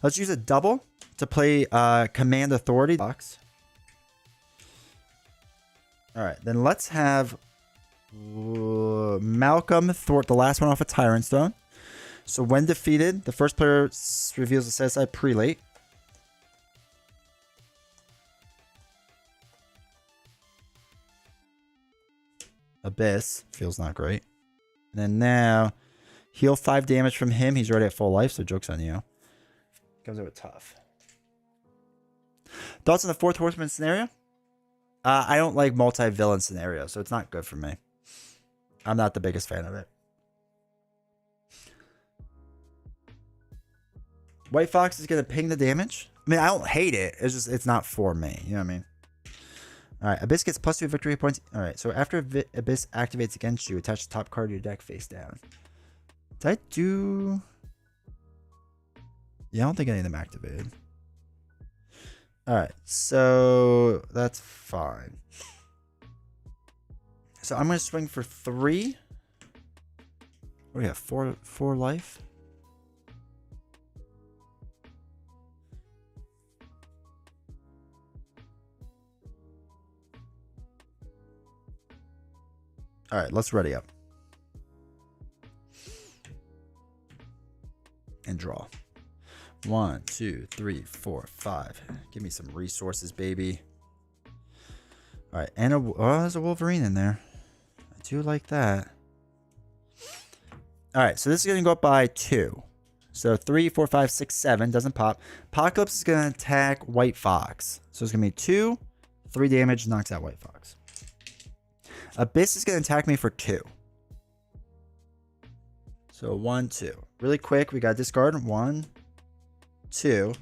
Let's use a double to play Command Authority box. All right, then let's have Malcolm thwart the last one off a Tyrant Stone. So when defeated, the first player reveals a set-aside prelate. Abyss feels not great. And then now, heal 5 damage from him. He's already at full life, so joke's on you. Comes out with tough. Thoughts on the Fourth Horseman scenario? I don't like multi-villain scenarios, so it's not good for me. I'm not the biggest fan of it. White Fox is going to ping the damage. I mean, I don't hate it. It's just, it's not for me. You know what I mean? All right. Abyss gets +2 victory points. All right. So after Abyss activates against you, attach the top card of your deck face down. Did I do... Yeah, I don't think any of them activated. All right. So that's fine. So I'm going to swing for 3. What do we have? 4 life? All right, let's ready up. And draw. 1, 2, 3, 4, 5. Give me some resources, baby. All right, and there's a Wolverine in there. I do like that. All right, so this is going to go up by 2. So 3, 4, 5, 6, 7 doesn't pop. Apocalypse is going to attack White Fox. So it's going to be 2, 3 damage, knocks out White Fox. Abyss is going to attack me for 2. So 1, 2. Really quick, we got discard 1, 2.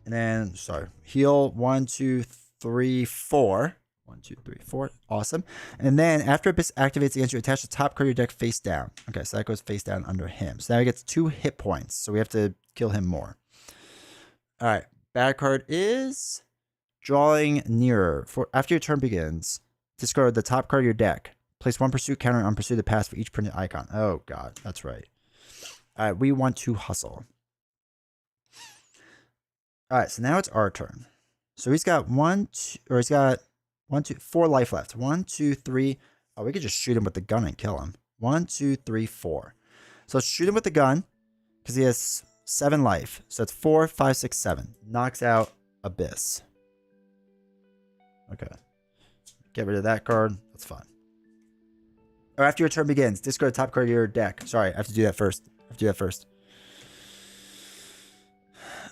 And then, sorry, heal 1, 2, 3, 4. 1, 2, 3, 4. Awesome. And then after Abyss activates against you, attach the top card of your deck face down. Okay, so that goes face down under him. So now he gets 2 hit points. So we have to kill him more. All right. Bad card is drawing nearer. After your turn begins, discard the top card of your deck. Place 1 pursuit counter on pursue the pass for each printed icon. Oh, God. That's right. All right. We want to hustle. All right. So now it's our turn. So he's got 1, 2, or he's got 1, 2, 4 life left. 1, 2, 3. Oh, we could just shoot him with the gun and kill him. 1, 2, 3, 4. So let's shoot him with the gun because he has 7 life. So it's 4, 5, 6, 7. Knocks out Abyss. Okay. Get rid of that card. That's fine. Or after your turn begins, discard the top card of your deck. Sorry, I have to do that first.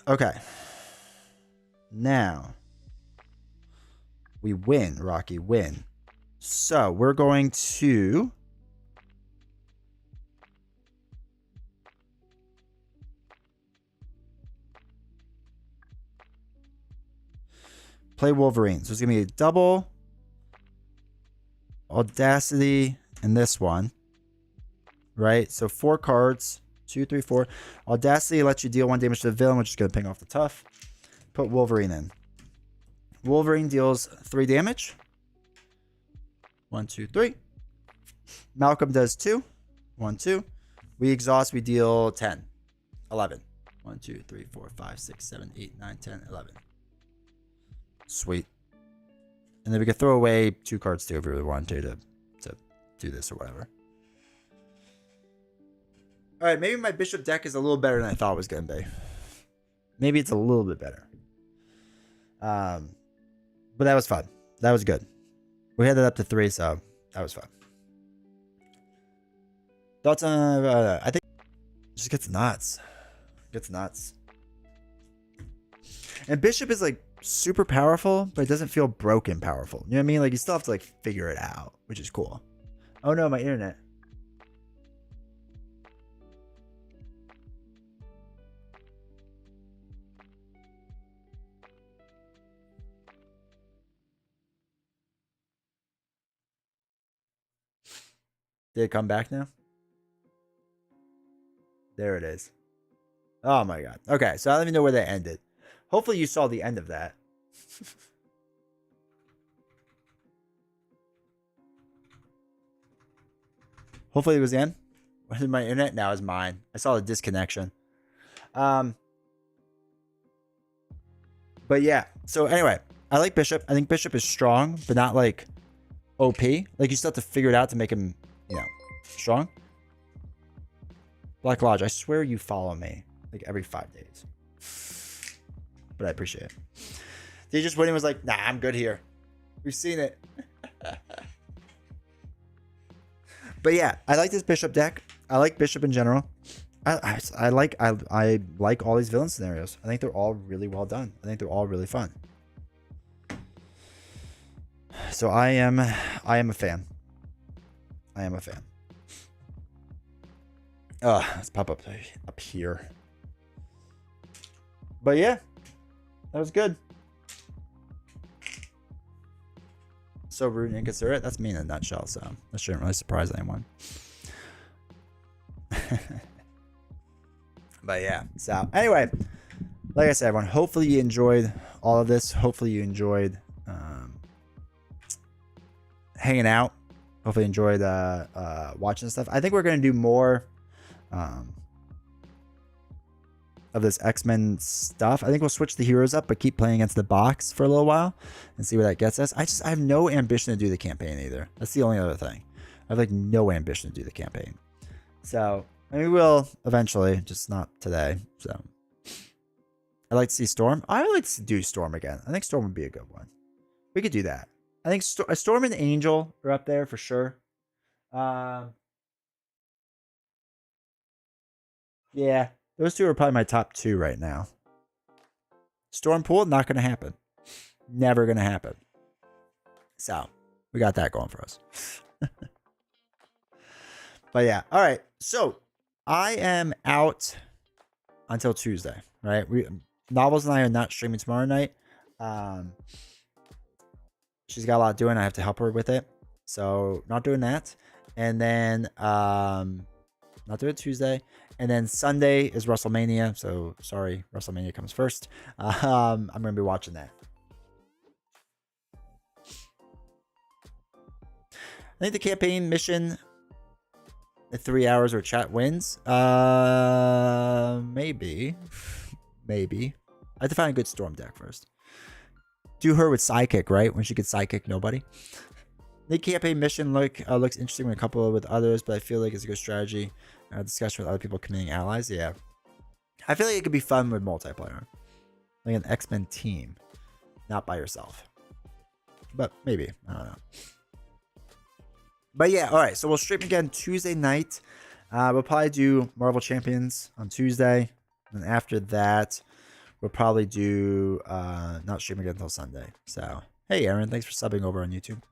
Okay. Now, we win, Rocky, win. So, we're going to... play Wolverine. So, it's going to be a double... Audacity and this one, right? So 4 cards, 2, 3, 4. Audacity lets you deal 1 damage to the villain, which is going to ping off the tough. Put Wolverine in. Wolverine deals 3 damage. 1, 2, 3. Malcolm does 2. 1, 2. We exhaust, we deal 10. 11. 1, 2, 3, 4, 5, 6, 7, 8, 9, 10, 11. Sweet. And then we could throw away 2 cards too if we really want to do this or whatever. All right, maybe my bishop deck is a little better than I thought it was going to be. Maybe it's a little bit better. But that was fun. That was good. We had that up to 3, so that was fun. Thoughts on... I think it just gets nuts. Gets nuts. And bishop is like super powerful, but it doesn't feel broken powerful. You know what I mean? Like you still have to like figure it out, which is cool. Oh no, my internet. Did it come back now? There it is. Oh my God. Okay, so I don't even know where that ended. Hopefully you saw the end of that. Hopefully it was in. My internet now is mine. I saw the disconnection. But yeah. So anyway, I like Bishop. I think Bishop is strong, but not like OP. Like you still have to figure it out to make him, you know, strong. Black Lodge, I swear you follow me like every 5 days. But I appreciate it. They just winning was like, nah, I'm good here. We've seen it. But yeah, I like this Bishop deck. I like Bishop in general. I like all these villain scenarios. I think they're all really well done. I think they're all really fun. So I am a fan. I am a fan. Let's pop up here. But yeah, that was good. So rude and inconsiderate. That's me in a nutshell. So that shouldn't really surprise anyone. But yeah. So anyway, like I said, everyone, hopefully you enjoyed all of this. Hopefully you enjoyed hanging out. Hopefully you enjoyed watching stuff. I think we're gonna do more of this X-Men stuff. I think we'll switch the heroes up, but keep playing against the box for a little while and see where that gets us. I have no ambition to do the campaign either. That's the only other thing. I have like no ambition to do the campaign. So I mean, we will eventually, just not today. So I'd like to see Storm. I would like to do Storm again. I think Storm would be a good one. We could do that. I think Storm and Angel are up there for sure. Yeah, those two are probably my top 2 right now. Storm Pool, not going to happen. Never going to happen. So we got that going for us. But yeah, all right. So I am out until Tuesday, right? Novels and I are not streaming tomorrow night. She's got a lot doing. I have to help her with it. So not doing that. And then not doing it Tuesday. And then Sunday is WrestleMania. So sorry, WrestleMania comes first. I'm going to be watching that. I think the campaign mission, the 3 hours where chat wins. Maybe. Maybe. I have to find a good Storm deck first. Do her with Psychic, right? When she could Psychic nobody. The campaign mission looks interesting when a couple with others, but I feel like it's a good strategy. Discussion with other people committing allies. Yeah. I feel like it could be fun with multiplayer. Like an X-Men team. Not by yourself. But maybe. I don't know. But yeah, all right. So we'll stream again Tuesday night. We'll probably do Marvel Champions on Tuesday. And after that, we'll probably do not stream again until Sunday. So, hey, Aaron, thanks for subbing over on YouTube.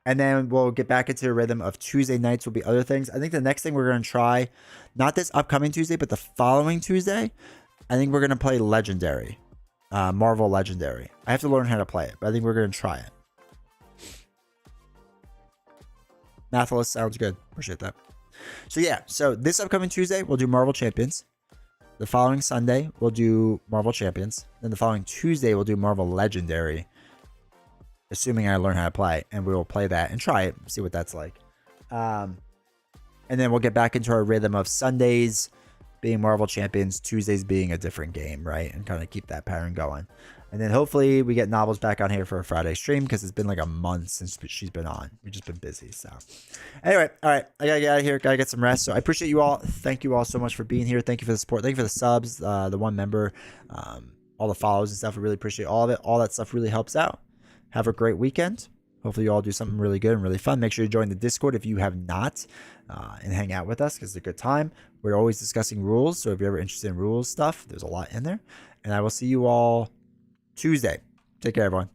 And then we'll get back into the rhythm of Tuesday nights will be other things. I think the next thing we're going to try, not this upcoming Tuesday, but the following Tuesday, I think we're going to play Legendary. Marvel Legendary. I have to learn how to play it, but I think we're going to try it. Mathless sounds good. Appreciate that. So yeah, so this upcoming Tuesday, we'll do Marvel Champions. The following Sunday, we'll do Marvel Champions. Then the following Tuesday, we'll do Marvel Legendary. Assuming I learn how to play, and we will play that and try it, see what that's like. And then we'll get back into our rhythm of Sundays being Marvel Champions, Tuesdays being a different game, right? And kind of keep that pattern going. And then hopefully we get Novels back on here for a Friday stream because it's been like a month since she's been on. We've just been busy. So anyway, all right. I got to get out of here. Got to get some rest. So I appreciate you all. Thank you all so much for being here. Thank you for the support. Thank you for the subs, the one member, all the follows and stuff. I really appreciate all of it. All that stuff really helps out. Have a great weekend. Hopefully you all do something really good and really fun. Make sure you join the Discord if you have not and hang out with us because it's a good time. We're always discussing rules. So if you're ever interested in rules stuff, there's a lot in there. And I will see you all Tuesday. Take care, everyone.